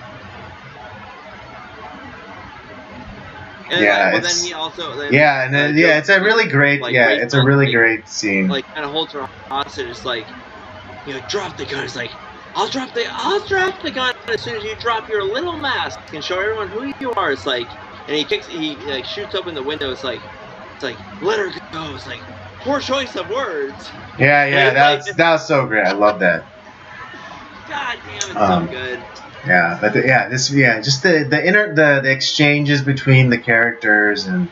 And then he also... it's a really great, it's a really great scene. Like, kind of holds her hostage, it's like, drop the gun. It's like, I'll drop the gun as soon as you drop your little mask and show everyone who you are. It's like... And he like shoots open the window. It's like, let her go. It's like, poor choice of words. Yeah, that was so great. I love that. God damn, it's so good. Yeah, but just the exchanges between the characters and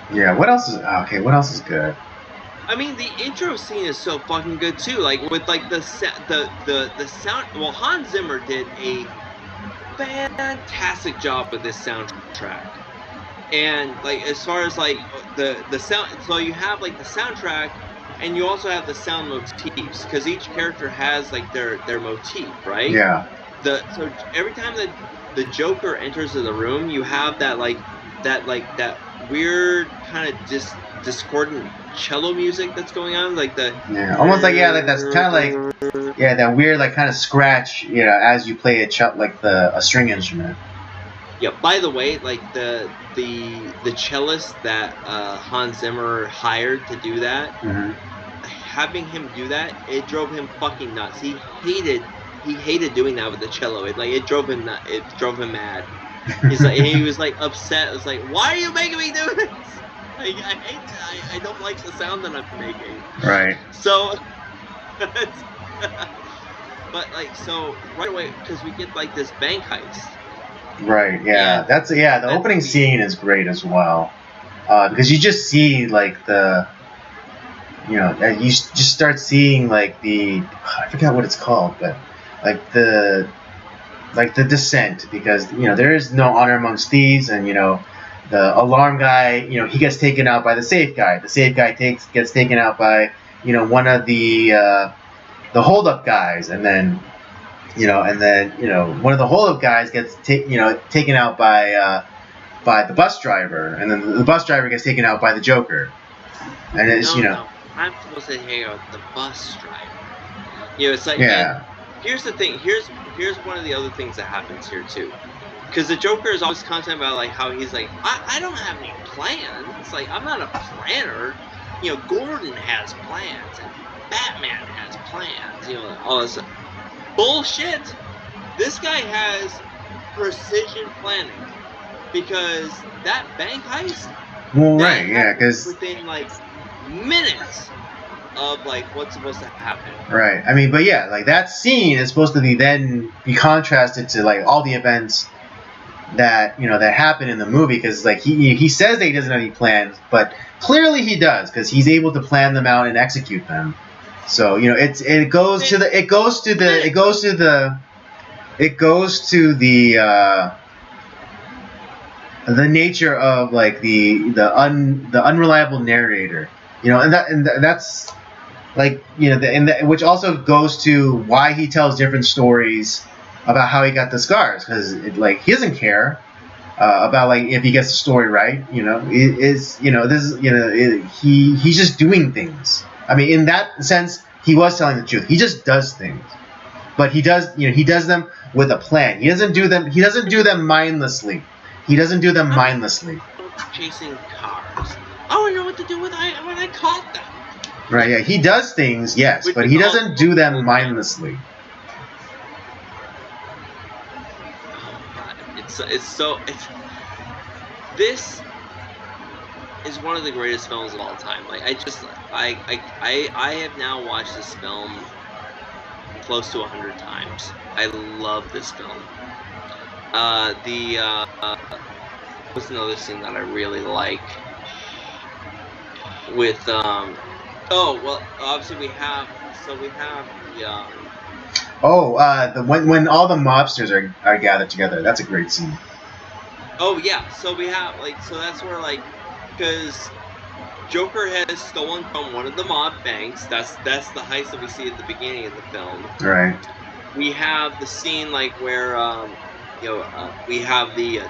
what else is good? I mean, the intro scene is so fucking good too. Like with like the sound. Well, Hans Zimmer did a fantastic job with this soundtrack. And like as far as like the sound, so you have like the soundtrack, and you also have the sound motifs because each character has like their motif, right? Yeah. So every time that the Joker enters the room, you have that weird kind of discordant cello music that's going on, like almost like that's kind of like that weird like kind of scratch as you play a string instrument. Yeah. By the way, like the cellist that Hans Zimmer hired to do that, having him do that, it drove him fucking nuts. He hated doing that with the cello. It drove him nuts. It drove him mad. He was like upset. It was like, why are you making me do this? I don't like the sound that I'm making. Right. So, but like so right away because we get like this bank heist. Right. Yeah. The opening scene is great as well, because you just see like you just start seeing like I forgot what it's called, but like the descent, because there is no honor amongst thieves, and the alarm guy, he gets taken out by the safe guy. The safe guy gets taken out by, one of the hold-up guys, and then one of the hold-up guys gets taken out by the bus driver, and then the bus driver gets taken out by the Joker, and it's No, I'm supposed to hang out with the bus driver. You know, it's like, Yeah. and here's the thing. Here's one of the other things that happens here too. Because the Joker is always content about like how he's like, I don't have any plans. It's like, I'm not a planner. You know, Gordon has plans and Batman has plans. You know, all this bullshit. This guy has precision planning because that bank heist. Well, right, yeah, because within like minutes of like what's supposed to happen. Right. I mean, but yeah, like that scene is supposed to be contrasted to like all the events that that happen in the movie, because like he says that he doesn't have any plans, but clearly he does, because he's able to plan them out and execute them. So it goes to the nature of like the unreliable narrator, and that's like which also goes to why he tells different stories about how he got the scars, because like he doesn't care about like if he gets the story right. He's just doing things. I mean, in that sense, he was telling the truth. He just does things, but he does them with a plan. He doesn't do them mindlessly. Chasing cars. I don't know what to do when I caught them. Right, yeah, he does things, yes, but he doesn't do them mindlessly. This is one of the greatest films of all time. Like I have now watched this film close to 100 times. I love this film. What's another scene that I really like? With obviously we have the when all the mobsters are gathered together. That's a great scene. Oh yeah, so we have so that's where because Joker has stolen from one of the mob banks. That's the heist that we see at the beginning of the film. Right. We have the scene where we have the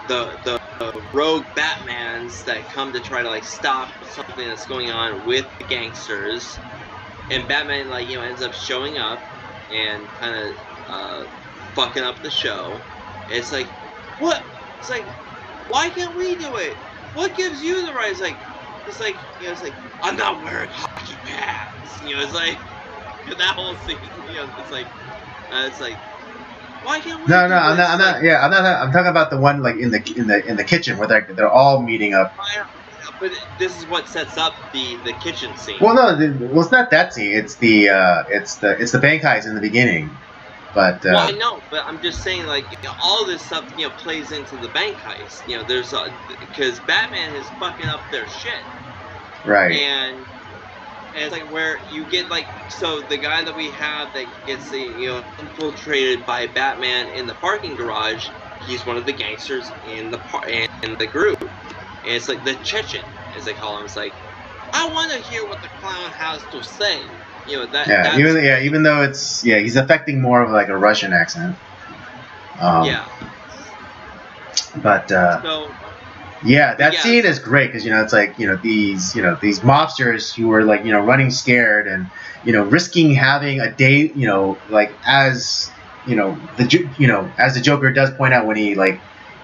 rogue Batmans that come to try to stop something that's going on with the gangsters, and Batman ends up showing up and kind of fucking up the show. And it's like, what? It's like, why can't we do it? What gives you the right? It's like I'm not wearing hockey pads. It's like that whole scene. It's like. Why can't we? No, I'm not. Yeah, I'm not. I'm talking about the one in the kitchen where they're all meeting up. But this is what sets up the kitchen scene. Well, no, it's not that scene. It's the bank heist in the beginning. But well, I know, but I'm just saying all this stuff plays into the bank heist. There's because Batman is fucking up their shit. Right. And it's where you get so the guy that we have that gets infiltrated by Batman in the parking garage, he's one of the gangsters in the group, and it's the Chechen, as they call him. It's I want to hear what the clown has to say. Even though he's affecting more of a Russian accent. But yeah, that scene is great because it's these mobsters who are running scared and risking having a day as the Joker does point out when he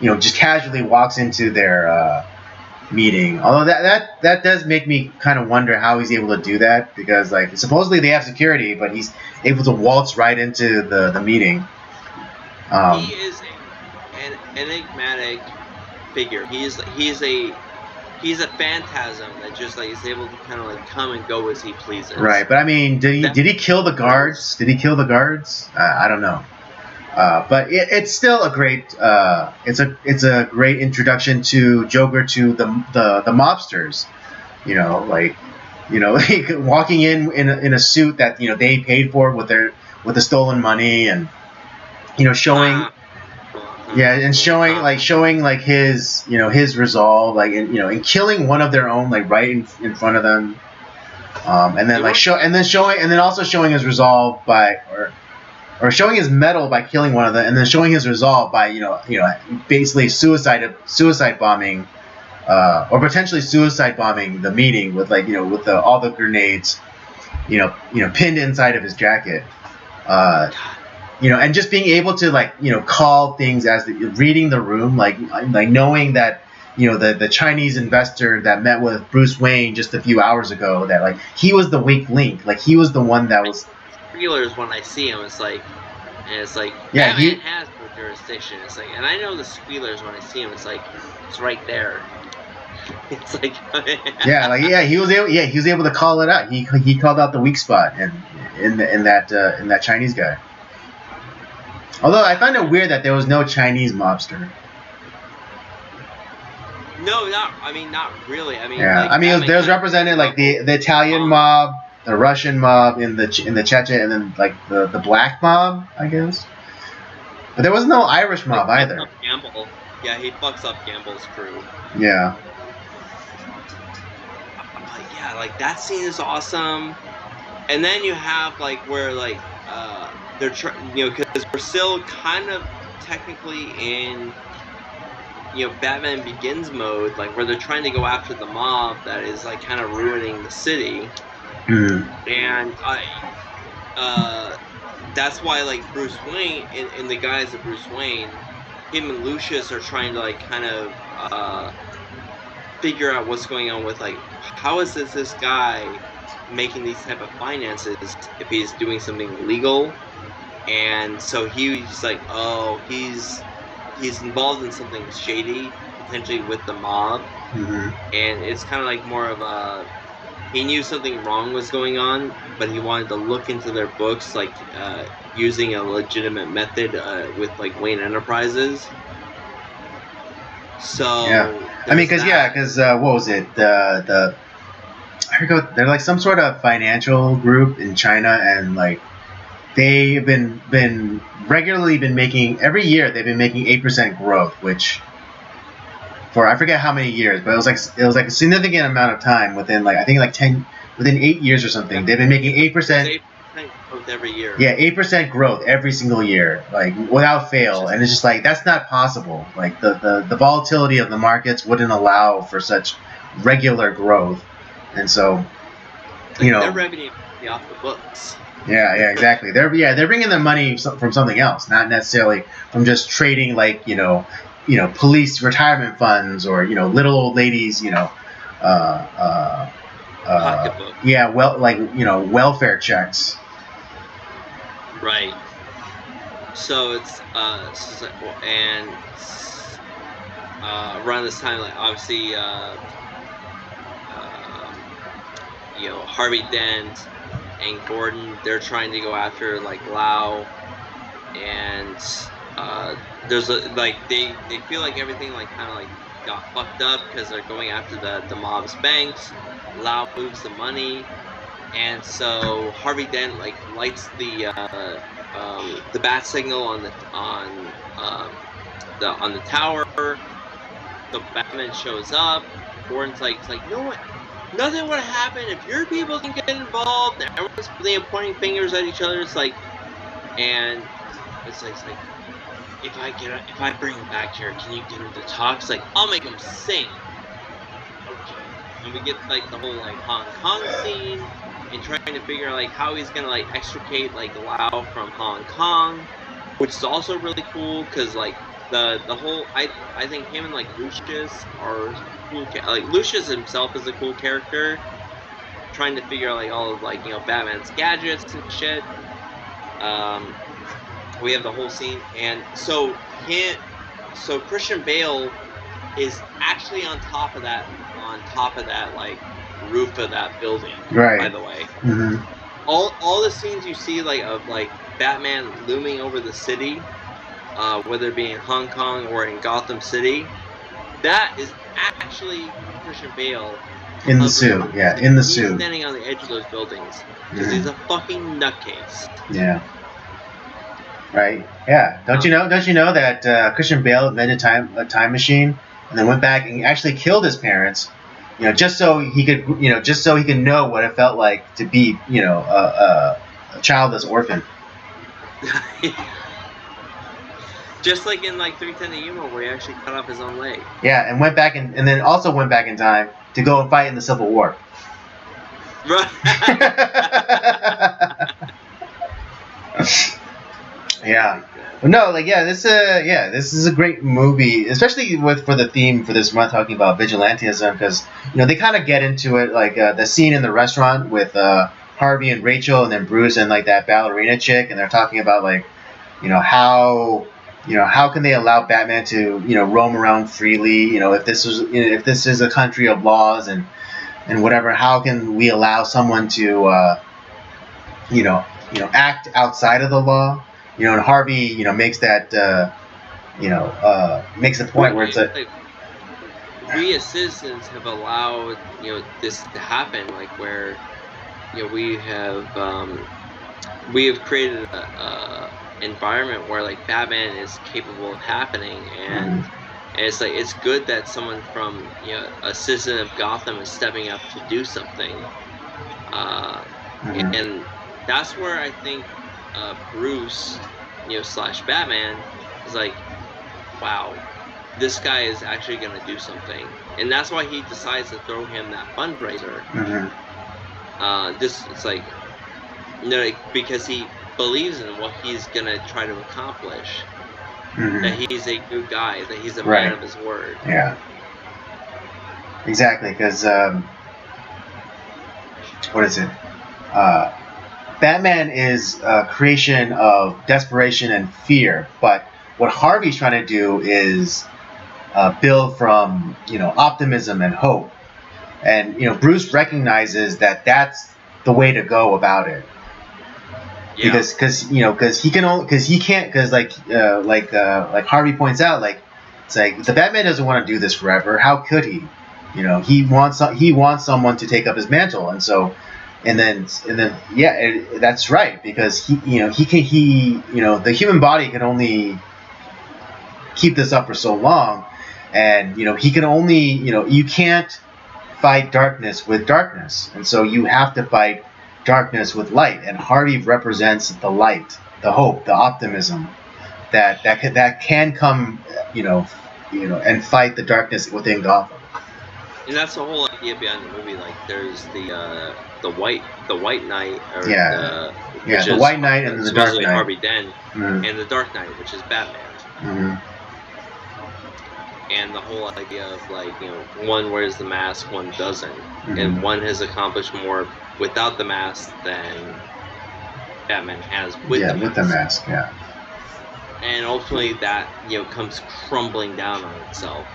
just casually walks into their meeting. Although that does make me kind of wonder how he's able to do that, because supposedly they have security, but he's able to waltz right into the meeting. He is an enigmatic figure. He's a phantasm that just is able to kind of come and go as he pleases. Right, but I mean, did he kill the guards? I don't know. But it's still a great it's a great introduction to Joker, to the mobsters. Walking in a suit that they paid for with the stolen money, and showing. Yeah, and showing his his resolve, in killing one of their own right in front of them, and then also showing his resolve by or showing his mettle by killing one of them, and then showing his resolve by basically suicide bombing, or potentially suicide bombing the meeting with with all the grenades pinned inside of his jacket. And just being able to call things as reading the room, like knowing that the Chinese investor that met with Bruce Wayne just a few hours ago, that like he was the weak link, like he was the one that was. Squealers, when I see him, it's like yeah, Batman has no jurisdiction. It's like, and I know the Squealers when I see him, it's like it's right there. It's like he was able to call it out. He called out the weak spot in that Chinese guy. Although I find it weird that there was no Chinese mobster. No, not really. There's represented like the Italian mob, the Russian mob in the Chechen, and then like the black mob, I guess. But there was no Irish mob either. Gamble. Yeah, he fucks up Gamble's crew. Yeah. Yeah, like that scene is awesome. And then you have like where like they're because we're still kind of technically in Batman Begins mode, like where they're trying to go after the mob that is like kind of ruining the city. And that's why like Bruce Wayne and the guys of Bruce Wayne, him and Lucius are trying to like kind of figure out what's going on with like how is this guy making these type of finances if he's doing something illegal. And so he's like, oh, he's involved in something shady, potentially with the mob. And it's kind of like more of a, he knew something wrong was going on, but he wanted to look into their books, like using a legitimate method with like Wayne Enterprises. So because what was it? I forgot. They're like some sort of financial group in China, and like they've been regularly making every year. They've been making 8% growth, which for I forget how many years, but it was like a significant amount of time within within 8 years or something. They've been making 8% growth every year. Yeah, 8% growth every single year, like without fail. And it's just like that's not possible. Like the volatility of the markets wouldn't allow for such regular growth, and so their revenue be off the books. Yeah, exactly. They're bringing their money from something else, not necessarily from just trading like police retirement funds or little old ladies pocketbook. Yeah, welfare checks. Right. So it's and around this time, like obviously Harvey Dent and Gordon, they're trying to go after like Lau, and there's they feel like everything like kind of like got fucked up because they're going after the mob's banks. Lau moves the money, and so Harvey Dent like lights the bat signal on the tower. So Batman shows up. Gordon's like no, nothing would happen if your people can get involved. Everyone's pointing fingers at each other. It's like, and it's like if I bring him back here, can you get him to talk? It's like, I'll make him sing. Okay. And we get like the whole like Hong Kong scene and trying to figure out like how he's gonna like extricate like Lau from Hong Kong, which is also really cool because like the whole I think him and like Lucius are cool. Like Lucius himself is a cool character, trying to figure out like all of like Batman's gadgets and shit. We have the whole scene, and so Christian Bale is actually on top of that like roof of that building. Right. By the way, all the scenes you see like of like Batman looming over the city, whether it be in Hong Kong or in Gotham City, that is actually Christian Bale in the suit. Yeah, in the suit, standing on the edge of those buildings because he's a fucking nutcase. Yeah. Right. Yeah. Don't you know that Christian Bale invented a time machine and then went back and actually killed his parents, just so he could know what it felt like to be, a childless orphan. Just like in like 310 to Yuma, where he actually cut off his own leg. Yeah, and went back and then also went back in time to go and fight in the Civil War. Right. Yeah. No, like this is a great movie, especially for the theme for this month talking about vigilantism, because they kind of get into it, like the scene in the restaurant with Harvey and Rachel, and then Bruce and like that ballerina chick, and they're talking about like how how can they allow Batman to roam around freely, if this is a country of laws and whatever, how can we allow someone to act outside of the law? And Harvey, makes that, makes the point where it's we as citizens have allowed, this to happen, like where, we have created a environment where like Batman is capable of happening, and it's like it's good that someone from a citizen of Gotham is stepping up to do something, and that's where I think Bruce, slash Batman is like, wow, this guy is actually going to do something, and that's why he decides to throw him that fundraiser. It's like, because he believes in what he's going to try to accomplish. That he's a good guy, that he's a man of his word. Yeah. Exactly, because what is it? Batman is a creation of desperation and fear, but what Harvey's trying to do is build from optimism and hope, and Bruce recognizes that that's the way to go about it. Yeah. Because like Harvey points out, like it's like the Batman doesn't want to do this forever. How could he? He wants someone to take up his mantle, and so. And then, that's right, because the human body can only keep this up for so long, and he can only you can't fight darkness with darkness, and so you have to fight darkness with light, and Harvey represents the light, the hope, the optimism that can come and fight the darkness within Gotham. And that's the whole idea behind the movie. Like, there's the white knight, or the White Knight and the Dark Knight, Harvey Dent, and the Dark Knight, which is Batman. And the whole idea of like one wears the mask, one doesn't, and one has accomplished more without the mask than Batman has with the mask. Yeah. And ultimately, that comes crumbling down on itself.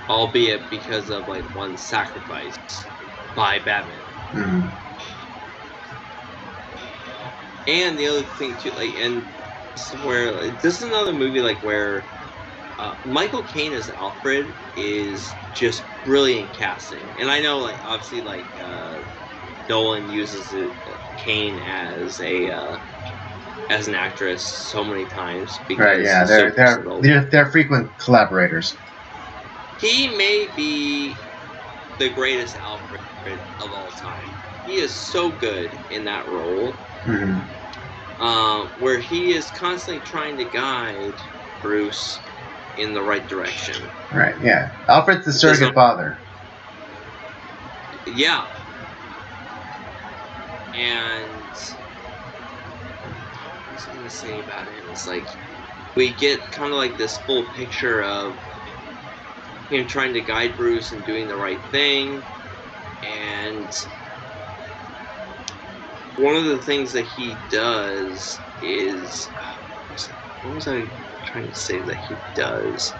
Albeit because of like one sacrifice by Batman. And the other thing too, like, and this is another movie like where Michael Caine as Alfred is just brilliant casting. And I know, like, obviously, like Nolan uses Caine as an actress so many times because they're frequent collaborators. He may be the greatest Alfred of all time. He is so good in that role, where he is constantly trying to guide Bruce in the right direction. Right, yeah. Alfred's the surrogate father. Yeah. And what was I going to say about him? It's like, we get kind of like this full picture of him trying to guide Bruce and doing the right thing, and one of the things that he does is, what was I trying to say that he does?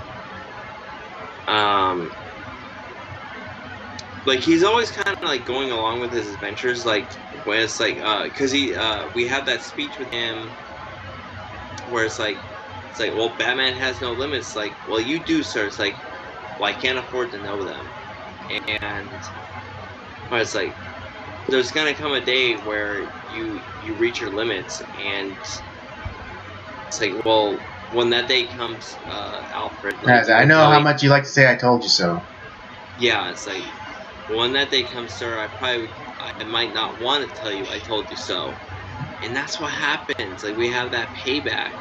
Like, he's always kind of like going along with his adventures, like when it's like, cause we have that speech with him where it's like, well, Batman has no limits. Like, well, you do, sir. It's like, well, I can't afford to know them. And it's like, there's gonna come a day where you reach your limits, and it's like, well, when that day comes, Alfred, like, I know how much you like to say "I told you so." Yeah, it's like, when that day comes, sir, I might not want to tell you I told you so. And that's what happens. Like, we have that payback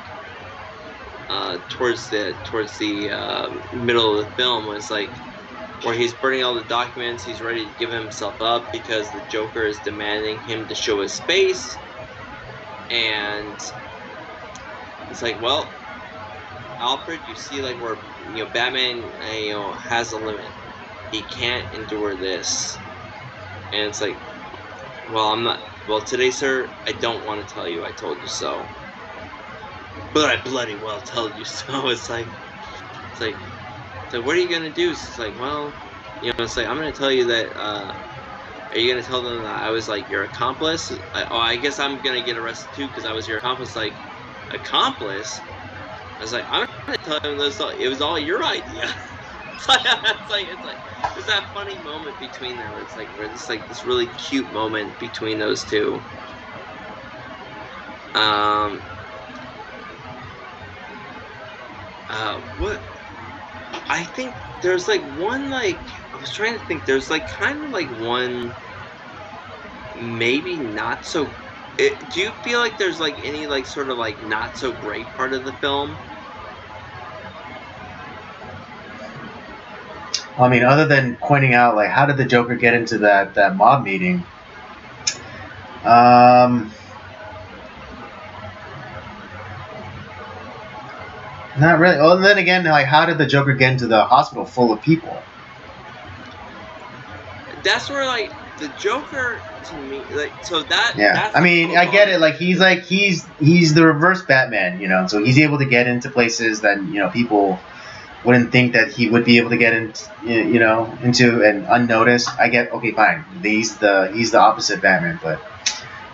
towards the middle of the film, was like where he's burning all the documents. He's ready to give himself up because the Joker is demanding him to show his face. And it's like, well, Alfred, you see, like, where, you know, Batman, you know, has a limit. He can't endure this. And it's like, well, today, sir, I don't want to tell you I told you so. But I bloody well told you so. It's like, so what are you gonna do? It's like, well, you know, it's like, I'm gonna tell you that, are you gonna tell them that I was, like, your accomplice? I guess I'm gonna get arrested too because I was your accomplice. Like, accomplice? I was like, I'm gonna tell them it was all your idea. It's like there's that funny moment between them. It's like where this, like, this really cute moment between those two. What? I think there's, like, one, like, I was trying to think. There's, like, kind of like one, maybe not so. Do you feel like there's, like, any, like, sort of, like, not so great part of the film? I mean, other than pointing out, like, how did the Joker get into that mob meeting? Not really. Oh, and then again, like, how did the Joker get into the hospital full of people? That's where, like, the Joker, to me, like, so that. Yeah, That's I mean, I get it. Like, he's the reverse Batman, you know. So he's able to get into places that, you know, people wouldn't think that he would be able to get into, you know, into and unnoticed. I get, okay, fine. He's the opposite Batman, but,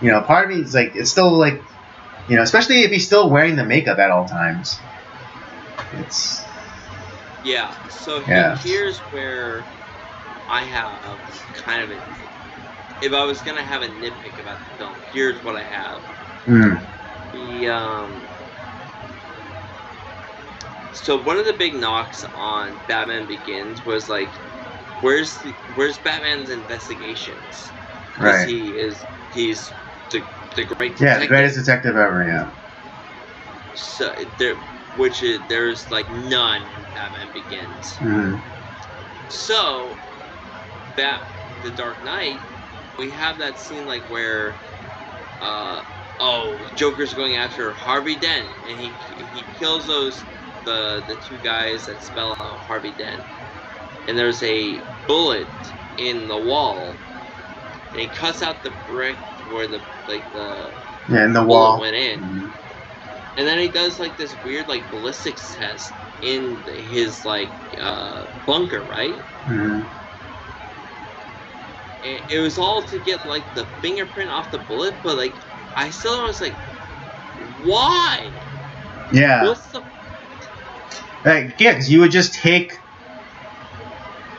you know, part of me is like, it's still like, you know, especially if he's still wearing the makeup at all times. It's. Yeah. So here's where I have kind of if I was gonna have a nitpick about the film, here's what I have. So one of the big knocks on Batman Begins was, like, where's Batman's investigations? Right. He's the great detective. Yeah, the greatest detective ever. Yeah. So there's, like, none in Batman Begins. So the Dark Knight, we have that scene, like, where Joker's going after Harvey Dent, and he kills the two guys that spell out Harvey Dent, and there's a bullet in the wall, and he cuts out the brick where the in the bullet wall went in, and then he does, like, this weird, like, ballistics test in his, like, bunker, right? It was all to get, like, the fingerprint off the bullet, but, like, I still was like, why? Yeah. What's the? Yeah, because you would just take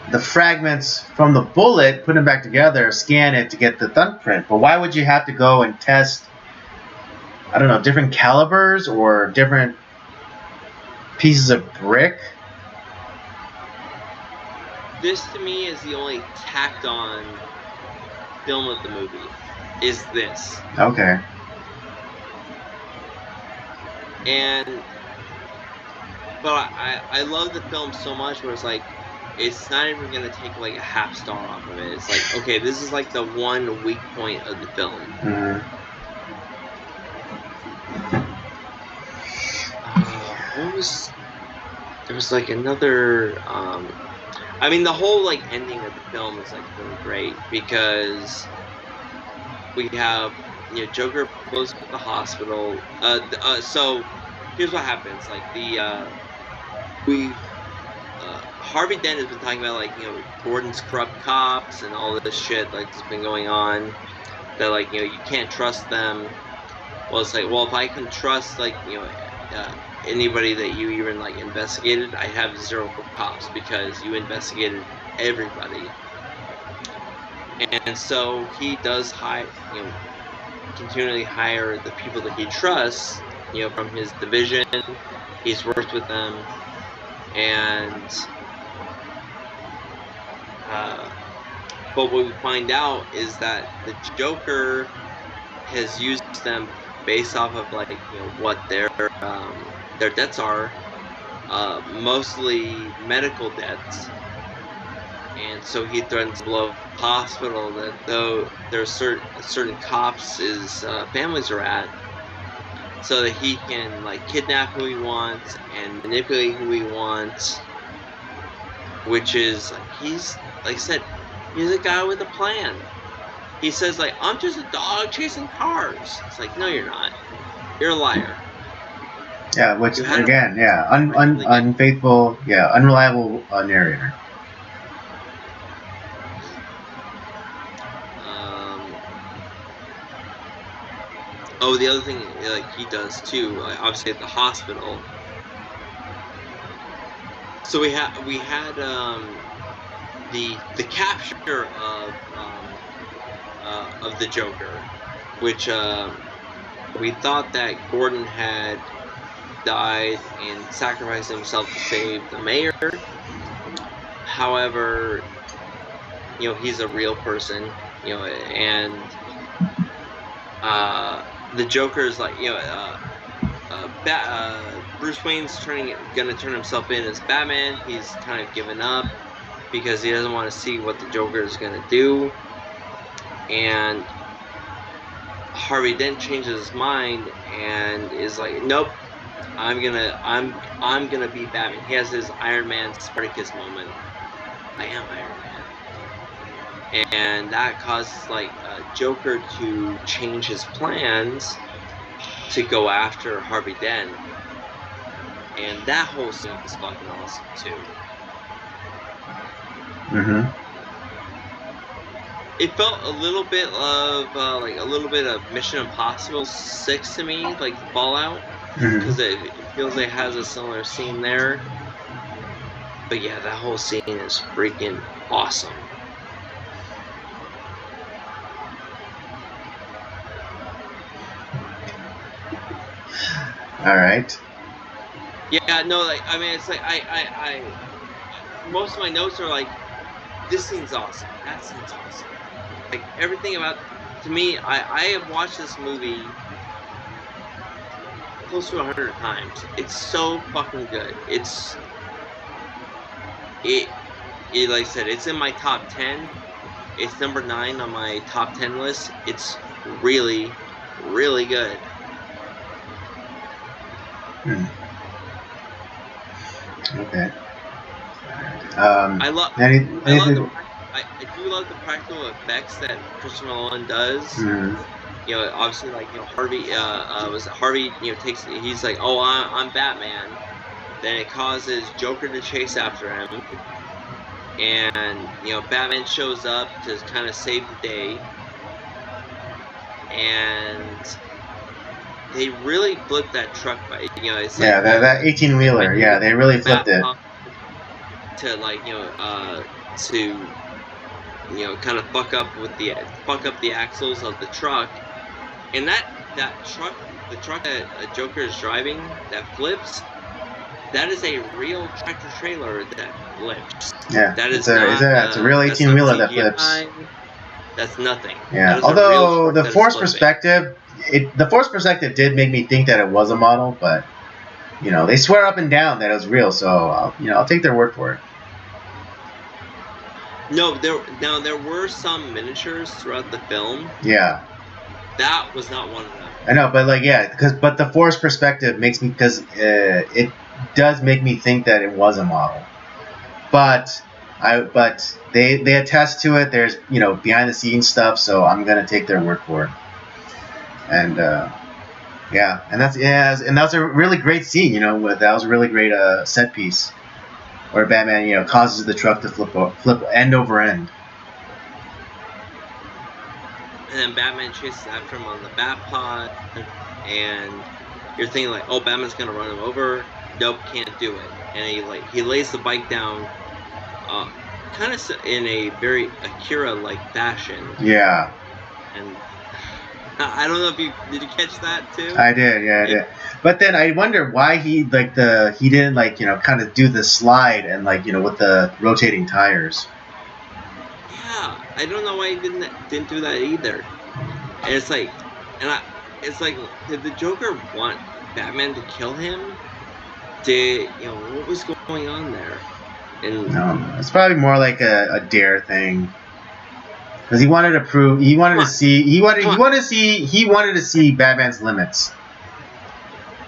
the fragments from the bullet, put them back together, scan it to get the thumbprint. But why would you have to go and test, I don't know, different calibers or different pieces of brick? This, to me, is the only tacked on film of the movie. Is this. Okay. But I love the film so much where it's like, it's not even going to take, like, a half star off of it. It's like, okay, this is, like, the one weak point of the film. There was, like, another, I mean, the whole, like, ending of the film is, like, really great because we have, you know, Joker blows up the hospital. So here's what happens. Like, Harvey Dent has been talking about, like, you know, Gordon's corrupt cops and all this shit, like, that's been going on. That, like, you know, you can't trust them. Well, it's like, well, if I can trust, like, you know, anybody that you even, like, investigated, I have zero cops because you investigated everybody. And so he does continually hire the people that he trusts, you know, from his division. He's worked with them, and but what we find out is that the Joker has used them based off of, like, you know, what their debts are, mostly medical debts. And so he threatens to blow up the hospital that, though there's certain cops his families are at, so that he can like kidnap who he wants and manipulate who he wants. Which is like he's like I said, he's a guy with a plan. He says like I'm just a dog chasing cars. It's like no, you're not. You're a liar. Yeah, which again, unfaithful, unreliable narrator. Oh, the other thing like he does too, like, obviously at the hospital. So we had the capture of the Joker, which we thought that Gordon had died and sacrificed himself to save the mayor. However, you know, he's a real person, you know, and the Joker is like, you know, Bruce Wayne's gonna turn himself in as Batman. He's kind of given up because he doesn't want to see what the Joker is gonna do. And Harvey Dent changes his mind and is like, nope, I'm gonna be Batman. He has his Iron Man Spartacus moment. I am Iron Man. And that causes like Joker to change his plans to go after Harvey Dent. And that whole scene is fucking awesome too. It felt a little bit of Mission Impossible 6 to me, like Fallout, because it feels like it has a similar scene there. But yeah, that whole scene is freaking awesome. All right. Yeah, no, like I mean, it's like I most of my notes are like, this scene's awesome, that scene's awesome. Like everything about, to me, I have watched this movie close to 100 times. It's so fucking good. It like I said, it's in my top 10. It's number 9 on my top 10 list. It's really, really good. Okay. I do love the practical effects that Christopher Nolan does. You know, obviously, like, you know, Harvey, you know, he's like, oh, I'm Batman. Then it causes Joker to chase after him. And, you know, Batman shows up to kind of save the day. And they really flipped that truck by, you know, it's like, that 18-wheeler, they really flipped it. To, like, you know, to, you know, kind of fuck up the axles of the truck. And that truck, the truck that Joker is driving that flips, that is a real tractor trailer that flips. Yeah, that is it's a real 18-wheeler that flips. That's nothing. Yeah, although the force perspective, the force perspective did make me think that it was a model, but you know, they swear up and down that it was real, so I'll take their word for it. No, there were some miniatures throughout the film. Yeah. That was not one of them. I know, but like, but the force perspective makes me, because it does make me think that it was a model. But they attest to it. There's, you know, behind the scenes stuff, so I'm gonna take their word for it. And and that's a really great scene. You know, that was a really great set piece where Batman, you know, causes the truck to flip end over end. And then Batman chases after him on the Batpod, and you're thinking like, oh, Batman's gonna run him over. Nope, can't do it. And he lays the bike down, kind of in a very Akira-like fashion. Yeah. And I don't know if did you catch that too? I did, I did. But then I wonder why he didn't, like, you know, kind of do the slide and, like, you know, with the rotating tires. Yeah, I don't know why he didn't do that either. And it's like, did the Joker want Batman to kill him? What was going on there? And no, it's probably more like a dare thing. Because he wanted to see Batman's limits.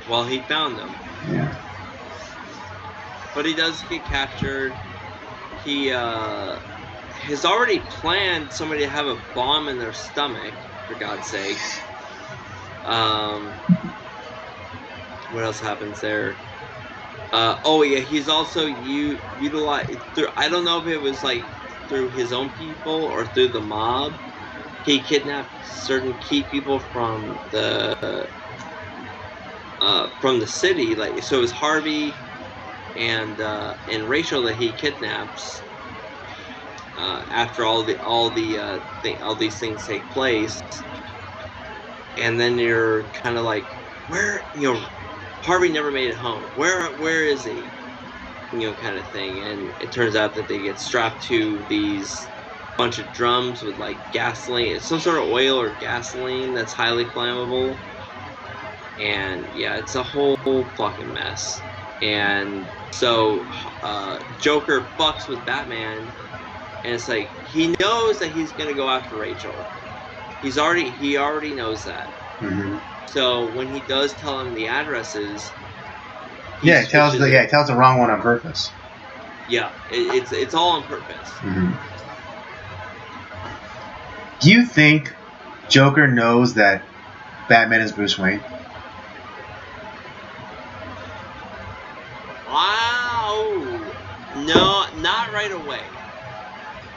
Well, he found them. Yeah. But he does get captured. He has already planned somebody to have a bomb in their stomach, for God's sakes. What else happens there? He's also utilized through. I don't know if it was like through his own people or through the mob. He kidnapped certain key people from the city. Like, so it was Harvey and Rachel that he kidnaps after all these things take place. And then you're kind of like, where, Harvey never made it home. Where is he? Kind of thing. And it turns out that they get strapped to these bunch of drums with like gasoline. It's some sort of oil or gasoline that's highly flammable. And yeah, it's a whole fucking mess. And so Joker fucks with Batman, and it's like he knows that he's gonna go after Rachel. He already knows that. Mm-hmm. So when he does tell him the addresses, he tells the wrong one on purpose. Yeah, it's all on purpose. Mm-hmm. Do you think Joker knows that Batman is Bruce Wayne? Wow. No, not right away.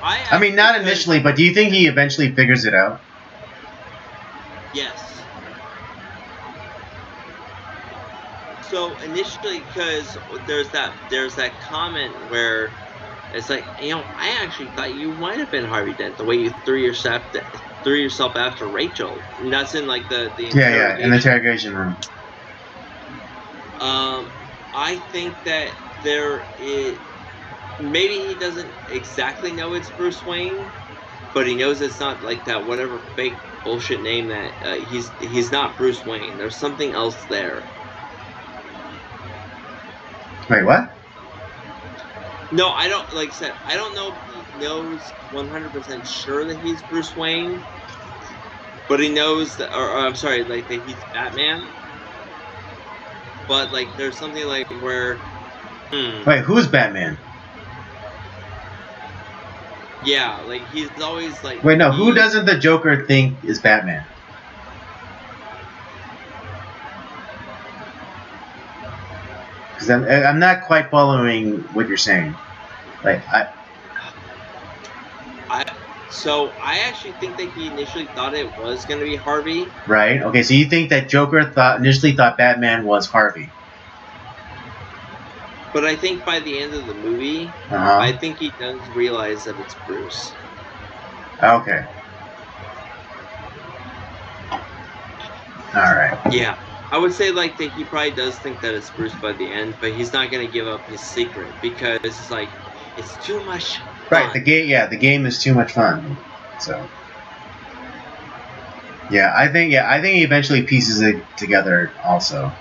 I mean, not initially, but do you think he eventually figures it out? Yes. So initially, because there's that comment where it's like, I actually thought you might have been Harvey Dent, the way you threw yourself after Rachel. And that's in like the in the interrogation room. I think that maybe he doesn't exactly know it's Bruce Wayne, but he knows it's not like that whatever fake bullshit name that he's not Bruce Wayne. There's something else there. Wait, what? No, I don't. Like I said, I don't know if he knows 100% sure that he's Bruce Wayne, but he knows that, or I'm sorry, like that he's Batman. But like, there's something like where. Wait, who's Batman? Yeah, like he's always like. Wait, no. Who doesn't the Joker think is Batman? Because I'm not quite following what you're saying. Like So I actually think that he initially thought it was going to be Harvey. Right. Okay. So you think that Joker initially thought Batman was Harvey? But I think by the end of the movie, I think he does realize that it's Bruce. Okay. All right. Yeah. I would say like that he probably does think that it's Bruce by the end, but he's not going to give up his secret because it's like it's too much fun. Right, the game is too much fun. So I think he eventually pieces it together also.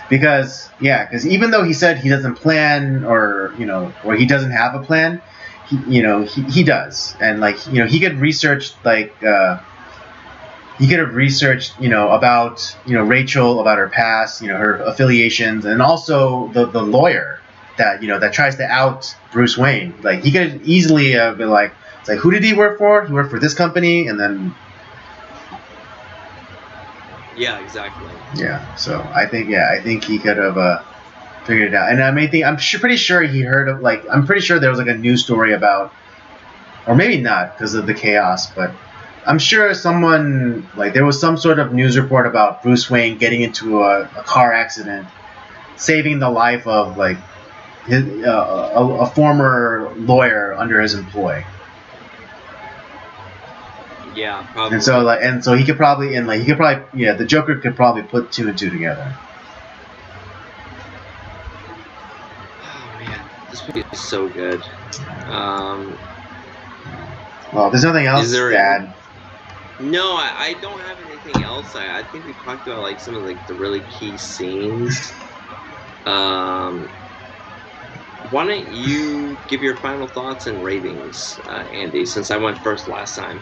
Because even though he said he doesn't plan or he doesn't have a plan, he does. And like, he could research like he could have researched, about, Rachel, about her past, her affiliations, and also the lawyer that, that tries to out Bruce Wayne. Like, he could easily have been like, it's like, who did he work for? He worked for this company, and then. Yeah, exactly. Yeah, so I think he could have figured it out. And I'm pretty sure he heard of, like, I'm pretty sure there was like a news story about, or maybe not because of the chaos, but I'm sure someone, like, there was some sort of news report about Bruce Wayne getting into a car accident, saving the life of, like, a former lawyer under his employ. Yeah, probably. And so he could probably, the Joker could probably put two and two together. Oh man, this movie is so good. Well, there's nothing else to add. No, I don't have anything else. I think we talked about like some of like the really key scenes. Why don't you give your final thoughts and ratings, Andy? Since I went first last time.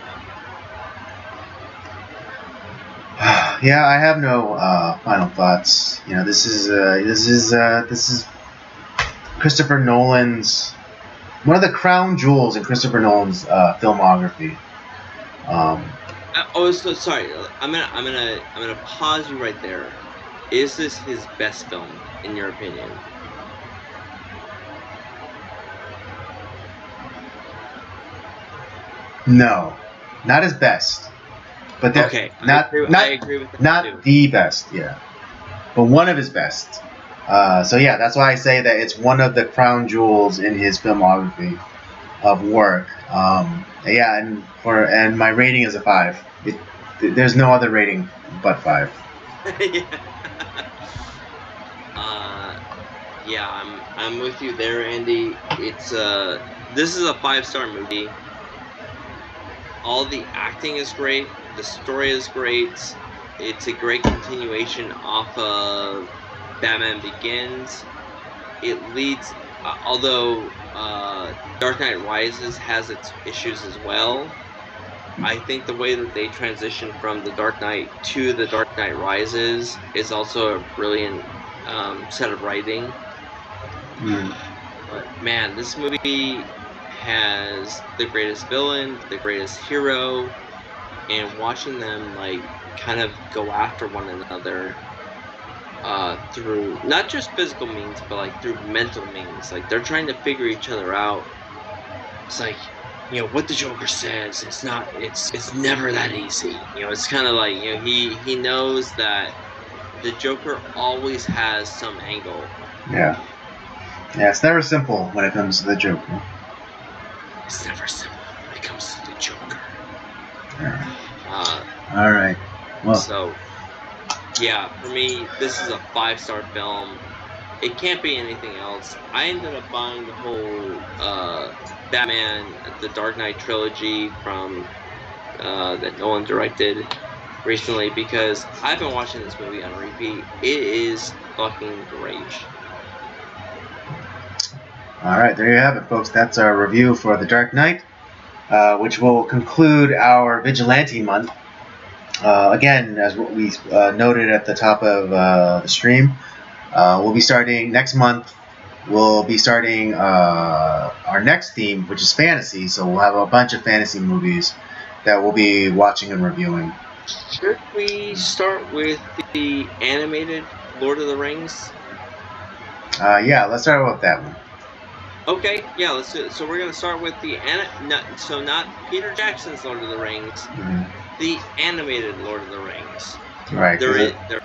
Yeah, I have no final thoughts. You know, this is Christopher Nolan's one of the crown jewels in Christopher Nolan's filmography. So sorry. I'm gonna pause you right there. Is this his best film, in your opinion? No, not his best. But okay, I agree with that not too. The best, yeah, but one of his best. So yeah, that's why I say that it's one of the crown jewels in his filmography of work. Yeah, and my rating is a 5. There's no other rating but 5. Yeah, I'm with you there, Andy. It's this is a 5-star movie. All the acting is great. The story is great. It's a great continuation off of Batman Begins. It leads, although Dark Knight Rises has its issues as well. I think the way that they transition from the Dark Knight to the Dark Knight Rises is also a brilliant set of writing. But man, this movie has the greatest villain, the greatest hero, and watching them like kind of go after one another through not just physical means, but like through mental means. Like they're trying to figure each other out. It's like, you know, what the Joker says. It's never that easy. You know, it's kind of like, you know, he knows that the Joker always has some angle. Yeah. Yeah, it's never simple when it comes to the Joker. It's never simple when it comes to the Joker. All right. Well. So, yeah, for me, this is a 5-star film. It can't be anything else. I ended up buying the whole Batman, the Dark Knight trilogy from that Nolan directed recently because I've been watching this movie on repeat. It is fucking great. All right, there you have it, folks. That's our review for The Dark Knight, which will conclude our Vigilante month. Again, as what we noted at the top of the stream, we'll be starting next month. We'll be starting our next theme, which is fantasy. So we'll have a bunch of fantasy movies that we'll be watching and reviewing. Should we start with the animated Lord of the Rings? Yeah, let's start with that one. Okay, yeah, let's do it. So we're going to start with the not Peter Jackson's Lord of the Rings, the animated Lord of the Rings. Right. There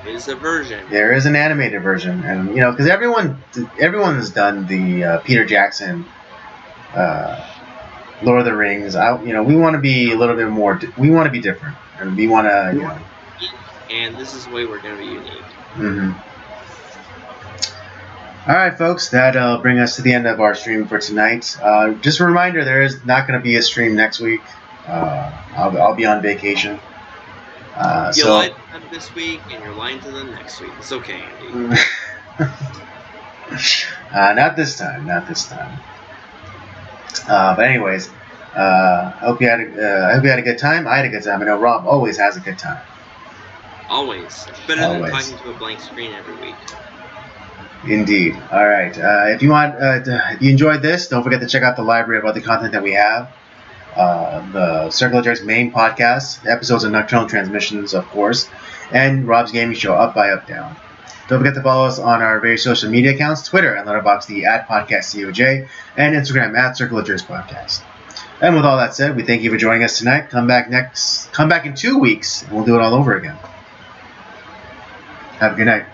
is a version. There is an animated version, and you know, because everyone has done the Peter Jackson Lord of the Rings. You know, we want to be a little bit more. We want to be different, and we want to. You know. And this is the way we're going to be unique. Mm-hmm. All right, folks, that'll bring us to the end of our stream for tonight. Just a reminder, there is not going to be a stream next week. I'll be on vacation. You lied to them this week, and you're lying to them next week. It's okay, Andy. Not this time. Not this time. But anyways, I hope you had a good time. I had a good time. I know Rob always has a good time. Always. It's better than talking to a blank screen every week. Indeed. All right. If you enjoyed this, don't forget to check out the library of other content that we have. The Circle of Jerks main podcast, episodes of Nocturnal Transmissions, of course, and Rob's gaming show, Up by Up Down. Don't forget to follow us on our various social media accounts, Twitter and Letterboxd @PodcastCOJ, and Instagram @Circle of Jerks Podcast. And with all that said, we thank you for joining us tonight. Come back in 2 weeks, and we'll do it all over again. Have a good night.